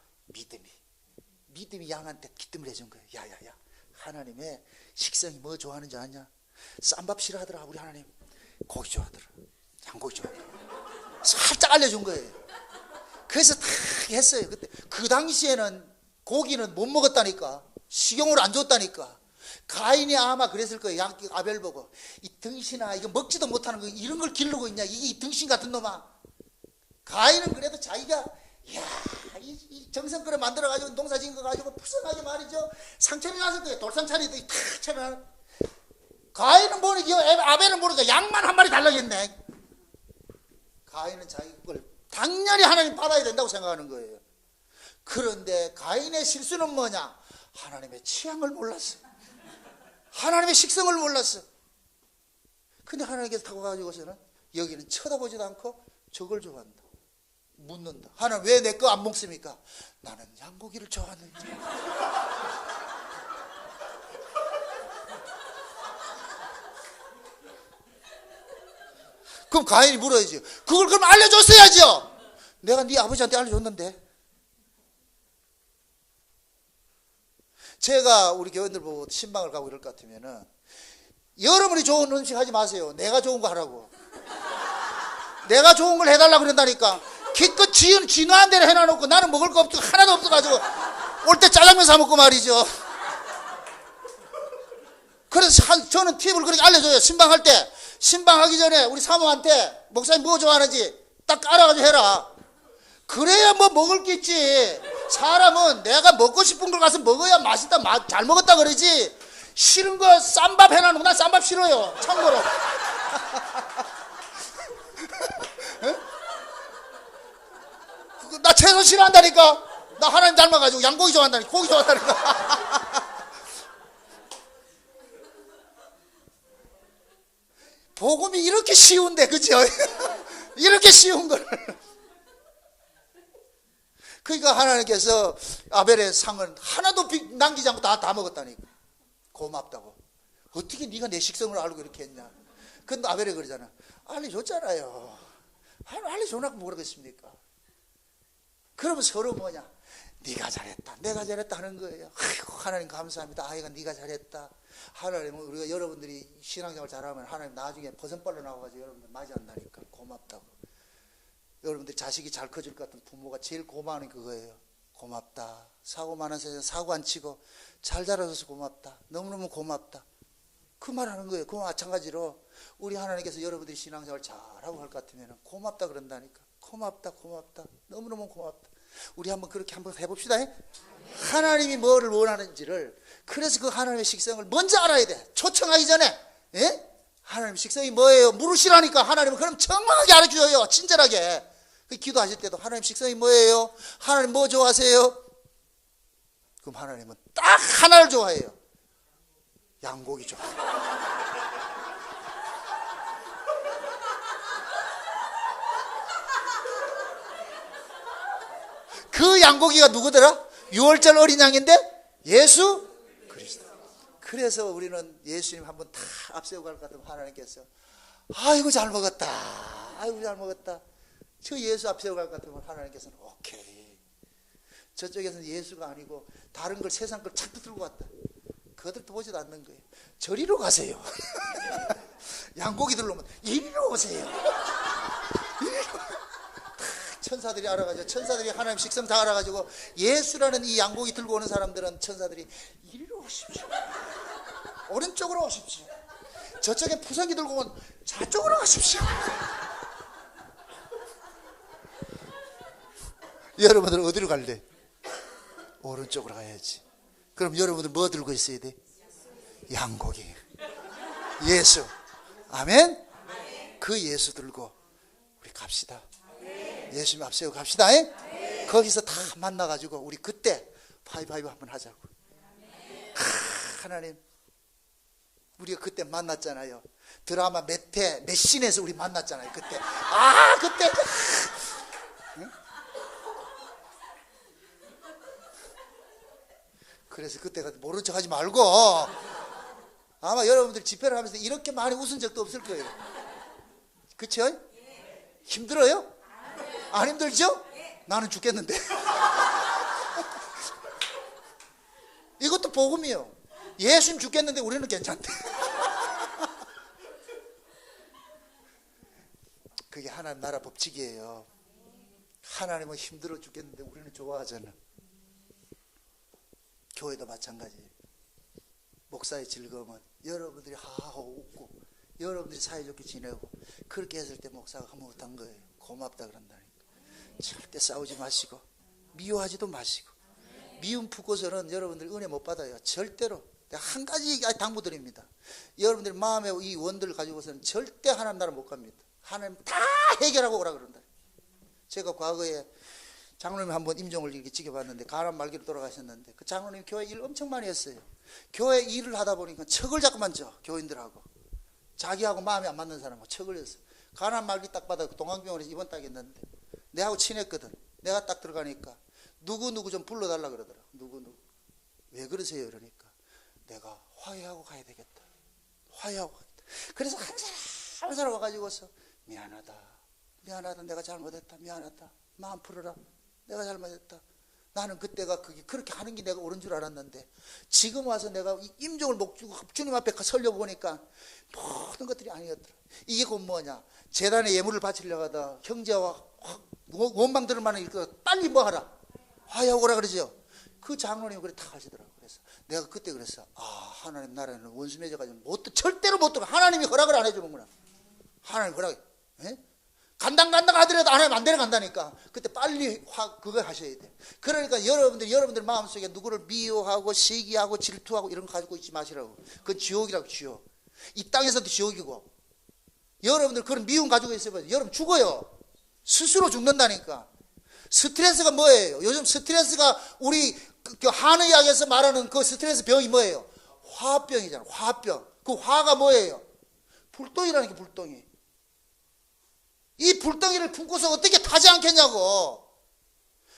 믿음이 양한테 기뜸을 해준 거예요. 야야야, 하나님의 식성이 뭐 좋아하는지 아냐? 쌈밥 싫어하더라. 우리 하나님 고기 좋아하더라. 양고기 좋아하더라. 살짝 알려준 거예요. 그래서 다 했어요. 그때 그 당시에는 고기는 못 먹었다니까. 식용으로 안 줬다니까. 가인이 아마 그랬을 거예요. 아벨 보고 이 등신아 이거 먹지도 못하는 거 이런 걸 기르고 있냐 이 등신 같은 놈아. 가인은 그래도 자기가 이 정성껏 만들어가지고 농사 지은 거 가지고 푸짐하게 말이죠. 상처이 났을 거예요. 돌상차리도 탁 차려. 가인은 모르기 아벨은 모르니까 양만 한 마리 달라겠네. 가인은 자기 걸 당연히 하나님 받아야 된다고 생각하는 거예요. 그런데 가인의 실수는 뭐냐? 하나님의 취향을 몰랐어. 하나님의 식성을 몰랐어. 근데 하나님께서 타고 가지고서는 여기는 쳐다보지도 않고 저걸 좋아한다. 묻는다. 하나님 왜 내 거 안 먹습니까? 나는 양고기를 좋아하는지. 그럼 가인이 물어야지. 그걸 그럼 알려줬어야죠. 내가 네 아버지한테 알려줬는데. 제가 우리 교원들 보고 신방을 가고 이럴 것 같으면은 여러분이 좋은 음식 하지 마세요. 내가 좋은 거 하라고. 내가 좋은 걸 해달라고 그런다니까. 기껏 진화한 대로 해놔놓고 나는 먹을 거 없고 하나도 없어가지고 올 때 짜장면 사 먹고 말이죠. 그래서 저는 팁을 그렇게 알려줘요. 신방할 때. 신방하기 전에 우리 사모한테 목사님 뭐 좋아하는지 딱 알아가지고 해라. 그래야 뭐 먹을 게 있지. 사람은 내가 먹고 싶은 걸 가서 먹어야 맛있다, 잘 먹었다 그러지. 싫은 거 쌈밥 해놔놓고 난 쌈밥 싫어요. 참고로. 나 채소 싫어한다니까. 나 하나님 닮아가지고 양고기 좋아한다니까. 고기 좋아한다니까. 복음이 이렇게 쉬운데, 그죠? 이렇게 쉬운 걸. 그러니까 하나님께서 아벨의 상은 하나도 남기지 않고 다 먹었다니까. 고맙다고. 어떻게 네가 내 식성을 알고 이렇게 했냐. 근데 아벨이 그러잖아. 알려줬잖아요. 알려줘놓고 뭐라겠습니까? 그러면 서로 뭐냐. 네가 잘했다. 내가 잘했다 하는 거예요. 아이고 하나님 감사합니다. 아이가 네가 잘했다. 하나님은 우리가 여러분들이 신앙생활 잘하면 하나님 나중에 버선발로 나와가지고 여러분들 맞이한다니까. 고맙다고. 여러분들 자식이 잘 커질 것 같은 부모가 제일 고마운 게 그거예요. 고맙다. 사고 많은 세상에 사고 안 치고 잘 자라줘서 고맙다. 너무너무 고맙다. 그 말 하는 거예요. 그 마찬가지로 우리 하나님께서 여러분들이 신앙생활 잘하고 할 것 같으면 고맙다 그런다니까. 고맙다. 너무너무 고맙다. 우리 한번 그렇게 한번 해봅시다. 하나님이 뭐를 원하는지를. 그래서 그 하나님의 식성을 먼저 알아야 돼. 초청하기 전에. 예? 하나님 식성이 뭐예요? 물으시라니까. 하나님은 그럼 정확하게 알려줘요. 친절하게. 기도하실 때도 하나님 식성이 뭐예요? 하나님 뭐 좋아하세요? 그럼 하나님은 딱 하나를 좋아해요. 양고기 좀. 그 양고기가 누구더라? 6월절 어린 양인데 예수 그리스도. 그래서 우리는 예수님 한번 다 앞세우고 갈 것 같으면 하나님께서 아이고 잘 먹었다, 아이고 잘 먹었다. 저 예수 앞세우고 갈 것 같으면 하나님께서는 오케이. 저쪽에서는 예수가 아니고 다른 걸, 세상 걸 자꾸 들고 왔다. 그것들도 보지도 않는 거예요. 저리로 가세요. 양고기들로 오면 이리로 오세요. 이리로. 천사들이 알아가지고, 천사들이 하나님 식성 다 알아가지고 예수라는 이 양고기 들고 오는 사람들은 천사들이 이리로 오십시오, 오른쪽으로 오십시오, 저쪽에 푸석이 들고 오면 저쪽으로 가십시오. 여러분들은 어디로 갈래? 오른쪽으로 가야지. 그럼 여러분들 뭐 들고 있어야 돼? 양고기, 예수. 아멘. 그 예수 들고 우리 갑시다. 예수님 앞세우고 갑시다. 거기서 다 만나가지고 우리 그때 파이파이브 한번 하자고. 하나님, 우리가 그때 만났잖아요. 드라마 몇 씬에서 우리 만났잖아요. 그때 그때 응? 그래서 그때가 모른 척 하지 말고, 아마 여러분들 집회를 하면서 이렇게 많이 웃은 적도 없을 거예요. 그쵸? 힘들어요? 안 힘들죠? 나는 죽겠는데. 이것도 복음이에요. 예수님 죽겠는데 우리는 괜찮대. 그게 하나님 나라 법칙이에요. 하나님은 힘들어 죽겠는데 우리는 좋아하잖아. 교회도 마찬가지예요. 목사의 즐거움은 여러분들이 하하하고 웃고 여러분들이 사이좋게 지내고, 그렇게 했을 때 목사가 흐뭇한 거예요. 고맙다 그런다니까. 절대 싸우지 마시고 미워하지도 마시고. 미움 품고서는 여러분들 은혜 못 받아요. 절대로. 내가 한 가지 당부드립니다. 여러분들 마음의 이 원들을 가지고서는 절대 하나님 나라 못 갑니다. 하나님 다 해결하고 오라 그런다. 제가 과거에 장로님 한번 임종을 이렇게 지켜봤는데, 가난 말기로 돌아가셨는데, 그 장로님 교회 일 엄청 많이 했어요. 교회 일을 하다 보니까 척을 자꾸만 져. 교인들하고 자기하고 마음이 안 맞는 사람하고 척을 했어. 가난 말기 딱 받아 동강병원에서 입원 딱 했는데, 내하고 친했거든. 내가 딱 들어가니까 누구 좀 불러달라 그러더라. 누구 왜 그러세요? 이러니까 내가 화해하고 가야 되겠다. 화해하고 가겠다. 그래서 한 사람 와가지고서 미안하다, 내가 잘못했다, 미안하다, 마음 풀어라, 내가 잘못했다. 나는 그때가 그게 그렇게 하는 게 내가 옳은 줄 알았는데, 지금 와서 내가 임종을 목주고 주님 앞에 설려 보니까 모든 것들이 아니었더라. 이게 곧 뭐냐? 재단에 예물을 바치려고 하다 형제와 원망들을 많이 읽고 빨리 뭐 하라, 화해하고 오라 그러죠. 그 장로님이 그래 다 하시더라고. 그래서 내가 그때 그랬어. 하나님 나라에는 원수 맺어가지고 절대로 못 들어. 하나님이 허락을 안 해주는구나. 하나님 허락. 간당 하더라도 하나님 안 데려간다니까. 그때 빨리 그거 하셔야 돼. 그러니까 여러분들 마음속에 누구를 미워하고 시기하고 질투하고 이런 거 가지고 있지 마시라고. 그건 지옥이라고. 지옥. 이 땅에서도 지옥이고. 여러분들 그런 미움 가지고 있으면 여러분 죽어요. 스스로 죽는다니까. 스트레스가 뭐예요? 요즘 스트레스가 우리 한의학에서 말하는 그 스트레스 병이 뭐예요? 화병이잖아. 화병. 그 화가 뭐예요? 불똥이라는 게 불똥이. 이 불덩이를 품고서 어떻게 타지 않겠냐고.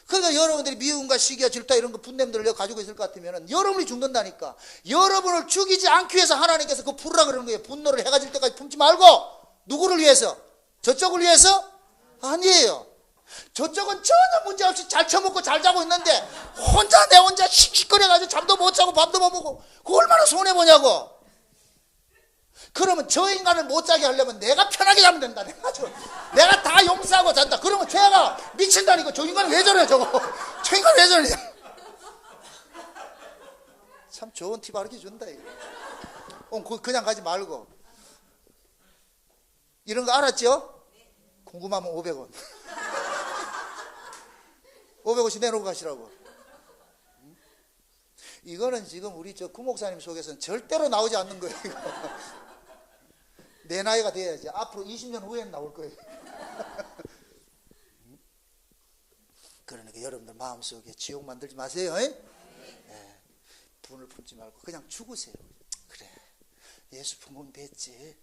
그러니까 여러분들이 미움과 시기와 질투 이런 거 분냄들을 가지고 있을 것 같으면 여러분이 죽는다니까. 여러분을 죽이지 않기 위해서 하나님께서 그 풀으라 그러는 거예요. 분노를 해가 질 때까지 품지 말고. 누구를 위해서? 저쪽을 위해서? 아니에요. 저쪽은 전혀 문제없이 잘 처먹고 잘 자고 있는데 내 혼자 씩씩거려가지고 잠도 못 자고 밥도 못 먹고, 그거 얼마나 손해보냐고. 그러면 저 인간을 못 자게 하려면 내가 편하게 자면 된다. 내가 다 용서하고 잔다. 그러면 죄가 미친다니까. 저 인간은 왜 저래 저거. 저 인간 왜 저러냐. 참 좋은 팁 알려준다 이거. 그냥 가지 말고. 이런 거 알았죠? 궁금하면 500원 500원씩 내놓고 가시라고. 이거는 지금 우리 저 구목사님 속에서는 절대로 나오지 않는 거예요. 내 나이가 돼야지. 앞으로 20년 후에는 나올 거예요. 그러니까 여러분들 마음속에 지옥 만들지 마세요. 분을 품지 말고 그냥 죽으세요. 그래, 예수 품으면 됐지.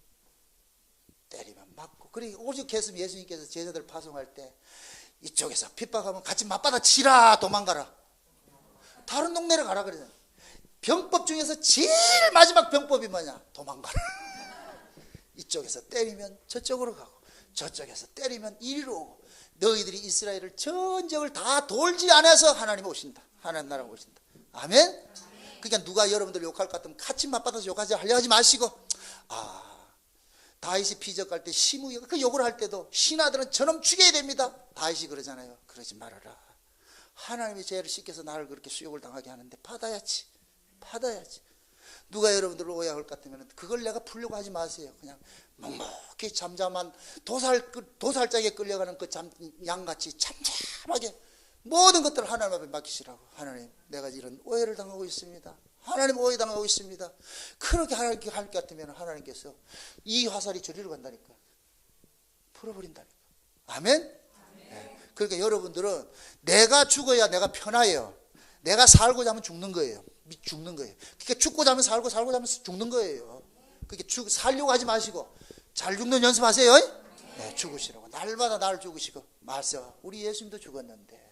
때리면 맞고. 그리고 오죽했으면 예수님께서 제자들 파송할 때 이쪽에서 핍박하면 같이 맞받아 치라, 도망가라. 다른 동네로 가라 그러잖아요. 병법 중에서 제일 마지막 병법이 뭐냐? 도망가라. 이쪽에서 때리면 저쪽으로 가고, 저쪽에서 때리면 이리로 오고. 너희들이 이스라엘을 전적을 다 돌지 않아서 하나님 오신다. 하나님 나라가 오신다. 아멘? 그러니까 누가 여러분들 욕할 것 같으면 같이 맞받아서 욕하지 하려 하지 마시고, 다윗이 피적할 때 시므이가 그 욕을 할 때도 신하들은 저놈 죽여야 됩니다. 다윗이 그러잖아요. 그러지 말아라. 하나님이 죄를 씻겨서 나를 그렇게 수욕을 당하게 하는데 받아야지. 누가 여러분들을 오해할 것 같으면 그걸 내가 풀려고 하지 마세요. 그냥 묵묵히 잠잠한 도살장에 끌려가는 그 양같이 잠잠하게 모든 것들을 하나님 앞에 맡기시라고. 하나님, 내가 이런 오해를 당하고 있습니다. 하나님 오해 당하고 있습니다. 그렇게 할 것 같으면 하나님께서 이 화살이 저리로 간다니까. 풀어버린다니까. 아멘? 네. 그러니까 여러분들은 내가 죽어야 내가 편해요. 내가 살고자 하면 죽는 거예요. 죽는 거예요. 그러니까 죽고자 하면 살고 자면 죽는 거예요. 그러니까 살려고 하지 마시고 잘 죽는 연습하세요. 네, 죽으시라고. 날마다 날 죽으시고. 맞아. 우리 예수님도 죽었는데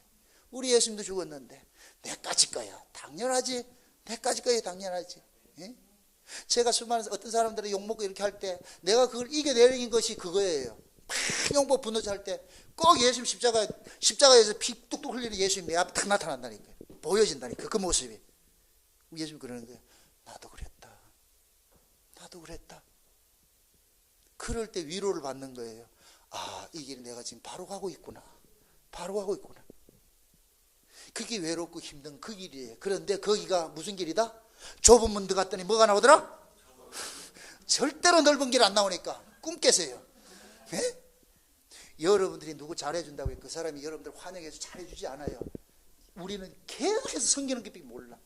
내까지 거야. 당연하지. 내까지 거야. 당연하지. 예? 제가 수많은 어떤 사람들은 욕먹고 이렇게 할 때 내가 그걸 이겨내는 것이 그거예요. 막 욕먹고 분노치 할 때 꼭 예수님 십자가에서 피 뚝뚝 흘리는 예수님 내 앞에 탁 나타난다니까요. 보여진다니까 그 모습이. 예수님 그러는 거예요. 나도 그랬다. 그럴 때 위로를 받는 거예요. 이 길을 내가 지금 바로 가고 있구나. 그게 외롭고 힘든 그 길이에요. 그런데 거기가 무슨 길이다? 좁은 문 들어갔더니 뭐가 나오더라? 절대로 넓은 길 안 나오니까 꿈 깨세요. 네? 여러분들이 누구 잘해준다고 해서 그 사람이 여러분들 환영해서 잘해주지 않아요. 우리는 계속해서 섬기는 게 몰라.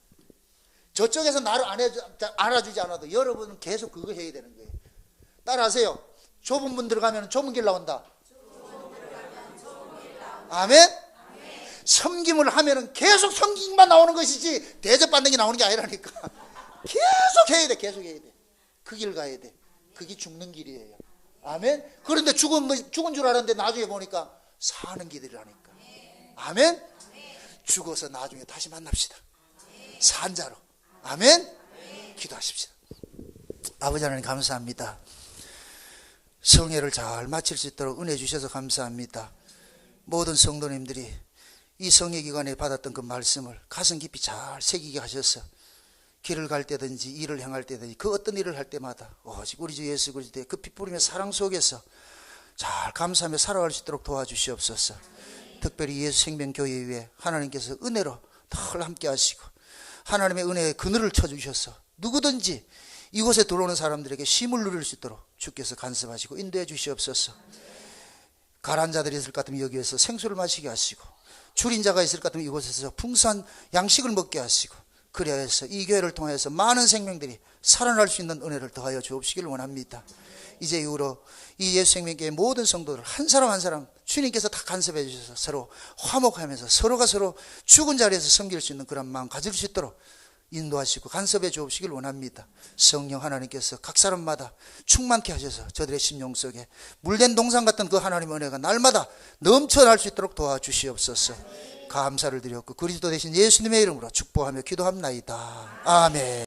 저쪽에서 나를 알아주지 않아도 여러분은 계속 그거 해야 되는 거예요. 따라하세요. 좁은 문 들어가면 좁은 길 나온다. 아멘? 섬김을 하면은 계속 섬김만 나오는 것이지 대접받는 게 나오는 게 아니라니까. 계속 해야 돼. 그 길 가야 돼. 그게 죽는 길이에요. 아멘? 그런데 죽은 줄 알았는데 나중에 보니까 사는 길이라니까. 아멘? 죽어서 나중에 다시 만납시다. 산자로. 아멘? 기도하십시다. 아버지 하나님 감사합니다. 성회를 잘 마칠 수 있도록 은혜 주셔서 감사합니다. 모든 성도님들이 이 성회 기간에 받았던 그 말씀을 가슴 깊이 잘 새기게 하셔서 길을 갈 때든지 일을 행할 때든지 그 어떤 일을 할 때마다 오직 우리 주 예수 그리스도의 그 피 뿌리며 사랑 속에서 잘 감사하며 살아갈 수 있도록 도와주시옵소서. 특별히 예수 생명교회 위에 하나님께서 은혜로 늘 함께 하시고 하나님의 은혜의 그늘을 쳐주셔서 누구든지 이곳에 들어오는 사람들에게 쉼을 누릴 수 있도록 주께서 간섭하시고 인도해 주시옵소서. 가란 자들이 있을 것 같으면 여기에서 생수를 마시게 하시고 줄인 자가 있을 것 같으면 이곳에서 풍성한 양식을 먹게 하시고 그래야 해서 이 교회를 통해서 많은 생명들이 살아날 수 있는 은혜를 더하여 주옵시기를 원합니다. 이제 이후로 이 예수 생명교회 모든 성도들 한 사람 한 사람 주님께서 다 간섭해 주셔서 서로 화목하면서 서로가 서로 죽은 자리에서 섬길 수 있는 그런 마음 가질 수 있도록 인도하시고 간섭해 주옵시길 원합니다. 성령 하나님께서 각 사람마다 충만케 하셔서 저들의 심령 속에 물된 동상 같은 그 하나님의 은혜가 날마다 넘쳐날 수 있도록 도와주시옵소서. 감사를 드렸고 그리스도 대신 예수님의 이름으로 축복하며 기도합나이다. 아멘.